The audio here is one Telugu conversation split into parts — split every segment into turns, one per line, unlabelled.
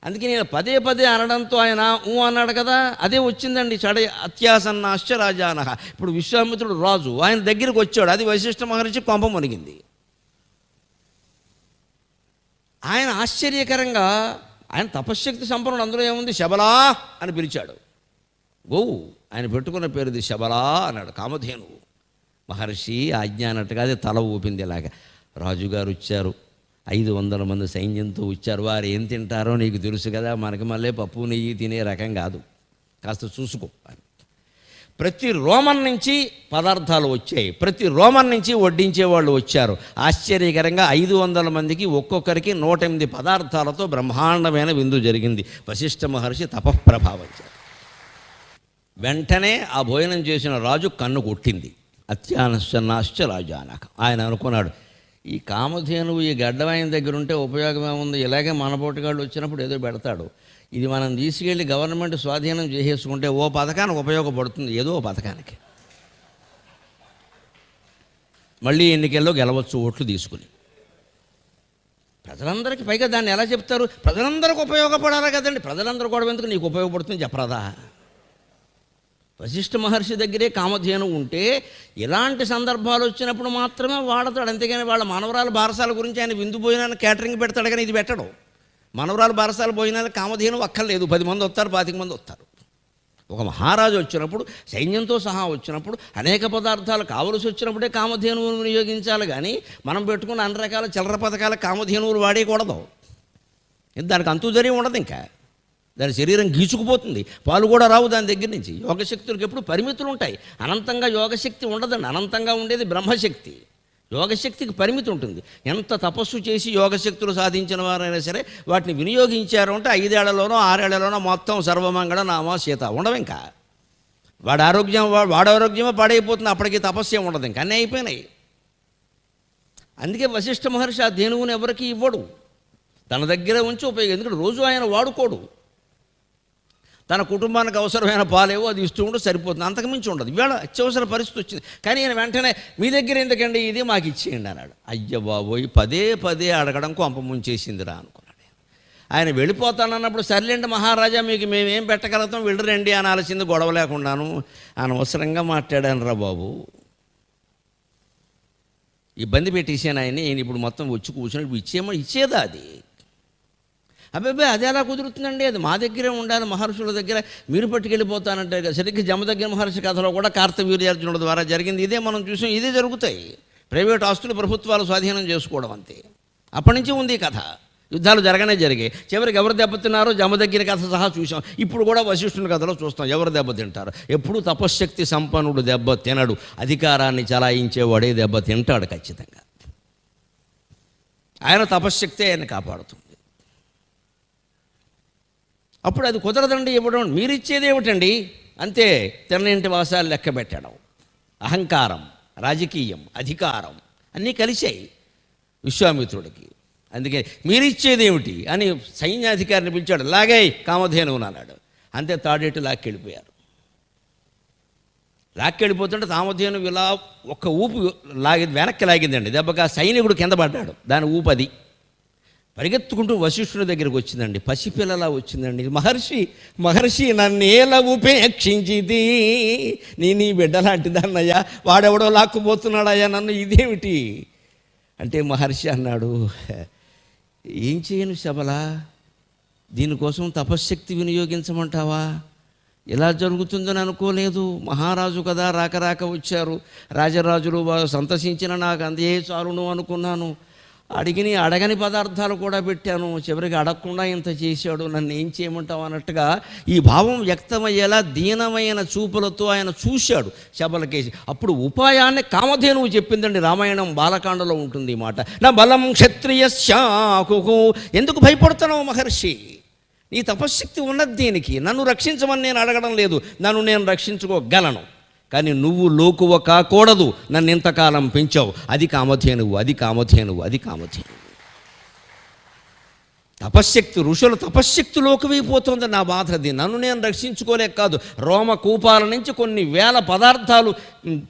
అందుకే నేను పదే పదే అనడంతో ఆయన అన్నాడు కదా, అదే వచ్చిందండి. అత్యాసన్నాశ్చ రాజానః. ఇప్పుడు విశ్వామిత్రుడు రాజు, ఆయన దగ్గరికి వచ్చాడు, అది వశిష్ఠ మహర్షి కొంప మునిగింది. ఆయన ఆశ్చర్యకరంగా, ఆయన తపశ్శక్తి సంపన్నుడు, అందులో ఏముంది, శబలా అని పిలిచాడు. గోవు ఆయన పెట్టుకున్న పేరుది శబలా అన్నాడు, కామధేనువు. మహర్షి ఆజ్ఞ అన్నట్టుగా అది తల ఊపింది. ఇలాగా రాజుగారు వచ్చారు, 500 మంది సైన్యంతో వచ్చారు, వారు ఏం తింటారో నీకు తెలుసు కదా, మనకి మళ్ళీ పప్పు నెయ్యి తినే రకం కాదు, కాస్త చూసుకో అని. ప్రతి రోమన్ నుంచి పదార్థాలు వచ్చాయి, ప్రతి రోమన్ నుంచి వడ్డించేవాళ్ళు వచ్చారు. ఆశ్చర్యకరంగా 500 మందికి ఒక్కొక్కరికి 108 పదార్థాలతో బ్రహ్మాండమైన విందు జరిగింది. వశిష్ఠ మహర్షి తపఃప్రభావించారు. వెంటనే ఆ భోజనం చేసిన రాజు కన్ను కొట్టింది. అత్యాసన్నాశ్చ రాజానః. ఆయన అనుకున్నాడు, ఈ కామధేనువు ఈ గడ్డమైన దగ్గర ఉంటే ఉపయోగం ఏముంది, ఇలాగే మన పోటుగాళ్ళు వచ్చినప్పుడు ఏదో పెడతాడు, ఇది మనం తీసుకెళ్ళి గవర్నమెంట్ స్వాధీనం చేసేసుకుంటే ఓ పథకానికి ఉపయోగపడుతుంది, ఏదో పథకానికి మళ్ళీ ఎన్నికల్లో గెలవచ్చు ఓట్లు తీసుకుని. ప్రజలందరికీ, పైగా దాన్ని ఎలా చెప్తారు, ప్రజలందరికీ ఉపయోగపడాలా కదండి, ప్రజలందరూ కూడా ఎందుకు నీకు ఉపయోగపడుతుంది చెప్పరాదా. వశిష్ఠ మహర్షి దగ్గరే కామధేను ఉంటే ఇలాంటి సందర్భాలు వచ్చినప్పుడు మాత్రమే వాడతాడు. అంతేగాని వాళ్ళ మనవరాలు బారసాల గురించి ఆయన విందు భోజనాన్ని క్యాటరింగ్ పెడతాడు, కానీ ఇది పెట్టడు. మనవరాలు బారసాల భోజనాలు కామధేను అక్కర్లేదు, 10 మంది వస్తారు, 25 మంది వస్తారు. ఒక మహారాజు వచ్చినప్పుడు, సైన్యంతో సహా వచ్చినప్పుడు, అనేక పదార్థాలు కావలసి వచ్చినప్పుడే కామధేనువును వినియోగించాలి. కానీ మనం పెట్టుకున్న అన్ని రకాల చిల్లర పథకాల కామధేనువులు వాడేయకూడదు. దానికి అంతు జరిగి ఉండదు, ఇంకా దాని శరీరం గీచుకుపోతుంది, పాలు కూడా రావు దాని దగ్గర నుంచి. యోగశక్తులకు ఎప్పుడు పరిమితులు ఉంటాయి, అనంతంగా యోగశక్తి ఉండదండి. అనంతంగా ఉండేది బ్రహ్మశక్తి, యోగశక్తికి పరిమితి ఉంటుంది. ఎంత తపస్సు చేసి యోగశక్తులు సాధించిన వారైనా సరే వాటిని వినియోగించారు అంటే 5 ఏళ్లలోనో 6 ఏళ్లలోనో మొత్తం సర్వమంగళ నామ సీత ఉండవు. ఇంకా వాడి ఆరోగ్యమో పాడైపోతుంది, అప్పటికి తపస్సు ఉండదు, ఇంకా అన్నీ అయిపోయినాయి. అందుకే వశిష్ఠ మహర్షి ఆ ధేనువుని ఎవరికి ఇవ్వడు, తన దగ్గర ఉంచి ఉపయోగం. ఎందుకంటే రోజు ఆయన వాడుకోడు, తన కుటుంబానికి అవసరమైన పాలేవో అది ఇస్తూ ఉంటే సరిపోతుంది, అంతకుమించి ఉండదు. ఇవాళ అత్యవసర పరిస్థితి వచ్చింది, కానీ ఆయన వెంటనే మీ దగ్గర ఎందుకండి, ఇది మాకు ఇచ్చేయండి అన్నాడు. అయ్య బాబోయ్, పదే పదే అడగడం కొంప ముంచేసిందిరా అనుకున్నాడు. ఆయన వెళ్ళిపోతానన్నప్పుడు సర్లేండి మహారాజా, మీకు మేమేం పెట్టగలుగుతాం, వెళ్ళరండి అనాల్సింది, గొడవ లేకుండాను. అనవసరంగా మాట్లాడాను రా బాబు, ఇబ్బంది పెట్టేసాను ఆయన్ని. నేను ఇప్పుడు మొత్తం వచ్చి కూర్చుని ఇచ్చేదా అది, అబ్బాయి అది ఎలా కుదురుతుందండి, అది మా దగ్గరే ఉండాలి, మహర్షుల దగ్గర మీరు పట్టుకెళ్ళిపోతానంటే. సరిగ్గా జమదగ్ని మహర్షి కథలో కూడా కార్తవీర్యార్జునుల ద్వారా జరిగింది ఇదే. మనం చూసాం, ఇదే జరుగుతాయి. ప్రైవేట్ ఆస్తులు ప్రభుత్వాలు స్వాధీనం చేసుకోవడం అంతే. అప్పటి నుంచి ఉంది ఈ కథ. యుద్ధాలు జరిగాయి. చివరికి ఎవరు దెబ్బతిన్నారో జమదగ్ని కథ సహా చూసాం. ఇప్పుడు కూడా వశిష్ఠుని కథలో చూస్తాం ఎవరు దెబ్బతింటారు. ఎప్పుడు తపశ్శక్తి సంపన్నుడు దెబ్బ తినడు, అధికారాన్ని చలాయించేవాడే దెబ్బ తింటాడు ఖచ్చితంగా. ఆయన తపశ్శక్తి ఆయన కాపాడుతుంది. అప్పుడు అది కుదరదండి ఇవ్వడం, మీరిచ్చేది ఏమిటండి, అంతే. తిన్నింటి వాసాలు లెక్క పెట్టడం, అహంకారం, రాజకీయం, అధికారం అన్నీ కలిశాయి విశ్వామిత్రుడికి. అందుకే మీరిచ్చేది ఏమిటి అని సైన్యాధికారిని పిలిచాడు. లాగాయి కామధేనువుని అన్నాడు. అంతే, తాడేటు లాక్కెళ్ళిపోయారు. లాక్కెళ్ళిపోతుంటే కామధేనువు ఇలా ఒక్క ఊపు వెనక్కి లాగిందండి. దెబ్బగా సైనికుడు కింద పడ్డాడు. దాని ఊపది పరిగెత్తుకుంటూ వశిష్ఠుని దగ్గరికి వచ్చిందండి. పసిపిల్లలా వచ్చిందండి. మహర్షి నన్నేలా ఉపేక్షించిది, నీ బిడ్డలాంటిదన్నయ్యా, వాడెవడో లాక్కుపోతున్నాడయ్యా నన్ను, ఇదేమిటి అంటే మహర్షి అన్నాడు, ఏం చేయను శబలా, దీనికోసం తపశ్శక్తి వినియోగించమంటావా, ఇలా జరుగుతుందని అనుకోలేదు. మహారాజు కదా, రాక వచ్చారు, రాజరాజులు సంతసించిన నాకు అందే చాలును అనుకున్నాను. అడగని పదార్థాలు కూడా పెట్టాను, చివరికి అడగకుండా ఇంత చేశాడు, నన్ను ఏం చేయమంటావు అన్నట్టుగా ఈ భావం వ్యక్తమయ్యేలా దీనమైన చూపులతో ఆయన చూశాడు శబలకేసి. అప్పుడు ఉపాయాన్ని కామధేనువు చెప్పిందండి. రామాయణం బాలకాండలో ఉంటుంది ఈ మాట. నా బలం క్షత్రియశాకు, ఎందుకు భయపడుతున్నావు మహర్షి, నీ తపశ్శక్తి ఉన్నది దీనికి, నన్ను రక్షించమని నేను అడగడం లేదు, నన్ను నేను రక్షించుకోగలను, కానీ నువ్వు లోకువ కాకూడదు, నన్ను ఇంతకాలం పెంచావు, అది కామధేనువు. తపశ్శక్తి, ఋషుల తపశ్శక్తిలోకి పోతుంది. నా బాధ అది. నన్ను నేను రక్షించుకోలేక కాదు, రోమ కూపాల నుంచి కొన్ని వేల పదార్థాలు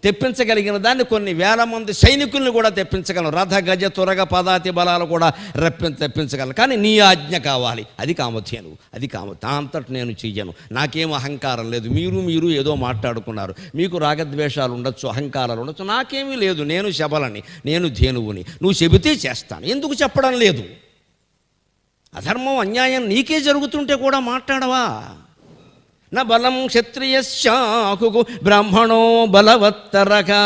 తెప్పించగలిగిన దాన్ని కొన్ని వేల మంది సైనికుల్ని కూడా తెప్పించగలను. రథ గజ తురగ పదాతి బలాలు కూడా తెప్పించగలను. కానీ నీ ఆజ్ఞ కావాలి. అది కామధేను, అది నా అంతటి నేను చెయ్యను. నాకేం అహంకారం లేదు. మీరు ఏదో మాట్లాడుకున్నారు. మీకు రాగద్వేషాలు ఉండొచ్చు, అహంకారాలు ఉండొచ్చు. నాకేమీ లేదు. నేను శబలని, నేను ధేనువుని. నువ్వు చెబితే చేస్తాను. ఎందుకు చెప్పడం లేదు? అధర్మం అన్యాయం నీకే జరుగుతుంటే కూడా మాట్లాడవా? నా బలం క్షత్రియశాఖు బ్రాహ్మణో బలవత్తరగా,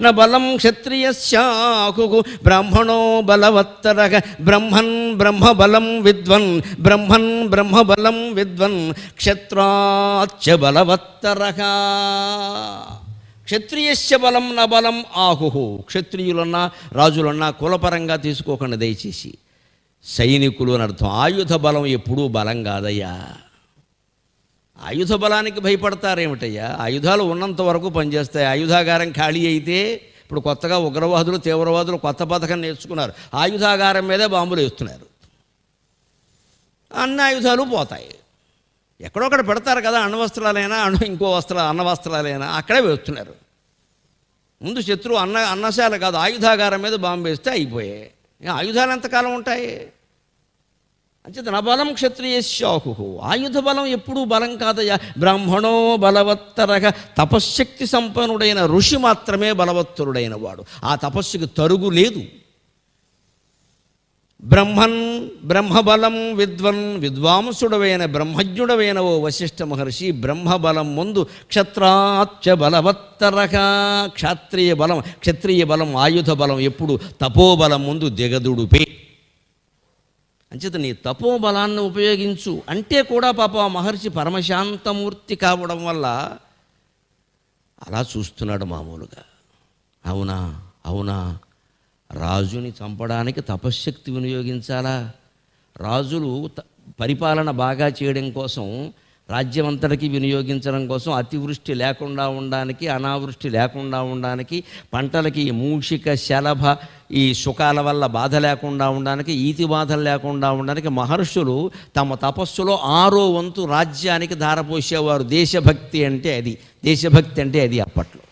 నా బలం క్షత్రియశాఖు బ్రాహ్మణో బలవత్తరగా, బ్రహ్మన్ బ్రహ్మబలం విద్వన్, బ్రహ్మన్ బ్రహ్మబలం విద్వన్, క్షత్రాచ్చ బలవత్తరగా. క్షత్రియస్య బలం నా బలం ఆహు. క్షత్రియులన్నా రాజులన్నా కులపరంగా తీసుకోకండి దయచేసి. సైనికులు అని అర్థం. ఆయుధ బలం ఎప్పుడూ బలం కాదయ్యా. ఆయుధ బలానికి భయపడతారేమిటయ్యా? ఆయుధాలు ఉన్నంత వరకు పనిచేస్తాయి. ఆయుధాగారం ఖాళీ అయితే, ఇప్పుడు కొత్తగా ఉగ్రవాదులు తీవ్రవాదులు కొత్త పథకం నేర్చుకున్నారు. ఆయుధాగారం మీదే బాంబులు వేస్తున్నారు. అన్ని ఆయుధాలు పోతాయి. ఎక్కడొక్కడ పెడతారు కదా, అణ్వస్త్రాలైనా ఇంకో అన్నవస్త్రాలైనా అక్కడే వేస్తున్నారు. ముందు శత్రువు అన్నశాల కాదు, ఆయుధాగారం మీద బాంబు వేస్తే అయిపోయాయి. ఆయుధాలు ఎంతకాలం ఉంటాయి? అంచేత నా బలం క్షత్రియశాఖు. ఆయుధ బలం ఎప్పుడూ బలం కాదయ్యా. బ్రాహ్మణో బలవత్తరగా. తపశ్శక్తి సంపన్నుడైన ఋషి మాత్రమే బలవత్తరుడైన వాడు. ఆ తపస్సుకి తరుగు లేదు. బ్రహ్మన్ బ్రహ్మబలం విద్వన్. విద్వాంసుడవైన బ్రహ్మజ్ఞుడవైన ఓ వశిష్ఠ మహర్షి, బ్రహ్మబలం ముందు క్షత్రాచ్చ బలవత్తరగా. క్షత్రియ బలం ఆయుధ బలం ఎప్పుడు తపోబలం ముందు దిగదుడుపే. అంచేత నీ తపోబలాన్ని ఉపయోగించు అంటే కూడా పాప ఆ మహర్షి పరమశాంతమూర్తి కావడం వల్ల అలా చూస్తున్నాడు మామూలుగా. అవునా రాజుని చంపడానికి తపశ్శక్తి వినియోగించాలా? రాజులు పరిపాలన బాగా చేయడం కోసం, రాజ్యం అంతటికీ వినియోగించడం కోసం, అతివృష్టి లేకుండా ఉండడానికి, అనావృష్టి లేకుండా ఉండడానికి, పంటలకి మూషిక శలభ ఈ సుఖాల వల్ల బాధ లేకుండా ఉండడానికి, ఈతి బాధలు లేకుండా ఉండడానికి మహర్షులు తమ తపస్సులో 6వ వంతు రాజ్యానికి ధారపోసేవారు. దేశభక్తి అంటే అది అప్పట్లో.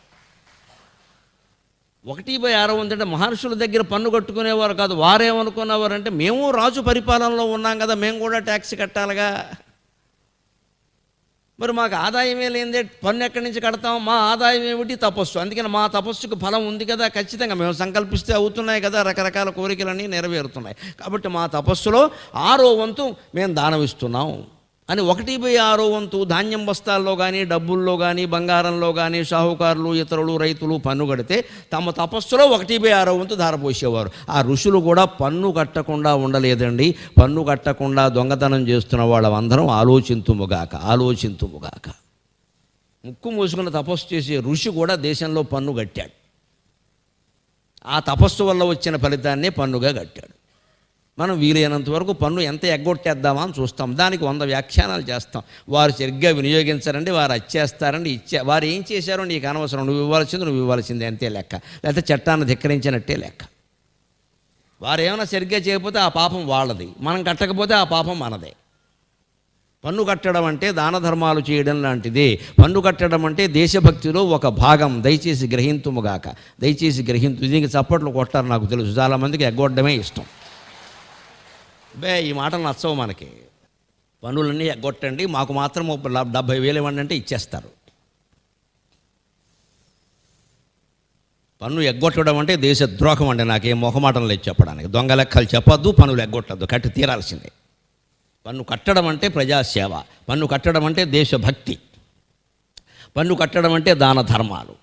1/6 అంటే మహర్షుల దగ్గర పన్ను కట్టుకునేవారు కాదు. వారేమనుకునేవారంటే, మేము రాజు పరిపాలనలో ఉన్నాం కదా, మేము కూడా ట్యాక్స్ కట్టాలిగా, మరి మాకు ఆదాయమే లేదే పన్ను ఎక్కడి నుంచి కడతాం? మా ఆదాయం ఏమిటి? తపస్సు. అందుకని మా తపస్సుకు ఫలం ఉంది కదా, ఖచ్చితంగా మేము సంకల్పిస్తే అవుతున్నాయి కదా, రకరకాల కోరికలన్నీ నెరవేరుతున్నాయి. కాబట్టి మా తపస్సులో 6వ వంతు మేము దానమిస్తున్నాం అని 1/6 వంతు ధాన్యం బస్తాల్లో కానీ, డబ్బుల్లో కానీ, బంగారంలో కానీ షాహుకారులు, ఇతరులు, రైతులు పన్ను కడితే తమ తపస్సులో 1/6 వంతు ధారపోసేవారు. ఆ ఋషులు కూడా పన్ను కట్టకుండా ఉండలేదండి. పన్ను కట్టకుండా దొంగతనం చేస్తున్న వాళ్ళందరం ఆలోచింతుముగాక. ముక్కు మూసుకున్న తపస్సు చేసే ఋషి కూడా దేశంలో పన్ను కట్టాడు. ఆ తపస్సు వల్ల వచ్చిన ఫలితాన్నే పన్నుగా కట్టాడు. మనం వీలైనంత వరకు పన్ను ఎంత ఎగ్గొట్టేద్దామా అని చూస్తాం. దానికి 100 వ్యాఖ్యానాలు చేస్తాం. వారు సరిగ్గా వినియోగించారండి, వారు అచ్చేస్తారండి, వారు ఏం చేశారో నీకు అనవసరం, నువ్వు ఇవ్వాల్సిందే అంతే లెక్క, లేకపోతే చట్టాన్ని ధిక్కరించినట్టే లెక్క. వారు ఏమైనా సరిగ్గా చేయకపోతే ఆ పాపం వాళ్ళది, మనం కట్టకపోతే ఆ పాపం మనదే. పన్ను కట్టడం అంటే దాన ధర్మాలు చేయడం లాంటిదే. పన్ను కట్టడం అంటే దేశభక్తిలో ఒక భాగం. దయచేసి గ్రహింతుముగాక. దీనికి చప్పట్లు కొట్టారు నాకు తెలుసు. చాలామందికి ఎగ్గొట్టడమే ఇష్టం. ఈ మాటలు నచ్చవు మనకి. పన్నులన్నీ ఎగ్గొట్టండి, మాకు మాత్రం 70,000 ఇవ్వండి అంటే ఇచ్చేస్తారు. పన్ను ఎగ్గొట్టడం అంటే దేశద్రోహం అండి. నాకేం మొహమాటం లేదు చెప్పడానికి. దొంగ లెక్కలు చెప్పొద్దు, పన్నులు ఎగ్గొట్టద్దు, కట్టి తీరాల్సిందే. పన్ను కట్టడం అంటే ప్రజాసేవ, పన్ను కట్టడం అంటే దేశభక్తి, పన్ను కట్టడం అంటే దాన ధర్మాలు.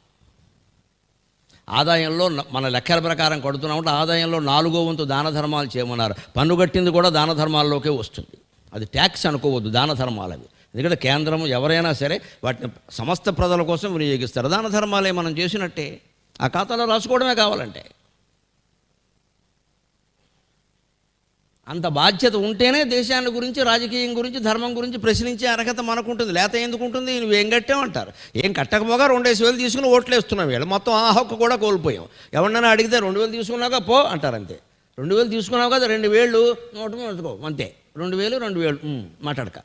ఆదాయంలో మన లెక్కల ప్రకారం కడుతున్నామంటే ఆదాయంలో 4వ వంతు దాన ధర్మాలు చేయమన్నారు. పన్ను కట్టింది కూడా దాన ధర్మాల్లోకే వస్తుంది. అది ట్యాక్స్ అనుకోవద్దు, దాన ధర్మాలు అవి. ఎందుకంటే కేంద్రం ఎవరైనా సరే వాటిని సమస్త ప్రజల కోసం వినియోగిస్తారు. దాన ధర్మాలే మనం చేసినట్టే. ఆ ఖాతాలో రాసుకోవడమే కావాలంటే. అంత బాధ్యత ఉంటేనే దేశాన్ని గురించి, రాజకీయం గురించి, ధర్మం గురించి ప్రశ్నించే అర్హత మనకు ఉంటుంది. లేకపోతే ఎందుకు ఉంటుంది? నువ్వేం కట్టామంటారు. ఏం కట్టకపోగా 2,000 తీసుకుని ఓట్లు వేస్తున్నాం. వీళ్ళు మొత్తం ఆ హక్కు కూడా కోల్పోయాం. ఎవరినైనా అడిగితే 2,000 తీసుకున్నాక పో అంటారు అంతే. 2000 తీసుకున్నావు కదా, 2000 నోటు వేసుకో అంతే. 2000 మాట్లాడక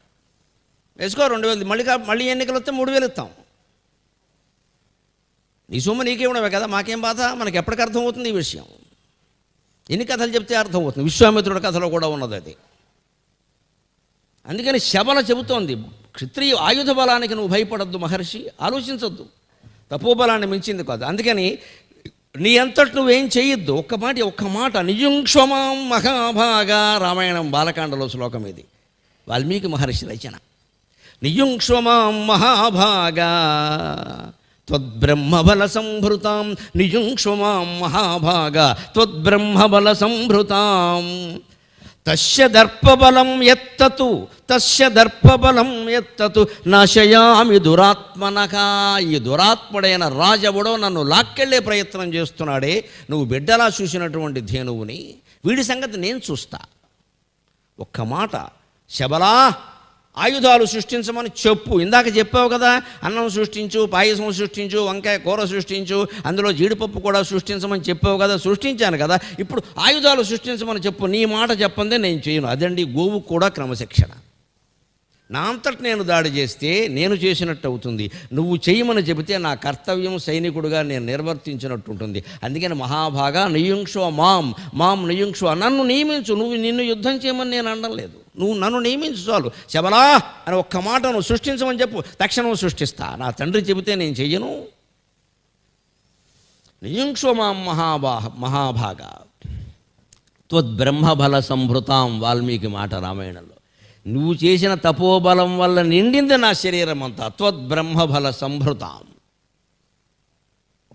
వేసుకో. 2000 మళ్ళీ ఎన్నికలు వస్తే 3000 ఇస్తాం. నీ సొమ్ము నీకే ఉండవే కదా, మాకేం బాధ. మనకి ఎప్పటికి అర్థమవుతుంది ఈ విషయం. ఎన్ని కథలు చెప్తే అర్థమవుతుంది. విశ్వామిత్రుడి కథలో కూడా ఉన్నది అది. అందుకని శబల చెబుతోంది, క్షత్రియ ఆయుధ బలానికి నువ్వు భయపడద్దు మహర్షి, ఆలోచించొద్దు. తపోబలాన్ని మించింది కాదు. అందుకని నీ అంతటి నువ్వేం చేయొద్దు. ఒక్క మాట నియుంక్షమాం మహాభాగా, రామాయణం బాలకాండలో శ్లోకం ఇది, వాల్మీకి మహర్షి రచన. నియుంక్షమాం మహాభాగా త్వద్బ్రహ్మబల సంభృతాం, నియుంక్షమాం మహాభాగా త్వద్బ్రహ్మబల సంభృతాం. తస్య దర్పబలం ఎత్తతు నాశయామి దురాత్మనక. ఈ దురాత్ముడైన రాజవుడో నన్ను లాక్కెళ్లే ప్రయత్నం చేస్తున్నాడే, నువ్వు బిడ్డలా చూసినటువంటి ధేనువుని, వీడి సంగతి నేను చూస్తా. ఒక్క మాట, శబలా ఆయుధాలు సృష్టించమని చెప్పు. ఇందాక చెప్పావు కదా, అన్నం సృష్టించు, పాయసం సృష్టించు, వంకాయ కూర సృష్టించు, అందులో జీడిపప్పు కూడా సృష్టించమని చెప్పావు కదా, సృష్టించాను కదా. ఇప్పుడు ఆయుధాలు సృష్టించమని చెప్పు. నీ మాట చెప్పందే నేను చేయను. అదండి గోవు కూడా క్రమశిక్షణ. నా అంతటి నేను దాడి చేస్తే నేను చేసినట్టు అవుతుంది. నువ్వు చేయమని చెబితే నా కర్తవ్యం సైనికుడిగా నేను నిర్వర్తించినట్టు ఉంటుంది. అందుకని మహాభాగా నియుంక్షో మాం నియుంక్షో, నన్ను నియమించు. నిన్ను యుద్ధం చేయమని నేను అనడం లేదు, నువ్వు నన్ను నియమించు చాలు. శబలా అని ఒక్క మాట నువ్వు సృష్టించమని చెప్పు, తక్షణం సృష్టిస్తా. నా తండ్రి చెబితే నేను చెయ్యను. నియుంక్షో మాం మహాభాగా త్వద్బ్రహ్మబల సంభృతాం, వాల్మీకి మాట రామాయణంలో. నువ్వు చేసిన తపోబలం వల్ల నిండింది నా శరీరం అంతా. త్వద్బ్రహ్మబల సంభృతాం,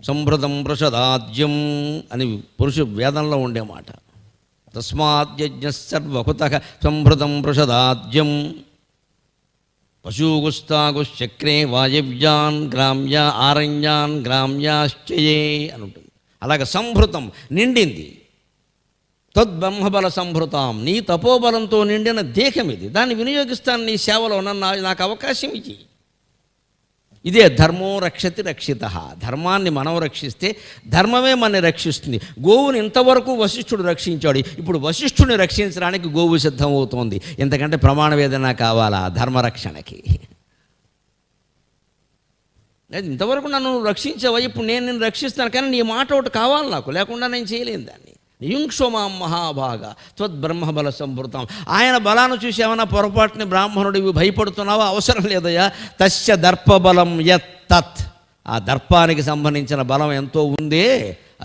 సంభృతం పృషదాద్యం అని వేదంలో ఉండే మాట. తస్మాద్యజ్ఞ సర్వకుతః సంభృతం పృషదాద్యం పశూగుస్తాగుశ్చక్రే వాయవ్యాన్ గ్రామ్య ఆరణ్యాన్ గ్రామ్యాశ్చయే అని ఉంటుంది. అలాగే సంభృతం నిండింది. తద్బ్రహ్మబల సంభృతాం, నీ తపోబలంతో నిండిన దేహం ఇది. దాన్ని వినియోగిస్తాను నీ సేవలో, నాకు అవకాశం ఇచ్చి. ఇదే ధర్మో రక్షతి రక్షిత. ధర్మాన్ని మనం రక్షిస్తే ధర్మమే మనని రక్షిస్తుంది. గోవుని ఇంతవరకు వశిష్ఠుడు రక్షించాడు, ఇప్పుడు వశిష్ఠుని రక్షించడానికి గోవు సిద్ధమవుతోంది. ఇంతకంటే ప్రమాణవేదన కావాలా ధర్మరక్షణకి? ఇంతవరకు నన్ను రక్షించావా, ఇప్పుడు నేను నిన్ను రక్షిస్తాను, కానీ నీ మాట ఒకటి కావాలి నాకు, లేకుండా నేను చేయలేను దాన్ని. నియుంక్షమాం మహాభాగా త్వద్బ్రహ్మబల సంభృతం. ఆయన బలాన్ని చూసి ఏమన్నా పొరపాటుని బ్రాహ్మణుడివి భయపడుతున్నావా? అవసరం లేదయ్యా. తస్య దర్పబలం యత్తత్, ఆ దర్పానికి సంబంధించిన బలం ఎంతో ఉందే,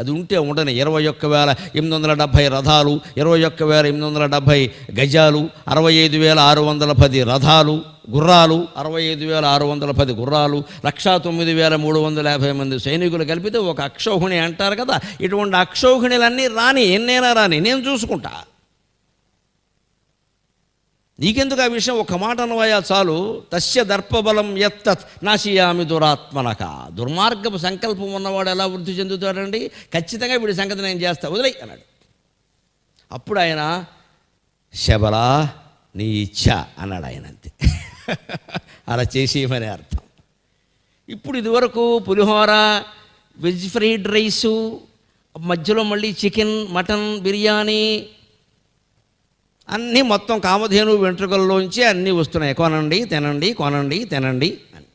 అది ఉంటే ఉండని 21,870 రథాలు, 21,870 గజాలు, 65,610 రథాలు, గుర్రాలు 65,610 గుర్రాలు, 109,350 మంది సైనికులు కలిపితే ఒక అక్షౌహిణి అంటారు కదా. ఇటువంటి అక్షౌహిణులన్నీ రాని, ఎన్నైనా రాని, నేను చూసుకుంటా. నీకెందుకు ఆ విషయం? ఒక మాట అనవయా చాలు. తస్య దర్పబలం యత్తత్ నాశయామి దురాత్మనక. దుర్మార్గపు సంకల్పం ఉన్నవాడు ఎలా వృద్ధి చెందుతాడండి? ఖచ్చితంగా వీడి సంగతి నేను చేస్తా, వదిలేయి అన్నాడు. అప్పుడు ఆయన శబలా నీ ఇచ్ఛ అన్నాడు ఆయన. అంతే, అలా చేసేయమని అర్థం. ఇప్పుడు ఇదివరకు పులిహోర, వెజ్ ఫ్రైడ్ రైసు, మధ్యలో మళ్ళీ చికెన్, మటన్, బిర్యానీ అన్నీ మొత్తం కామధేను వెంట్రుకల్లోంచి అన్నీ వస్తున్నాయి. కొనండి తినండి, కొనండి తినండి అని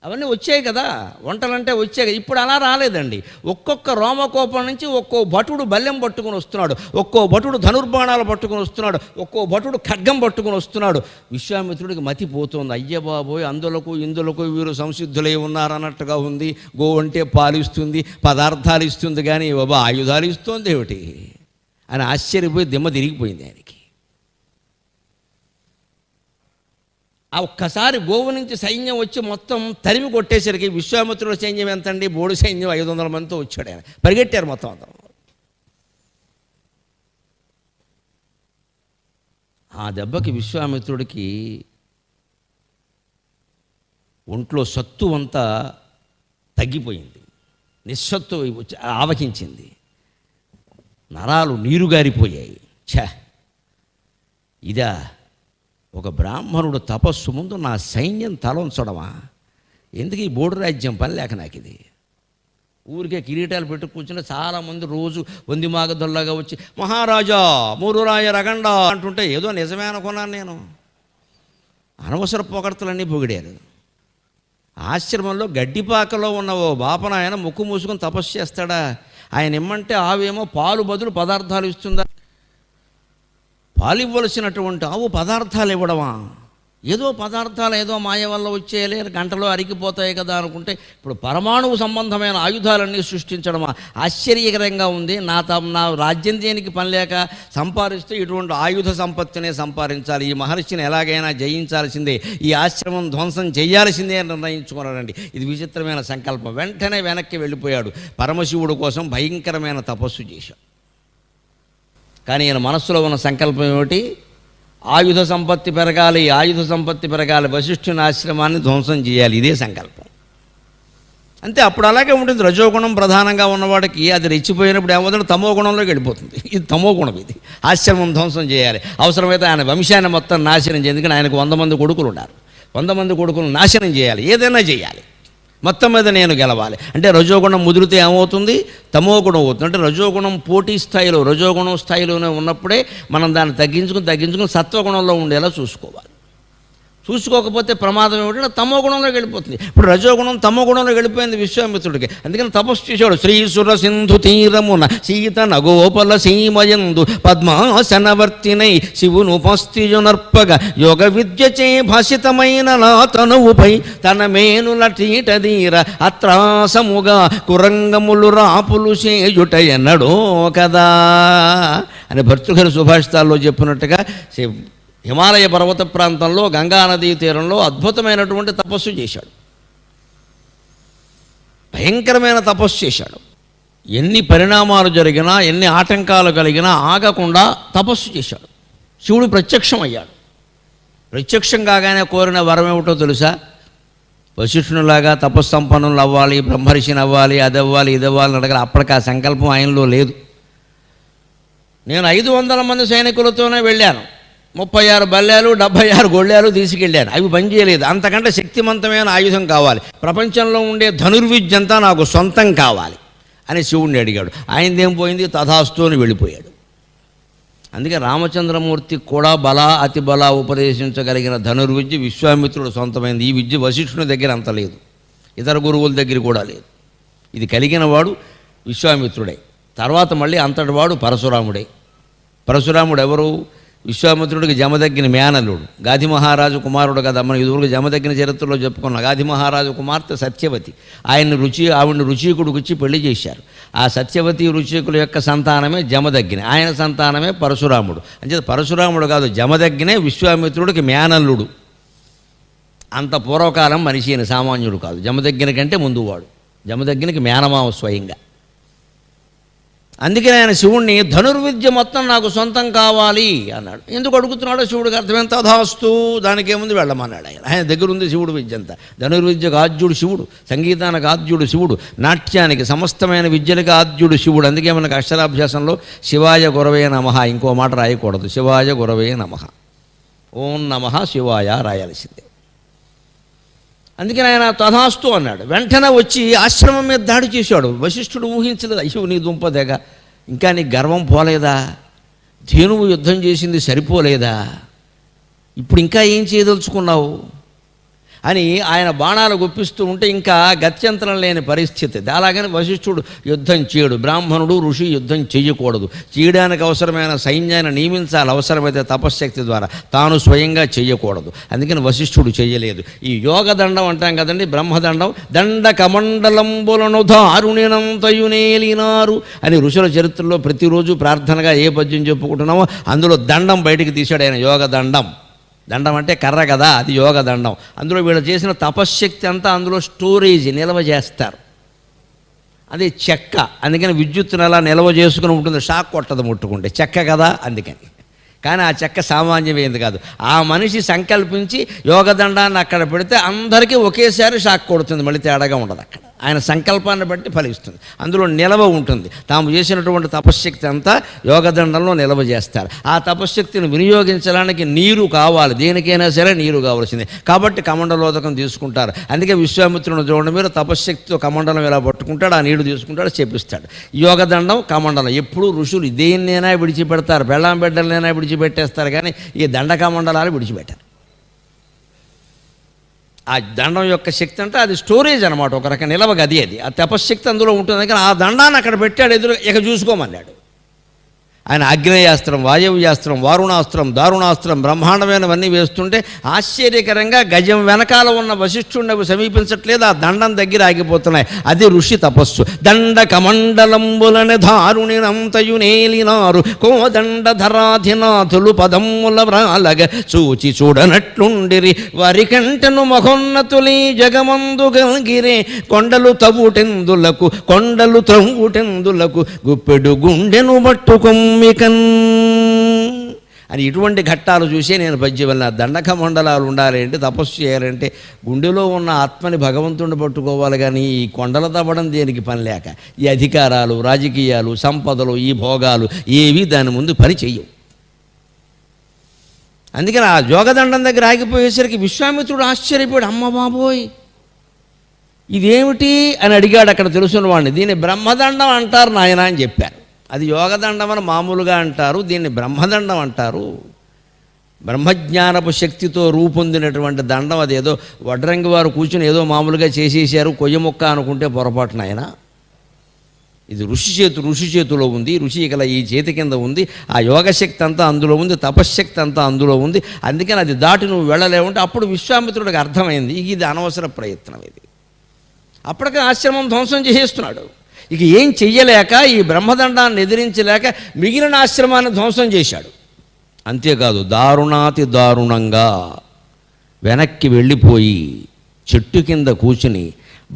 అవన్నీ వచ్చాయి కదా, వంటలంటే వచ్చాయి. ఇప్పుడు అలా రాలేదండి. ఒక్కొక్క రోమకోపం నుంచి ఒక్కో భటుడు బల్లెం పట్టుకుని వస్తున్నాడు, ఒక్కో భటుడు ధనుర్బాణాలు పట్టుకుని వస్తున్నాడు, ఒక్కో భటుడు ఖడ్గం పట్టుకుని వస్తున్నాడు. విశ్వామిత్రుడికి మతిపోతుంది. అయ్య బాబోయ్, అందులకు ఇందులకు వీరు సంసిద్ధులై ఉన్నారన్నట్టుగా ఉంది. గో అంటే పాలిస్తుంది, పదార్థాలు ఇస్తుంది, కానీ బాబా ఆయుధాలు ఇస్తుంది ఏమిటి అని ఆశ్చర్యపోయి దిమ్మ తిరిగిపోయింది ఆయనకి. ఆ ఒక్కసారి గోవు నుంచి సైన్యం వచ్చి మొత్తం తరిమి కొట్టేసరికి విశ్వామిత్రుల సైన్యం ఎంతండి? బోడి సైన్యం 500 మందితో వచ్చాడు ఆయన. పరిగెట్టారు మొత్తం అంతా. ఆ దెబ్బకి విశ్వామిత్రుడికి ఒంట్లో సత్తు అంతా తగ్గిపోయింది, నిస్సత్తు ఆవహించింది, నరాలు నీరుగారిపోయాయి. ఇదా ఒక బ్రాహ్మణుడు తపస్సు ముందు నా సైన్యం తల ఉంచడమా? ఎందుకు ఈ బోడు రాజ్యం పని లేక నాకు ఇది? ఊరికే కిరీటాలు పెట్టు కూర్చుని చాలామంది రోజు వందిమాగదొల్లాగా వచ్చి మహారాజా మూరురాయ రగండ అంటుంటే ఏదో నిజమే అనుకున్నాను నేను. అనవసర పొగడ్తలన్నీ పొగిడారు. ఆశ్రమంలో గడ్డిపాకలో ఉన్న ఓ బాపన ఆయన ముక్కు మూసుకొని తపస్సు చేస్తాడా? ఆయన ఇమ్మంటే ఆవేమో పాలు బదులు పదార్థాలు ఇస్తుందా? పాలు ఇవ్వలసినటువంటి ఆవు పదార్థాలు ఇవ్వడమా? ఏదో పదార్థాలు ఏదో మాయ వల్ల వచ్చేయలే, గంటలో అరిగిపోతాయి కదా అనుకుంటే ఇప్పుడు పరమాణువు సంబంధమైన ఆయుధాలన్నీ సృష్టించడమా? ఆశ్చర్యకరంగా ఉంది. నా రాజ్యం దేనికి పని లేక సంపాదిస్తే ఇటువంటి ఆయుధ సంపత్తినే సంపాదించాలి, ఈ మహర్షిని ఎలాగైనా జయించాల్సిందే, ఈ ఆశ్రమం ధ్వంసం చేయాల్సిందే అని నిర్ణయించుకున్నాడండి. ఇది విచిత్రమైన సంకల్పం. వెంటనే వెనక్కి వెళ్ళిపోయాడు. పరమశివుడు కోసం భయంకరమైన తపస్సు చేశాడు. కానీ ఈయన మనస్సులో ఉన్న సంకల్పం ఏమిటి? ఆయుధ సంపత్తి పెరగాలి, ఆయుధ సంపత్తి పెరగాలి, వశిష్ఠుని ఆశ్రమాన్ని ధ్వంసం చేయాలి, ఇదే సంకల్పం. అంతే. అప్పుడు అలాగే ఉంటుంది. రజోగుణం ప్రధానంగా ఉన్నవాడికి అది రెచ్చిపోయినప్పుడు ఏమవుతుంది? తమో గుణంలోకి వెళ్ళిపోతుంది. ఇది తమో గుణం. ఇది ఆశ్రమం ధ్వంసం చేయాలి, అవసరమైతే ఆయన వంశాన్ని మొత్తం నాశనం చేయాలి. ఎందుకంటే ఆయనకు 100 మంది కొడుకులు ఉన్నారు. 100 మంది కొడుకులు నాశనం చేయాలి, ఏదైనా చేయాలి, మొత్తం మీద నేను గెలవాలి. అంటే రజోగుణం ముదిరితే ఏమవుతుంది? తమో గుణం అవుతుంది. అంటే రజోగుణం పోటీ స్థాయిలో, రజోగుణం స్థాయిలోనే ఉన్నప్పుడే మనం దాన్ని తగ్గించుకుని సత్వగుణంలో ఉండేలా చూసుకోవాలి. చూసుకోకపోతే ప్రమాదం ఏమిటంటే తమో గుణంలోకి వెళ్ళిపోతుంది. ఇప్పుడు రజోగుణం తమో గుణంలోకి వెళ్ళిపోయింది విశ్వామిత్రుడికి. అందుకని తపస్సు చేశాడు. శ్రీసుర సింధు తీరమున సీత నగోపల సీమయందు పద్మాసనవర్తినై శివును ఉపస్థిజునర్పగ యోగ విద్యచే భాషితమైన నా తనువుపై తన మేనుల టీటదీర అత్రాసముగా కురంగములు రాపులు చేయుట ఎన్నడో కదా అని భర్తృహరి సుభాషితాల్లో చెప్పినట్టుగా హిమాలయ పర్వత ప్రాంతంలో గంగానదీ తీరంలో అద్భుతమైనటువంటి తపస్సు చేశాడు. భయంకరమైన తపస్సు చేశాడు. ఎన్ని పరిణామాలు జరిగినా, ఎన్ని ఆటంకాలు కలిగినా ఆగకుండా తపస్సు చేశాడు. శివుడు ప్రత్యక్షం అయ్యాడు. ప్రత్యక్షం కాగానే కోరిన వరం ఏమిటో తెలుసా? వశిష్ఠునిలాగా తపస్సంపన్నులు అవ్వాలి, బ్రహ్మర్షిని అవ్వాలి, అది అవ్వాలి, ఇది అవ్వాలని అడగాలి. అప్పటికి ఆ సంకల్పం ఆయనలో లేదు. నేను 500 మంది సైనికులతోనే వెళ్ళాను, 36 బల్లాలు 76 గొళ్ళాలు తీసుకెళ్ళాను, అవి పనిచేయలేదు. అంతకంటే శక్తివంతమైన ఆయుధం కావాలి, ప్రపంచంలో ఉండే ధనుర్విద్య అంతా నాకు సొంతం కావాలి అని శివుణ్ణి అడిగాడు. ఆయనదేం పోయింది? తథాస్తు అని వెళ్ళిపోయాడు. అందుకే రామచంద్రమూర్తికి కూడా అతి బల ఉపదేశించగలిగిన ధనుర్విద్య విశ్వామిత్రుడు సొంతమైంది. ఈ విద్య వశిష్ఠుని దగ్గర అంత లేదు, ఇతర గురువుల దగ్గర కూడా లేదు. ఇది కలిగిన వాడు విశ్వామిత్రుడే. తర్వాత మళ్ళీ అంతటి వాడు పరశురాముడే. పరశురాముడు ఎవరు? విశ్వామిత్రుడికి జమదగ్గిన మేనల్లుడు, గాధి మహారాజు కుమారుడు కదా. మనం ఇదివరకు జమదగ్గిన చరిత్రలో చెప్పుకున్నాం. గాధి మహారాజు కుమార్తె సత్యవతి. ఆవిడ్ని రుచీకుడికి ఇచ్చి పెళ్లి చేశారు. ఆ సత్యవతి రుచీకుల యొక్క సంతానమే జమదగ్గిన, ఆయన సంతానమే పరశురాముడు. అంటే పరశురాముడు కాదు, జమదగ్గినే విశ్వామిత్రుడికి మేనల్లుడు. అంత పూర్వకాలం మనిషి అయిన సామాన్యుడు కాదు, జమదగ్గిన కంటే ముందు వాడు. జమదగ్గినకి మేనమావ స్వయంగా. అందుకని ఆయన శివుణ్ణి ధనుర్విద్య మొత్తం నాకు సొంతం కావాలి అన్నాడు. ఎందుకు అడుగుతున్నాడో శివుడికి అర్థమైంది. తథాస్తు, దానికేముంది వెళ్ళమన్నాడు ఆయన. ఆయన దగ్గర ఉంది శివుడు విద్య అంతా. ధనుర్విద్యకు ఆద్యుడు శివుడు, సంగీతానికి ఆద్యుడు శివుడు, నాట్యానికి సమస్తమైన విద్యలకు ఆద్యుడు శివుడు. అందుకే మనకు అక్షరాభ్యాసంలో శివాయ గురవే నమః, ఇంకో మాట రాయకూడదు, శివాయ గురవే నమః, ఓం నమః శివాయ రాయాల్సిందే. అందుకని ఆయన తథాస్తు అన్నాడు. వెంటనే వచ్చి ఆశ్రమం మీద దాడి చేశాడు. వశిష్ఠుడు ఊహించలేదు. అయ్యో నీ దుంపదేగా, ఇంకా నీకు గర్వం పోలేదా? ధేనువు యుద్ధం చేసింది సరిపోలేదా? ఇప్పుడు ఇంకా ఏం చేయదలుచుకున్నావు అని ఆయన బాణాలు గుప్పిస్తూ ఉంటే ఇంకా గత్యంతరం లేని పరిస్థితి. అలాగని వశిష్ఠుడు యుద్ధం చేయడు. బ్రాహ్మణుడు ఋషి యుద్ధం చేయకూడదు. చేయడానికి అవసరమైన సైన్యాన్ని నియమించాలి, అవసరమైతే తపశ్శక్తి ద్వారా, తాను స్వయంగా చేయకూడదు. అందుకని వశిష్ఠుడు చేయలేదు. ఈ యోగదండం అంటాం కదండి, బ్రహ్మదండం. దండ కమండలంబులను దారుణినంతయునేలినారు అని ఋషుల చరిత్రలో ప్రతిరోజు ప్రార్థనగా ఏ పద్యం చెప్పుకుంటున్నామో అందులో దండం బయటికి తీశాడు ఆయన. యోగదండం, దండం అంటే కర్ర కదా, అది యోగదండం. అందులో వీళ్ళు చేసిన తపశ్శక్తి అంతా అందులో స్టోరేజ్, నిల్వ చేస్తారు. అది చెక్క, అందుకని విద్యుత్తును అలా నిల్వ చేసుకుని ఉంటుంది, షాక్ కొట్టదు ముట్టుకుంటే, చెక్క కదా అందుకని. కానీ ఆ చెక్క సామాన్యమైంది కాదు. ఆ మనిషి సంకల్పించి యోగదండాన్ని అక్కడ పెడితే అందరికీ ఒకేసారి షాక్ కొడుతుంది, మళ్ళీ తేడాగా ఉండదు అక్కడ. ఆయన సంకల్పాన్ని బట్టి ఫలిస్తుంది. అందులో నిలవ ఉంటుంది. తాము చేసినటువంటి తపశ్శక్తి అంతా యోగదండంలో నిలవ చేస్తారు. ఆ తపశ్శక్తిని వినియోగించడానికి నీరు కావాలి, దేనికైనా సరే నీరు కావాల్సిందే. కాబట్టి కమండలోదకం తీసుకుంటారు. అందుకే విశ్వామిత్రుని చూడండి, మీరు తపశ్శక్తితో కమండలం ఇలా పట్టుకుంటాడు, ఆ నీరు తీసుకుంటాడు, చేపిస్తాడు. యోగదండం, కమండలం ఎప్పుడూ ఋషులు దేన్నైనా విడిచిపెడతారు, బెళ్ళాం బిడ్డలనైనా విడిచిపెట్టేస్తారు, కానీ ఈ దండకమండలాలు విడిచిపెట్టారు. ఆ దండం యొక్క శక్తి అంటే అది స్టోరేజ్ అనమాట, ఒక రకం నిలవ గది అది. ఆ తపశ్శక్తి అందులో ఉంటుంది. కానీ ఆ దండాన్ని అక్కడ పెట్టాడు, ఎదురు ఇక చూసుకోమన్నాడు. ఆయన ఆగ్నేయాస్త్రం, వాయవ్యాస్త్రం, వారుణాస్త్రం, దారుణాస్త్రం, బ్రహ్మాండమైనవన్నీ వేస్తుంటే ఆశ్చర్యకరంగా గజం వెనకాల ఉన్న వశిష్ఠుడిని అవి సమీపించట్లేదు, ఆ దండం దగ్గర ఆగిపోతున్నాయి. అది ఋషి తపస్సు. దండ కమండలంబులని దారుణినంతయునేలినారు కోదండధరాధినాథులు పదమ్ముల వ్రాలగ చూచి చూడనట్లుండిరి వారికంటను మహోన్నతులీ జగమందు గల్గిరే కొండలు తవ్వుటెందులకు కొండలు త్రవ్వుటెందులకు గుప్పెడు గుండెను పట్టుకొమ్మికన్ అని ఇటువంటి ఘట్టాలు చూసే నేను పద్యం వెళ్ళిన. దండక మండలాలు ఉండాలంటే, తపస్సు చేయాలంటే గుండెలో ఉన్న ఆత్మని భగవంతుడిని పట్టుకోవాలి. కానీ ఈ కొండల తవ్వడం దేనికి పని లేక, ఈ అధికారాలు, రాజకీయాలు, సంపదలు, ఈ భోగాలు ఏవి దాని ముందు పని చెయ్యవు. అందుకని ఆ యోగదండం దగ్గర ఆగిపోయేసరికి విశ్వామిత్రుడు ఆశ్చర్యపోయాడు. అమ్మ బాబోయ్, ఇదేమిటి అని అడిగాడు అక్కడ తెలుసున్న వాడిని. దీన్ని బ్రహ్మదండం అంటారు నాయన అని చెప్పారు. అది యోగదండం అని మామూలుగా అంటారు, దీన్ని బ్రహ్మదండం అంటారు. బ్రహ్మజ్ఞానపు శక్తితో రూపొందినటువంటి దండం. అది ఏదో వడ్రంగి వారు కూర్చుని ఏదో మామూలుగా చేసేసారు కొయ్య ముక్క అనుకుంటే పొరపాటున ఆయన. ఇది ఋషి చేతిలో ఉంది. ఋషి ఇకల ఈ చేతి కింద ఉంది. ఆ యోగశక్తి అంతా అందులో ఉంది, తపశ్శక్తి అంతా అందులో ఉంది. అందుకని అది దాటి నువ్వు వెళ్ళలేవుంటే అప్పుడు విశ్వామిత్రుడికి అర్థమైంది, ఇది అనవసర ప్రయత్నం. ఇది అప్పటికే ఆశ్రమం ధ్వంసం చేసేస్తున్నాడు. ఇక ఏం చెయ్యలేక ఈ బ్రహ్మదండాన్ని ఎదిరించలేక మిగిలిన ఆశ్రమాన్ని ధ్వంసం చేశాడు. అంతేకాదు దారుణాతి దారుణంగా వెనక్కి వెళ్ళిపోయి చెట్టు కింద కూర్చుని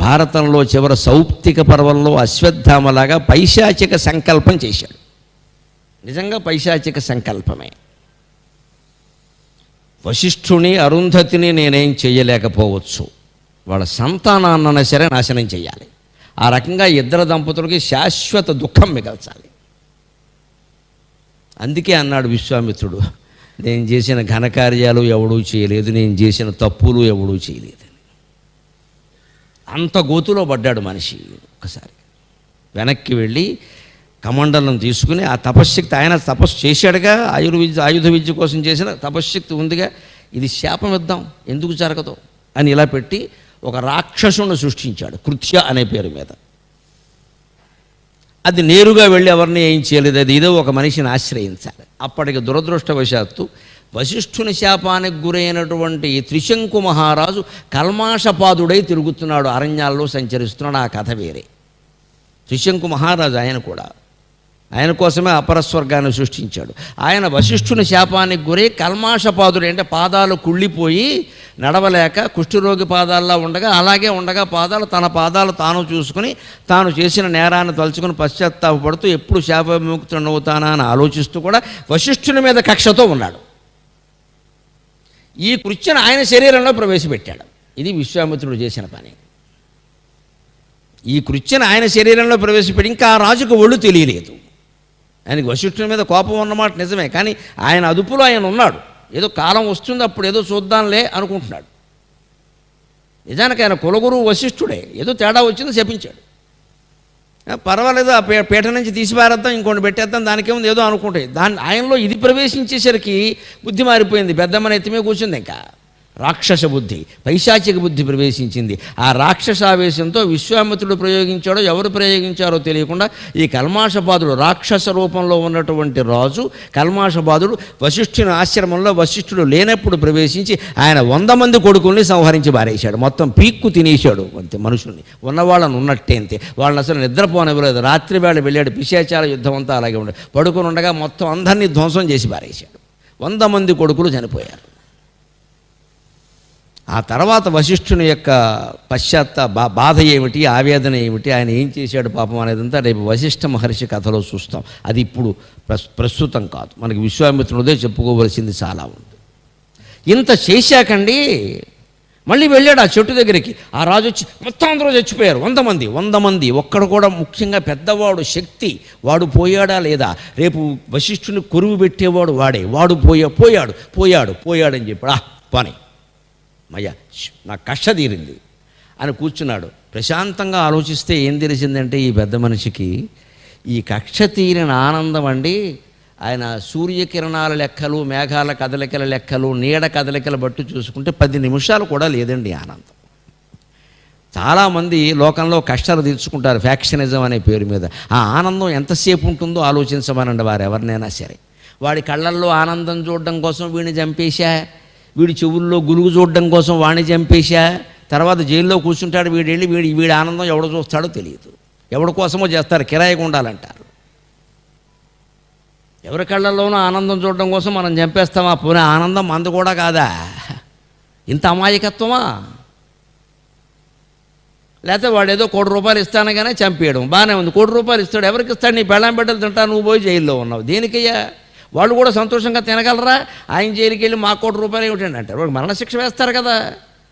భారతంలో చివరి సౌప్తిక పర్వంలో అశ్వత్థామలాగా పైశాచిక సంకల్పం చేశాడు. నిజంగా పైశాచిక సంకల్పమే. వశిష్ఠుని, అరుంధతిని నేనేం చెయ్యలేకపోవచ్చు, వాళ్ళ సంతానాన్నైనా సరే నాశనం చెయ్యాలి. ఆ రకంగా ఇద్దరు దంపతులకి శాశ్వత దుఃఖం మిగల్చాలి. అందుకే అన్నాడు విశ్వామిత్రుడు, నేను చేసిన ఘనకార్యాలు ఎవడూ చేయలేదు, నేను చేసిన తప్పులు ఎవడూ చేయలేదు. అంత గోతులో పడ్డాడు మనిషి. ఒక్కసారి వెనక్కి వెళ్ళి కమండలం తీసుకుని ఆ తపశ్శక్తి, ఆయన తపస్సు చేశాడుగా, ఆయుధ విద్య కోసం చేసిన తపశ్శక్తి ఉందిగా, ఇది శాపం ఇద్దాం ఎందుకు జరగదు అని ఇలా పెట్టి ఒక రాక్షసుని సృష్టించాడు కృత్య అనే పేరు మీద. అది నేరుగా వెళ్ళి ఎవరిని ఏం చేయలేదు, అది ఏదో ఒక మనిషిని ఆశ్రయించాలి. అప్పటికి దురదృష్టవశాత్తు వశిష్ఠుని శాపానికి గురైనటువంటి త్రిశంకు మహారాజు కల్మాషపాదుడై తిరుగుతున్నాడు, అరణ్యాల్లో సంచరిస్తున్నాడు. ఆ కథ వేరే. త్రిశంకు మహారాజు ఆయన కోసమే అపరస్వర్గాన్ని సృష్టించాడు. ఆయన వశిష్ఠుని శాపానికి గురై కల్మాషపాదుడు, అంటే పాదాలు కుళ్ళిపోయి నడవలేక కుష్ఠరోగి పాదాల్లో ఉండగా, అలాగే ఉండగా తన పాదాలు తాను చూసుకుని తాను చేసిన నేరాన్ని తలుచుకుని పశ్చాత్తాపడుతూ ఎప్పుడు శాప విముక్తుడవుతానా అని ఆలోచిస్తూ కూడా వశిష్ఠుని మీద కక్షతో ఉన్నాడు. ఈ కృత్యను ఆయన శరీరంలో ప్రవేశపెట్టాడు. ఇది విశ్వామిత్రుడు చేసిన పని. ఈ కృత్యను ఆయన శరీరంలో ప్రవేశపెట్టి ఇంకా ఆ రాజుకు ఒళ్ళు తెలియలేదు. ఆయనకి వశిష్ఠుని మీద కోపం ఉన్నమాట నిజమే, కానీ ఆయన అదుపులో ఆయన ఉన్నాడు. ఏదో కాలం వస్తుంది అప్పుడు ఏదో చూద్దాంలే అనుకుంటున్నాడు. నిజానికి ఆయన కులగురువు వశిష్ఠుడే, ఏదో తేడా వచ్చింది శపించాడు. పర్వాలేదు, ఆ పీఠ నుంచి తీసిపారేద్దాం, ఇంకోటి పెట్టేద్దాం, దానికేముంది ఏదో అనుకుంటాయి. ఆయనలో ఇది ప్రవేశించేసరికి బుద్ధి మారిపోయింది. పెద్దమ్మని ఎత్తిమే కూర్చుంది. ఇంకా రాక్షస బుద్ధి, పైశాచిక బుద్ధి ప్రవేశించింది. ఆ రాక్షసావేశంతో విశ్వామిత్రుడు ప్రయోగించాడో ఎవరు ప్రయోగించారో తెలియకుండా ఈ కల్మాషపాదుడు, రాక్షస రూపంలో ఉన్నటువంటి రాజు కల్మాషపాదుడు వశిష్ఠుని ఆశ్రమంలో వశిష్ఠుడు లేనప్పుడు ప్రవేశించి ఆయన 100 మంది కొడుకుల్ని సంహరించి బారేశాడు. మొత్తం పీక్కు తినేశాడు అంతే. మనుషుల్ని ఉన్నవాళ్ళని ఉన్నట్టే అంతే. వాళ్ళని అసలు నిద్రపోనివ్వలేదు. రాత్రి వేళ వెళ్ళాడు. పిశాచాల యుద్ధం అంతా అలాగే ఉండదు. పడుకుని ఉండగా మొత్తం అందరినీ ధ్వంసం చేసి బారేశాడు. 100 మంది కొడుకులు చనిపోయారు. ఆ తర్వాత వశిష్ఠుని యొక్క బాధ ఏమిటి, ఆవేదన ఏమిటి, ఆయన ఏం చేశాడు పాపం అనేదంతా రేపు వశిష్ఠ మహర్షి కథలో చూస్తాం. అది ఇప్పుడు ప్రస్తుతం కాదు. మనకి విశ్వామిత్రుడిదే చెప్పుకోవలసింది చాలా ఉంది. ఇంత చేశాకండి మళ్ళీ వెళ్ళాడు ఆ చెట్టు దగ్గరికి. ఆ రాజు వచ్చి మొత్తం అందరూ చచ్చిపోయారు. 100 మంది. ఒక్కడు కూడా, ముఖ్యంగా పెద్దవాడు శక్తి, వాడు పోయాడా లేదా, రేపు వశిష్ఠుని కొరువు పెట్టేవాడు వాడే, వాడు పోయాడని చెప్పాడు. పని మయ్యా, నా కష్ట తీరింది అని కూర్చున్నాడు. ప్రశాంతంగా ఆలోచిస్తే ఏం తెలిసిందంటే ఈ పెద్ద మనిషికి ఈ కక్ష తీరిన ఆనందం అండి, ఆయన సూర్యకిరణాల లెక్కలు, మేఘాల కదలికల లెక్కలు, నీడ కదలికల బట్టి చూసుకుంటే 10 నిమిషాలు కూడా లేదండి ఆనందం. చాలామంది లోకంలో కష్టాలు తీర్చుకుంటారు ఫ్యాక్షనిజం అనే పేరు మీద. ఆ ఆనందం ఎంతసేపు ఉంటుందో ఆలోచించమనండి వారు ఎవరినైనా సరే. వాడి కళ్ళల్లో ఆనందం చూడడం కోసం వీడిని చంపేశా, వీడి చెవుల్లో గులుగు చూడడం కోసం వాడిని చంపేశా, తర్వాత జైల్లో కూర్చుంటాడు వీడు, వెళ్ళి వీడి ఆనందం ఎవడు చూస్తాడో తెలియదు. ఎవడి కోసమో చేస్తారు, కిరాయిగా ఉండాలంటారు. ఎవరి కళ్ళల్లోనూ ఆనందం చూడడం కోసం మనం చంపేస్తామా? పోనీ ఆనందం మందు కూడా కాదా? ఇంత అమాయకత్వమా? లేకపోతే వాడు ఏదో ₹1,00,00,000 ఇస్తానగానే చంపేయడం బాగానే ఉంది. ₹1,00,00,000 ఇస్తాడు, ఎవరికి ఇస్తాడు? నీ పెళ్ళాం బిడ్డలు తింటా, నువ్వు పోయి జైల్లో ఉన్నావు. దేనికయ్యా? వాళ్ళు కూడా సంతోషంగా తినగలరా? ఆయన జైలుకి వెళ్ళి మా ₹1,00,00,000 ఏమిటండి అంటారు. వాడు మరణశిక్ష వేస్తారు కదా,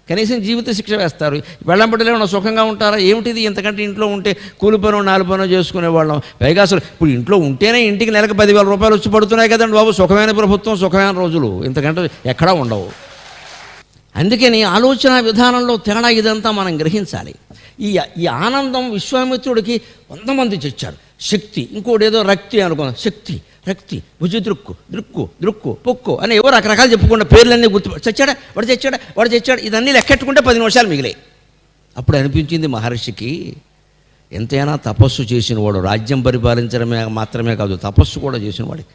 కనీసం జీవిత శిక్ష వేస్తారు. పెళ్ళాం బిడ్డలు ఏమన్నా సుఖంగా ఉంటారా? ఏమిటిది? ఎంతకంటే ఇంట్లో ఉంటే కూలి పనో 4 పనో చేసుకునేవాళ్ళం. పైగా అసలు ఇప్పుడు ఇంట్లో ఉంటేనే ఇంటికి నెలకు ₹10,000 వచ్చి పడుతున్నాయి కదండి బాబు. సుఖమైన ప్రభుత్వం, సుఖమైన రోజులు ఇంతకంటే ఎక్కడా ఉండవు. అందుకని ఆలోచన విధానంలో తేడా ఇదంతా మనం గ్రహించాలి. ఈ ఆనందం విశ్వామిత్రుడికి 100 మంది చచ్చారు. శక్తి, ఇంకోటి ఏదో రక్తి అనుకున్నాం. శక్తి, రక్తి, భుజ దృక్కు పొక్కు అని ఏవో రకరకాలు చెప్పుకున్న పేర్లన్నీ చచ్చాడా, వాడు చచ్చాడు ఇదన్నీ లెక్కెట్టుకుంటే 10 నిమిషాలు మిగిలాయి. అప్పుడు అనిపించింది మహర్షికి, ఎంతైనా తపస్సు చేసినవాడు, రాజ్యం పరిపాలించడమే మాత్రమే కాదు తపస్సు కూడా చేసినవాడు.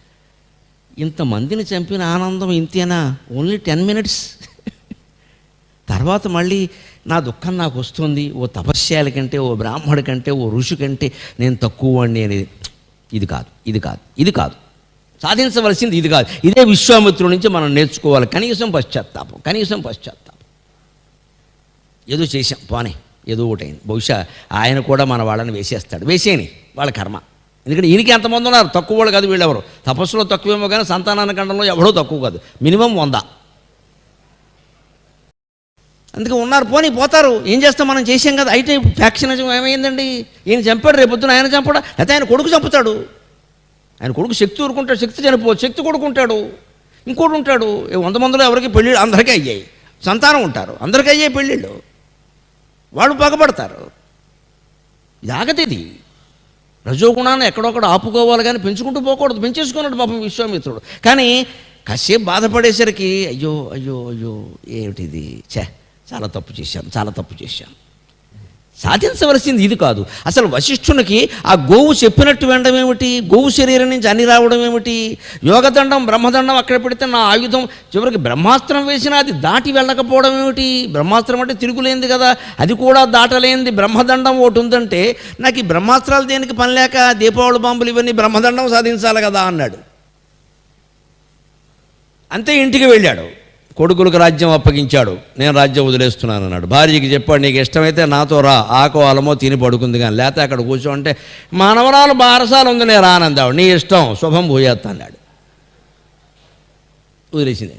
ఇంతమందిని చంపిన ఆనందం ఇంతేనా? Only 10 minutes. తర్వాత మళ్ళీ నా దుఃఖం నాకు వస్తుంది, ఓ తపస్యాల కంటే, ఓ బ్రాహ్మడి కంటే, ఓ ఋషి కంటే నేను తక్కువ అండి అనేది. ఇది కాదు సాధించవలసింది, ఇది కాదు. ఇదే విశ్వామిత్రుడి నుంచి మనం నేర్చుకోవాలి. కనీసం పశ్చాత్తాపం. ఏదో చేశాం, పోనీ ఏదో ఒకటైంది. బహుశా ఆయన కూడా మన వాళ్ళని వేసేయని వాళ్ళ కర్మ. ఎందుకంటే ఈయనకి ఎంతమంది ఉన్నారు, తక్కువ వాళ్ళు కాదు వీళ్ళెవరు. తపస్సులో తక్కువేమో కానీ సంతానాన్ని ఖండంలో ఎవడో తక్కువ కాదు, మినిమం 100. అందుకే ఉన్నారు, పోతారు. ఏం చేస్తాం, మనం చేసాం కదా. అయితే ఫ్యాక్షనిజం ఏమైందండి? ఈయన చంపాడు, రేపొద్దున ఆయన చంపడా, లేకపోతే ఆయన కొడుకు చంపుతాడు. ఆయన కొడుకు శక్తి ఊరుకుంటాడు, శక్తి చనిపోవచ్చు, శక్తి కొడుకుంటాడు, ఇంకోటి ఉంటాడు. 100 మందిలో ఎవరికి పెళ్ళిళ్ళు అందరికీ అయ్యాయి, సంతానం ఉంటారు, అందరికీ అయ్యాయి పెళ్ళిళ్ళు, వాళ్ళు పగబడతారు. ఇది ఆగతిది. రజోగుణాన్ని ఎక్కడొక్కడ ఆపుకోవాలి కానీ పెంచుకుంటూ పోకూడదు. పెంచేసుకున్నాడు పాపం విశ్వామిత్రుడు. కానీ కాసేపు బాధపడేసరికి అయ్యో ఏమిటిది, చాలా తప్పు చేశాను. సాధించవలసింది ఇది కాదు. అసలు వశిష్ఠునికి ఆ గోవు చెప్పినట్టు వినడం ఏమిటి? గోవు శరీరం నుంచి అన్ని రావడం ఏమిటి? యోగదండం, బ్రహ్మదండం అక్కడ పెడితే నా ఆయుధం చివరికి బ్రహ్మాస్త్రం వేసినా అది దాటి వెళ్ళకపోవడం ఏమిటి? బ్రహ్మాస్త్రం అంటే తిరుగులేంది కదా, అది కూడా దాటలేంది బ్రహ్మదండం ఒకటి ఉందంటే నాకు ఈ బ్రహ్మాస్త్రాలు దేనికి పని లేక, దీపావళి బాంబులు ఇవన్నీ బ్రహ్మదండం సాధించాలి కదా అన్నాడు. అంతే ఇంటికి వెళ్ళాడు. కొడుకులకు రాజ్యం అప్పగించాడు. నేను రాజ్యం వదిలేస్తున్నాను అన్నాడు. భార్యకి చెప్పాడు, నీకు ఇష్టమైతే నాతో రా, ఆకో అలమో తిని పడుకుంది కానీ, లేకపోతే అక్కడ కూర్చోంటే మానవరాలు బారసాలు ఉంది, నేను రానందావు, నీ ఇష్టం, శుభం భూయాత్ అన్నాడు. వదిలేసింది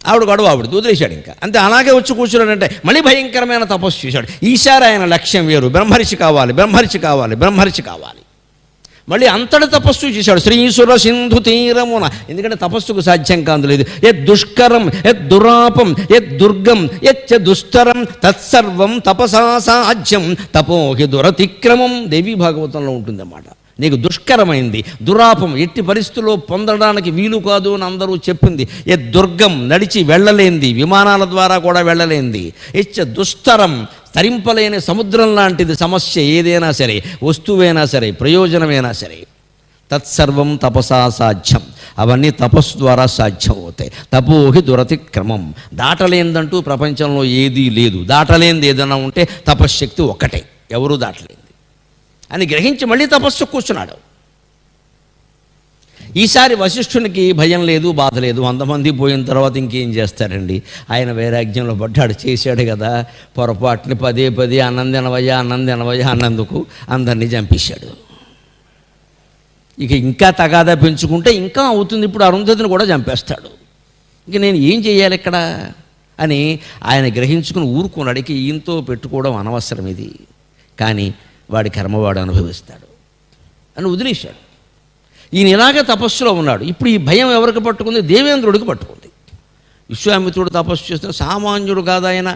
ఆవిడది వదిలేశాడు. ఇంకా అంతే. అలాగే వచ్చి కూర్చున్నాడంటే మళ్ళీ భయంకరమైన తపస్సు చేశాడు. ఈసారి ఆయన లక్ష్యం వేరు, బ్రహ్మర్షి కావాలి. మళ్ళీ అంతటి తపస్సు చేశాడు. శ్రీసుర సింధు తీరమున. ఎందుకంటే తపస్సుకు సాధ్యం కాదు లేదు. దుష్కరం దురాపం దుర్గం దుస్తరం తత్సర్వం తపసా సాధ్యం తపోహి దురతిక్రమం. దేవీ భాగవతంలో ఉంటుందన్నమాట. నీకు దుష్కరమైంది, దురాపం, ఎట్టి పరిస్థితుల్లో పొందడానికి వీలు కాదు అని అందరూ చెప్పింది. దుర్గం, నడిచి వెళ్ళలేంది, విమానాల ద్వారా కూడా వెళ్ళలేంది. దుస్తరం, తరింపలేని సముద్రం లాంటిది సమస్య ఏదైనా సరే, వస్తువైనా సరే, ప్రయోజనమైనా సరే. తత్సర్వం తపసా సాధ్యం. అవన్నీ తపస్సు ద్వారా సాధ్యం అవుతాయి. తపోహి దురతిక్రమం. దాటలేందంటూ ప్రపంచంలో ఏదీ లేదు. దాటలేంది ఏదైనా ఉంటే తపశ్శక్తి ఒక్కటే, ఎవరూ దాటలేంది అని గ్రహించి మళ్ళీ తపస్సు కూర్చున్నాడు. ఈసారి వశిష్ఠునికి భయం లేదు, బాధ లేదు. 100 మంది పోయిన తర్వాత ఇంకేం చేస్తారండి? ఆయన వైరాగ్యంలో పడ్డాడు. చేశాడు కదా పొరపాటుని, పదే అన్నందినవయ్యా అన్నందుకు అందరినీ చంపేశాడు. ఇంకా తగాదా పెంచుకుంటే ఇంకా అవుతుంది. ఇప్పుడు అరుంధతిని కూడా చంపేస్తాడు. ఇంక నేను ఏం చేయాలి ఇక్కడ? అని ఆయన గ్రహించుకుని ఊరుకున్నాడికి ఈయంతో పెట్టుకోవడం అనవసరం ఇది, కానీ వాడి కర్మవాడు అనుభవిస్తాడు అని వదిలేశాడు. ఈయన ఇలాగే తపస్సులో ఉన్నాడు. ఇప్పుడు ఈ భయం ఎవరికి పట్టుకుంది? దేవేంద్రుడికి పట్టుకుంది. విశ్వామిత్రుడు తపస్సు చేస్తే సామాన్యుడు కాదు ఆయన.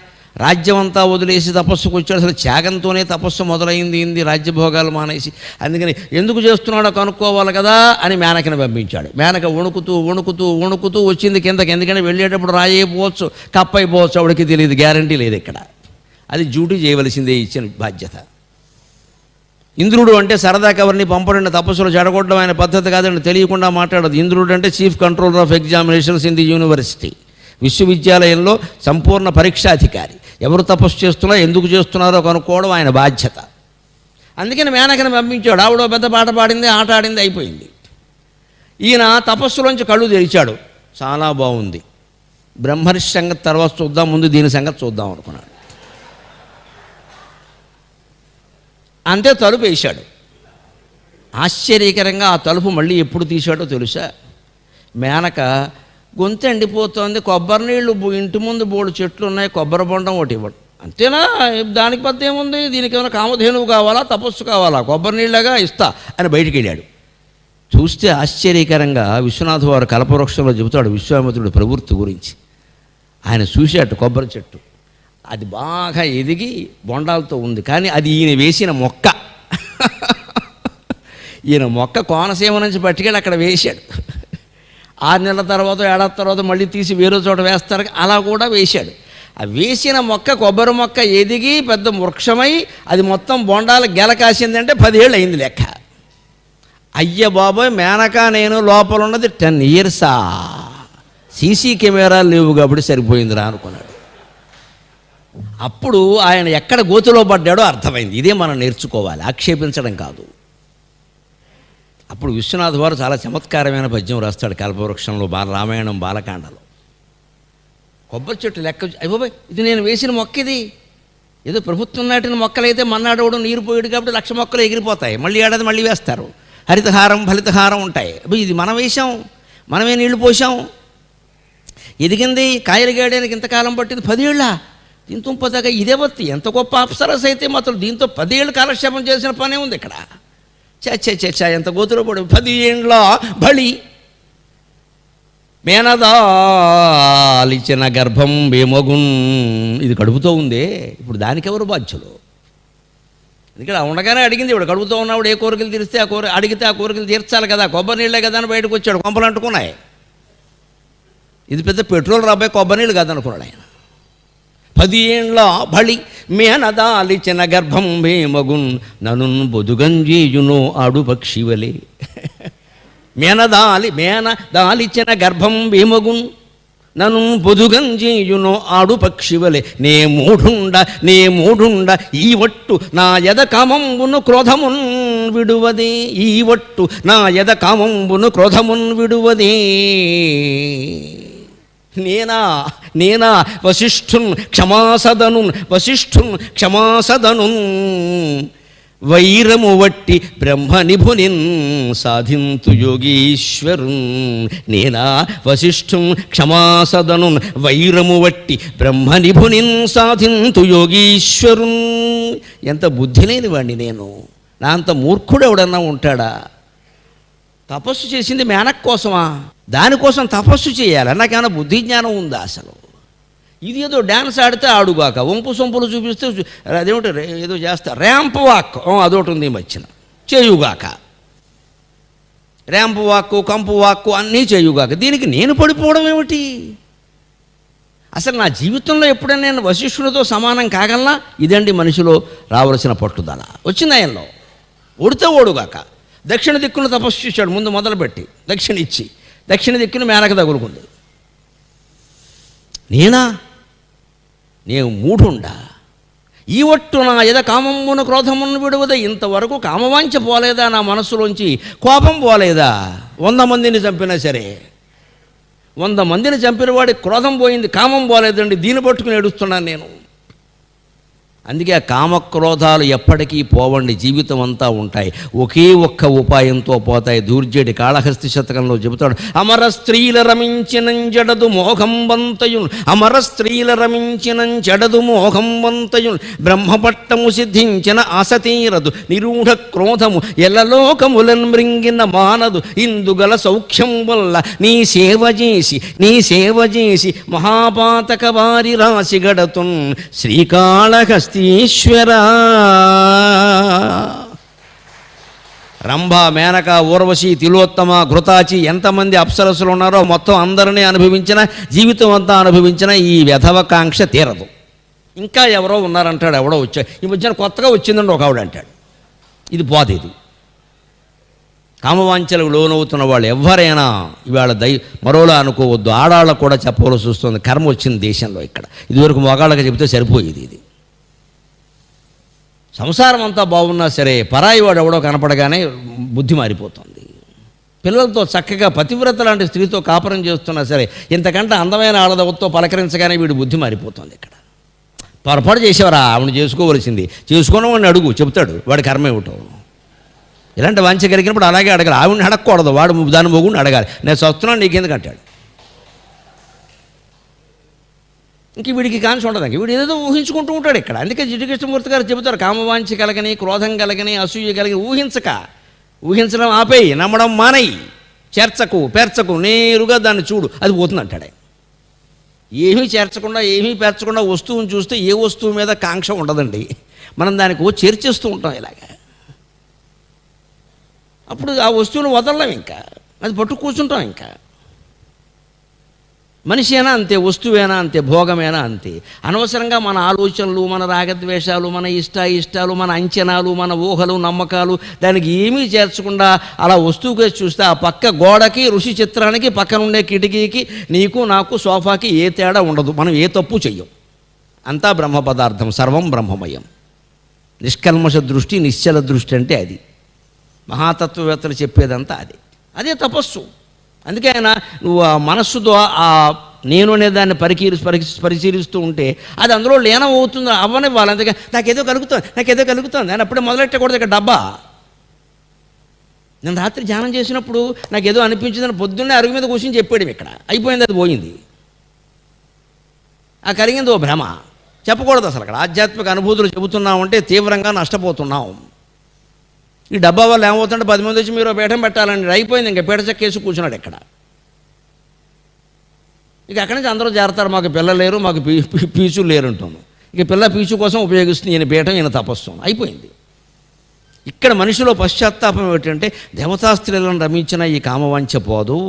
రాజ్యం అంతా వదిలేసి తపస్సుకు వచ్చాడు. అసలు త్యాగంతోనే తపస్సు మొదలైంది, రాజ్యభోగాలు మానేసి. అందుకని ఎందుకు చేస్తున్నాడో కనుక్కోవాలి కదా అని మేనకని పంపించాడు. మేనక వణుకుతూ వణుకుతూ వణుకుతూ వచ్చింది కిందకి. ఎందుకంటే వెళ్ళేటప్పుడు రాయైపోవచ్చు, కప్పైపోవచ్చు, ఆవిడకి తెలియదు, గ్యారంటీ లేదు ఇక్కడ. అది డ్యూటీ చేయవలసిందే, ఇచ్చిన బాధ్యత. ఇంద్రుడు అంటే సరదాకి ఎవరిని పంపడండి, తపస్సులు చెడగొట్టడం ఆయన పద్ధతి కాదండి, తెలియకుండా మాట్లాడదు. ఇంద్రుడు అంటే chief controller of examinations in the university, విశ్వవిద్యాలయంలో సంపూర్ణ పరీక్షాధికారి. ఎవరు తపస్సు చేస్తున్నా ఎందుకు చేస్తున్నారో కనుక్కోవడం ఆయన బాధ్యత. అందుకని మేనకని పంపించాడు. ఆవిడ పెద్ద పాట పాడింది, ఆట ఆడింది, అయిపోయింది. ఈయన తపస్సులోంచి కళ్ళు తెరిచాడు. చాలా బాగుంది, బ్రహ్మర్షి సంగతి తర్వాత చూద్దాం, ముందు దీని సంగతి చూద్దాం అనుకున్నాడు. అంతే తలుపు వేశాడు. ఆశ్చర్యకరంగా ఆ తలుపు మళ్ళీ ఎప్పుడు తీశాడో తెలుసా? మేనక గొంతు ఎండిపోతుంది, కొబ్బరి నీళ్ళు ఇంటి ముందు బోడు చెట్లు ఉన్నాయి, కొబ్బరి బొండం ఒకటి ఇవ్వడు. అంతేనా? దానికి పెద్ద ఏముంది, దీనికి ఏమైనా కామధేనువు కావాలా, తపస్సు కావాలా, కొబ్బరి నీళ్ళగా ఇస్తా అని బయటికి వెళ్ళాడు. చూస్తే ఆశ్చర్యకరంగా విశ్వనాథ వారు కల్పవృక్షంలో చెబుతాడు విశ్వామిత్రుడి ప్రవృత్తి గురించి. ఆయన చూశాడు కొబ్బరి చెట్టు, అది బాగా ఎదిగి బొండాలతో ఉంది, కానీ అది ఈయన వేసిన మొక్క. ఈయన మొక్క కోనసీమ నుంచి పట్టుకెళ్ళి అక్కడ వేశాడు. 6 నెలల తర్వాత, ఏడాది తర్వాత మళ్ళీ తీసి వేరే చోట వేస్తారు, అలా కూడా వేశాడు. ఆ వేసిన మొక్క, కొబ్బరి మొక్క ఎదిగి పెద్ద వృక్షమై అది మొత్తం బొండాలు గెల కాసిందంటే 10 ఏళ్ళు అయింది లెక్క. అయ్య బాబోయ్, మేనక నేను లోపల ఉన్నది 10 ఇయర్సా, సీసీ కెమెరాలు లేవు కాబట్టి సరిపోయిందిరా అనుకున్నాడు. అప్పుడు ఆయన ఎక్కడ గోతులో పడ్డాడో అర్థమైంది. ఇదే మనం నేర్చుకోవాలి, ఆక్షేపించడం కాదు. అప్పుడు విశ్వనాథ వారు చాలా చమత్కారమైన పద్యం రాస్తాడు కల్పవృక్షంలో, రామాయణం బాలకాండలో. కొబ్బరి చెట్టు లెక్క, అయ్యబాయ్ ఇది నేను వేసిన మొక్క, ఇది ఏదో ప్రభుత్వం నాటిన మొక్కలైతే మన్నాడవడం నీరు పోయాడు కాబట్టి 1,00,000 మొక్కలు ఎగిరిపోతాయి, మళ్ళీ ఏడాది మళ్ళీ వేస్తారు, హరితహారం ఫలితహారం ఉంటాయి. అబ్బాయి ఇది మనం వేసాం, మనమే నీళ్లు పోసాం, ఎదిగింది, కాయలు గేయడానికి ఇంతకాలం పట్టింది, 10 ఏళ్ళ. దీంతో పదగా ఇదే బత్తి, ఎంత గొప్ప అప్సరస్ అయితే మాత్రం దీంతో 10 ఏళ్ళు కాలక్షేపం చేసిన పనే ఉంది ఇక్కడ. చ ఎంత గోతులో పడి 10 ఏండ్ల బళి మేనదాలిచిన గర్భం వేమగున్. ఇది కడుపుతో ఉందే, ఇప్పుడు దానికెవరు బాధ్యులు? ఇక్కడ ఉండగానే అడిగింది, ఇప్పుడు కడుపుతో ఉన్నప్పుడు ఏ కోరికలు తీరిస్తే అడిగితే ఆ కోరికలు తీర్చాలి కదా. కొబ్బరి నీళ్ళే కదా అని బయటకు వచ్చాడు, కొంపలు అంటుకున్నాయి. ఇది పెద్ద పెట్రోల్ రాబాయి, కొబ్బరి నీళ్ళు కాదనుకున్నాడు ఆయన. 10 ఏండ్ల బళి మేనదాలిచిన గర్భం వేమగున్ నను బొదుగంజీయునో ఆడు పక్షివలే. మేనదాలిచిన గర్భం వేమగున్ నను బొదుగంజీయునో ఆడు పక్షివలే. నే మూఢుండ ఈ వట్టు నా యద కామంబును క్రోధమున్ విడువదే. ఈ వట్టు నా యద కామంబును క్రోధమున్ విడువదే. నేనా వశిష్ఠున్ క్షమాసదనున్ వైరము వట్టి బ్రహ్మనిభునిన్ సాధింతు యోగీశ్వరున్. నేనా వశిష్ఠుం క్షమాసదనున్ వైరము వట్టి బ్రహ్మనిభునిన్ సాధింతు యోగీశ్వరున్. ఎంత బుద్ధి లేని వాడిని నేను, నా అంత మూర్ఖుడు ఎవడన్నా ఉంటాడా? తపస్సు చేసింది మేనక్ కోసమా? దానికోసం తపస్సు చేయాలి, నాకేమైనా బుద్ధి జ్ఞానం ఉందా అసలు? ఇది ఏదో డ్యాన్స్ ఆడితే ఆడుగాక, వంపు సొంపులు చూపిస్తే అదేమిటి ఏదో చేస్తా, ర్యాంప్ వాక్ అదొకటి ఉంది మధ్యన, చేయుగాక. ర్యాంప్ వాక్కు, కంపు వాక్కు అన్నీ చేయుగాక. దీనికి నేను పడిపోవడం ఏమిటి? అసలు నా జీవితంలో ఎప్పుడైనా నేను వశిష్ఠునితో సమానం కాగలనా? ఇదండి మనిషిలో రావలసిన పట్టుదల. వచ్చింది ఆయనలో. ఓడితే ఓడుగాక. దక్షిణ దిక్కును తపస్సు చేశాడు ముందు మొదలుపెట్టి, దక్షిణ ఇచ్చి దక్షిణ దిక్కును మేనక తగులుకుంది. నేను మూఢుండా ఈ ఒట్టు నా ఎద కామమును క్రోధమును విడువద. ఇంతవరకు కామవాంఛ పోలేదా నా మనస్సులోంచి? కోపం పోలేదా? 100 మందిని చంపినా సరే, 100 మందిని చంపిన వాడికి క్రోధం పోయింది, కామం పోలేదండి. దీన్ని పట్టుకుని ఏడుస్తున్నాను నేను. అందుకే ఆ కామక్రోధాలు ఎప్పటికీ పోవండి, జీవితం అంతా ఉంటాయి. ఒకే ఒక్క ఉపాయంతో పోతాయి. దూర్జేటి కాళహస్తి శతకంలో చెబుతాడు, అమర స్త్రీల రమించినం జడదు మోహంబంతయున్, అమర స్త్రీల రమించినం జడదు మోహంబంతయున్, బ్రహ్మపట్టము సిద్ధించిన ఆసతీరదు నిరూఢ క్రోధము ఎల్లలోకములన్ మృంగిన మానదు, ఇందుగల సౌఖ్యం వల్ల నీ సేవ చేసి మహాపాతక వారి రాశి గడతున్ శ్రీకాళహస్తి ఈశ్వర. రంభ, మేనక, ఊర్వశి, తిలోత్తమ, ఘృతాచి ఎంతమంది అప్సరసులు ఉన్నారో మొత్తం అందరినీ అనుభవించిన, జీవితం అంతా అనుభవించిన ఈ వ్యధవకాంక్ష తీరదు. ఇంకా ఎవరో ఉన్నారంటాడు, ఎవడో వచ్చాడు ఈ మధ్యన కొత్తగా వచ్చిందండి ఒక ఆవిడ అంటాడు. ఇది పోదు. ఇది కామవాంఛలకు లోనవుతున్న వాళ్ళు ఎవరైనా ఇవాళ మరోలా అనుకోవద్దు. ఆడాళ్ళకు కూడా చెప్పవలసి వస్తుంది. కర్మ వచ్చింది దేశంలో. ఇక్కడ ఇదివరకు మగాళ్ళకి చెబితే సరిపోయేది. ఇది సంసారం అంతా బాగున్నా సరే పరాయి వాడు ఎవడో కనపడగానే బుద్ధి మారిపోతుంది. పిల్లలతో చక్కగా పతివ్రత లాంటి స్త్రీతో కాపురం చేస్తున్నా సరే ఇంతకంటే అందమైన ఆడదవతో పలకరించగానే వీడు బుద్ధి మారిపోతుంది. ఇక్కడ పొరపాటు చేసేవారా, ఆవిడ చేసుకోవలసింది, చేసుకున్న వాడిని అడుగు, చెబుతాడు వాడి కర్మ ఏమిటో. ఇలాంటి వాంఛ కలిగినప్పుడు అలాగే అడగాలి. ఆవిడని అడగకూడదు, వాడు దాని మొగుడిని అడగాలి. నేను చస్తున్నాను నీకెందుకు అంటాడు. ఇంక వీడికి కాన్సి ఉండదు. వీడు ఏదో ఊహించుకుంటూ ఉంటాడు ఇక్కడ. అందుకే జిడ్డు కృష్ణమూర్తి గారు చెబుతారు, కామవాంఛ కలగని, క్రోధం కలగని, అసూయ కలిగని ఊహించడం ఆపేయి, నమ్మడం మానేయి, పేర్చకు నేరుగా దాన్ని చూడు, అది పోతుంది అంటాడు. ఏమీ చేర్చకుండా ఏమీ పేర్చకుండా వస్తువుని చూస్తే ఏ వస్తువు మీద కాంక్ష ఉండదండి. మనం దానికి చేర్చేస్తూ ఉంటాం ఇలాగా. అప్పుడు ఆ వస్తువును వదలలేం, ఇంకా అది పట్టు కూర్చుంటాం. ఇంకా మనిషి అయినా అంతే, వస్తువేనా అంతే, భోగమేనా అంతే. అనవసరంగా మన ఆలోచనలు, మన రాగద్వేషాలు, మన ఇష్టాలు, మన అంచనాలు, మన ఊహలు, నమ్మకాలు దానికి ఏమీ చేర్చకుండా అలా వస్తువుగా చూస్తే ఆ పక్క గోడకి, ఋషి చిత్రానికి, పక్కనుండే కిటికీకి, నీకు నాకు సోఫాకి ఏ తేడా ఉండదు. మనం ఏ తప్పు చెయ్యం. అంతా బ్రహ్మ పదార్థం, సర్వం బ్రహ్మమయం. నిష్కల్మష దృష్టి, నిశ్చల దృష్టి అంటే అది. మహాతత్వవేత్తలు చెప్పేదంతా అదే తపస్సు. అందుకే ఆయన నువ్వు ఆ మనస్సుతో ఆ నేను అనే దాన్ని పరిశీలిస్తూ ఉంటే అది అందులో లీనం అవుతుంది. అవ్వనే వాళ్ళు అందుకే నాకేదో కలుగుతుంది అని అప్పుడే మొదలెట్టకూడదు. ఇక్కడ డబ్బా. నేను రాత్రి ధ్యానం చేసినప్పుడు నాకేదో అనిపించిందని పొద్దున్నే అరుగు మీద కూర్చొని చెప్పాడు. ఇక్కడ అయిపోయింది, అది పోయింది. ఆ కలిగింది ఓ భ్రమ. చెప్పకూడదు అసలు. అక్కడ ఆధ్యాత్మిక అనుభూతులు చెబుతున్నామంటే తీవ్రంగా నష్టపోతున్నాం. ఈ డబ్బా వల్ల ఏమవుతుంటే 10 మంది వచ్చి మీరు పీఠం పెట్టాలని అయిపోయింది. ఇంకా పీఠ చెక్కేసి కూర్చున్నాడు ఇక్కడ. ఇక అక్కడి నుంచి అందరూ చేరతారు, మాకు పిల్లలు లేరు, మాకు పీచులు లేరు అంటాను. ఇక పిల్ల పీచు కోసం ఉపయోగిస్తుంది ఈయన పీఠం, ఈయన తపస్సు. అయిపోయింది. ఇక్కడ మనిషిలో పశ్చాత్తాపం ఏమిటంటే దేవతా స్త్రీలను రమించిన ఈ కామవాంఛ పోదు.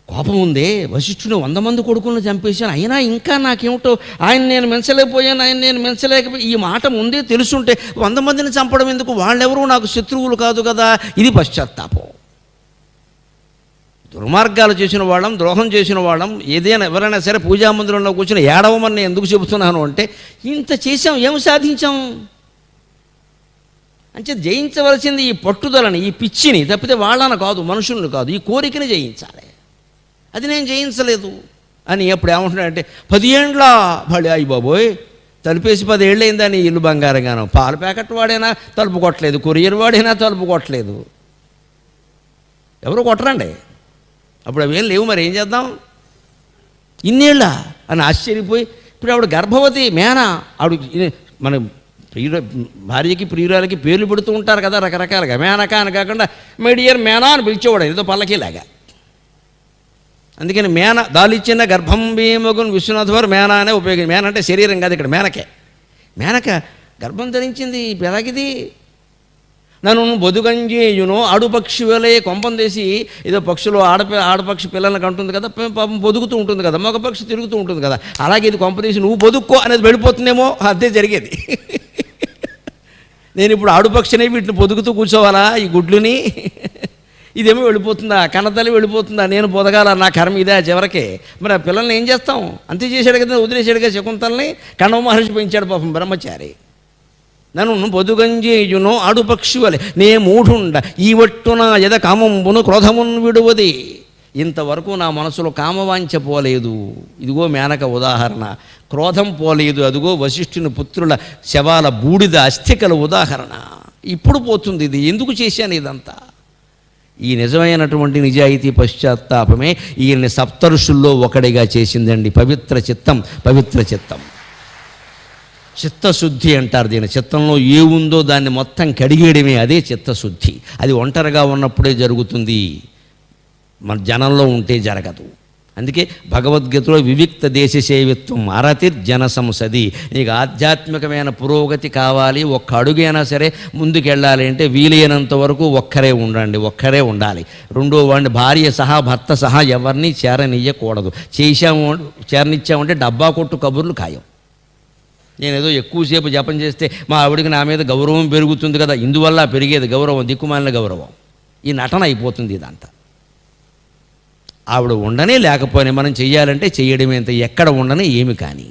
కోపం ఉందే, వశిష్ఠుని 100 మంది కొడుకులను చంపేశాను, అయినా ఇంకా నాకేమిటో ఆయన నేను మెచ్చలేకపోయాను. ఈ మాట ముందే తెలుసుంటే 100 మందిని చంపడం ఎందుకు, వాళ్ళెవరూ నాకు శత్రువులు కాదు కదా. ఇది పశ్చాత్తాపం. దుర్మార్గాలు చేసిన వాళ్ళం, ద్రోహం చేసిన వాళ్ళం, ఏదైనా ఎవరైనా సరే పూజా మందిరంలో కూర్చొని ఏడవమని నేను ఎందుకు చెబుతున్నాను అంటే ఇంత చేసాం, ఏం సాధించాం అంటే జయించవలసింది ఈ పట్టుదలని, ఈ పిచ్చిని తప్పితే వాళ్ళని కాదు, మనుషుల్ని కాదు, ఈ కోరికని జయించాలి. అది నేను జయించలేదు అని ఎప్పుడు ఏమంటున్నాడంటే 10 ఏండ్ల బడి అయ్యి బాబోయ్, తలుపేసి 10 ఏళ్ళు అయిందని ఇల్లు బంగారంగాను. పాల ప్యాకెట్ వాడైనా తలుపు కొట్టలేదు, కొరియర్ వాడైనా తలుపు కొట్టలేదు. ఎవరు కొట్టరండి. అప్పుడు అవేం లేవు, మరి ఏం చేద్దాం, ఇన్నేళ్ళ అని ఆశ్చర్యపోయి ఇప్పుడు ఆవిడ గర్భవతి మేనా. ఆవిడ మన భార్యకి ప్రియురాలకి పేర్లు పెడుతూ ఉంటారు కదా రకరకాలుగా. మేనక అని కాకుండా మేడియర్ మేనా అని పిలిచేవాడు, ఏదో పల్లకీలాగా. అందుకని మేన దాలిచ్చిన గర్భం భీమగున్ విశ్వనాథ్ వారు మేనా అనే ఉపయోగించి. మేన అంటే శరీరం కాదు, ఇక్కడ మేనక గర్భం ధరించింది. ఎలాగిది నన్ను బొదుగంజేయును ఆడుపక్షి వేలే కొంపం తీసి ఏదో పక్షులు ఆడపక్షి పిల్లలకి అంటుంది కదా, పాపం బొదుగుతూ ఉంటుంది కదా, మగ పక్షి తిరుగుతూ ఉంటుంది కదా, అలాగే ఇది కొంప తీసి నువ్వు బొదుక్కో అనేది వెళ్ళిపోతుందేమో. అదే జరిగేది. నేను ఇప్పుడు ఆడుపక్షిని వీటిని పొదుగుతూ కూర్చోవాలా ఈ గుడ్లుని? ఇదేమో వెళ్ళిపోతుందా, కన్నతల్లి వెళ్ళిపోతుందా, నేను పొదగాల, నా కర్మ ఇదే చివరికి. మరి ఆ పిల్లల్ని ఏం చేస్తాం? అంతే చేశాడు కదా, వదిలేశాడుగా శకుంతల్ని. కణవ మహర్షి పెంచాడు పాపం బ్రహ్మచారి. నన్ను బొదుగంజేయును ఆడుపక్షి వలె నే మూఢుండ ఈ వట్టున ఎద కామంబును క్రోధమును విడువది. ఇంతవరకు నా మనసులో కామవాంఛ పోలేదు, ఇదిగో మేనక ఉదాహరణ. క్రోధం పోలేదు, అదిగో వశిష్ఠుని పుత్రుల శవాల బూడిద అస్థికల ఉదాహరణ. ఇప్పుడు పోతుంది. ఇది ఎందుకు చేశాను ఇదంతా? ఈ నిజమైనటువంటి నిజాయితీ పశ్చాత్తాపమే ఈయన్ని సప్తఋషుల్లో ఒకడిగా చేసిందండి. పవిత్ర చిత్తం, పవిత్ర చిత్తం. చిత్తశుద్ధి అంటారు దీని. చిత్తంలో ఏముందో దాన్ని మొత్తం కడిగేయడమే, అదే చిత్తశుద్ధి. అది ఒంటరిగా ఉన్నప్పుడే జరుగుతుంది, మన జనంలో ఉంటే జరగదు. అందుకే భగవద్గీతలో వివిక్త దేశ సేవిత్వం అరతిర్జన సంసది. నీకు ఆధ్యాత్మికమైన పురోగతి కావాలి, ఒక్క అడుగైనా సరే ముందుకెళ్ళాలి అంటే వీలైనంత వరకు ఒక్కరే ఉండండి, ఒక్కరే ఉండాలి. రెండో వాడిని భార్య సహా భర్త సహా ఎవరిని చేరనియ్యకూడదు. చేరనిచ్చామంటే డబ్బా కొట్టు కబుర్లు ఖాయం. నేనేదో ఎక్కువసేపు జపం చేస్తే మా ఆవిడికి నా మీద గౌరవం పెరుగుతుంది కదా, ఇందువల్ల పెరిగేది గౌరవం దిక్కుమాలిన గౌరవం. ఈ నటన అయిపోతుంది ఇదంతా. ఆవిడ ఉండనే లేకపోయినా మనం చెయ్యాలంటే చెయ్యడమే, అంత ఎక్కడ ఉండని ఏమి కానీ.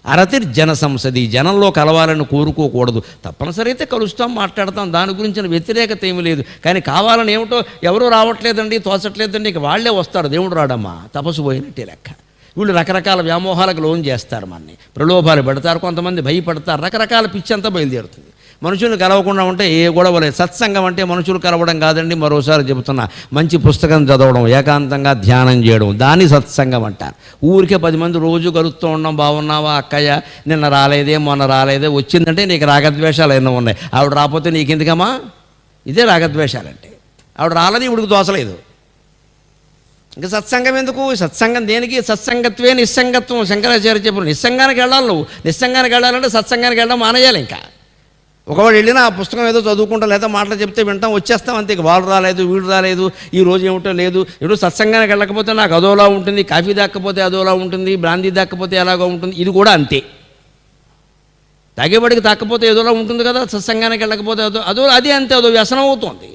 అరతిర్జన సంసది, జనంలో కలవాలని కోరుకోకూడదు. తప్పనిసరి అయితే కలుస్తాం, మాట్లాడతాం, దాని గురించిన వ్యతిరేకత ఏమీ లేదు. కానీ కావాలని ఏమిటో ఎవరూ రావట్లేదండి, తోచట్లేదండి, ఇక వాళ్ళే వస్తారు, దేవుడు రాడమ్మా, తపస్సు పోయినట్టే లెక్క. వీళ్ళు రకరకాల వ్యామోహాలకు లోన్ చేస్తారు, మనని ప్రలోభాలు పెడతారు, కొంతమంది భయపడతారు, రకరకాల పిచ్చంతా బయలుదేరుతుంది. మనుషులు కలవకుండా ఉంటే ఏ గొడవ లేదు. సత్సంగం అంటే మనుషులు కలవడం కాదండి, మరోసారి చెబుతున్నా, మంచి పుస్తకం చదవడం, ఏకాంతంగా ధ్యానం చేయడం, దాన్ని సత్సంగం అంటారు. ఊరికే 10 మంది రోజు కలుస్తూ ఉండడం, బాగున్నావా అక్కయ్య, నిన్న రాలేదే, మొన్న రాలేదే, వచ్చిందంటే నీకు రాగద్వేషాలు ఎన్నో ఉన్నాయి. ఆవిడ రాకపోతే నీకెందుకమ్మా? ఇదే రాగద్వేషాలంటే. ఆవిడ రాలేదు, ఇవిడికి దోసలేదు, ఇంకా సత్సంగం ఎందుకు? సత్సంగం దేనికి? సత్సంగత్వే నిస్సంగత్వం. శంకరాచార్య చెప్పారు, నిస్సంగానికి వెళ్ళాలి. నువ్వు నిస్సంగానికి వెళ్ళాలంటే సత్సంగానికి వెళ్ళడం మానేయాలి. ఇంకా ఒకవేళ వెళ్ళినా ఆ పుస్తకం ఏదో చదువుకుంటా, లేదా మాటలు చెప్తే వింటాం, వచ్చేస్తాం అంతే. వాళ్ళు రాలేదు, వీడు రాలేదు, ఈ రోజు ఏమిటో లేదు. ఇప్పుడు సత్సంగానికి వెళ్ళకపోతే నాకు అదోలా ఉంటుంది, కాఫీ దాక్కపోతే అదోలా ఉంటుంది, బ్రాందీ దాక్కపోతే ఎలాగో ఉంటుంది. ఇది కూడా అంతే. తాగేవాడికి తాకపోతే ఏదోలా ఉంటుంది కదా, సత్సంగానికి వెళ్ళకపోతే అదో అది అంతే, అదో వ్యసనం అవుతుంది.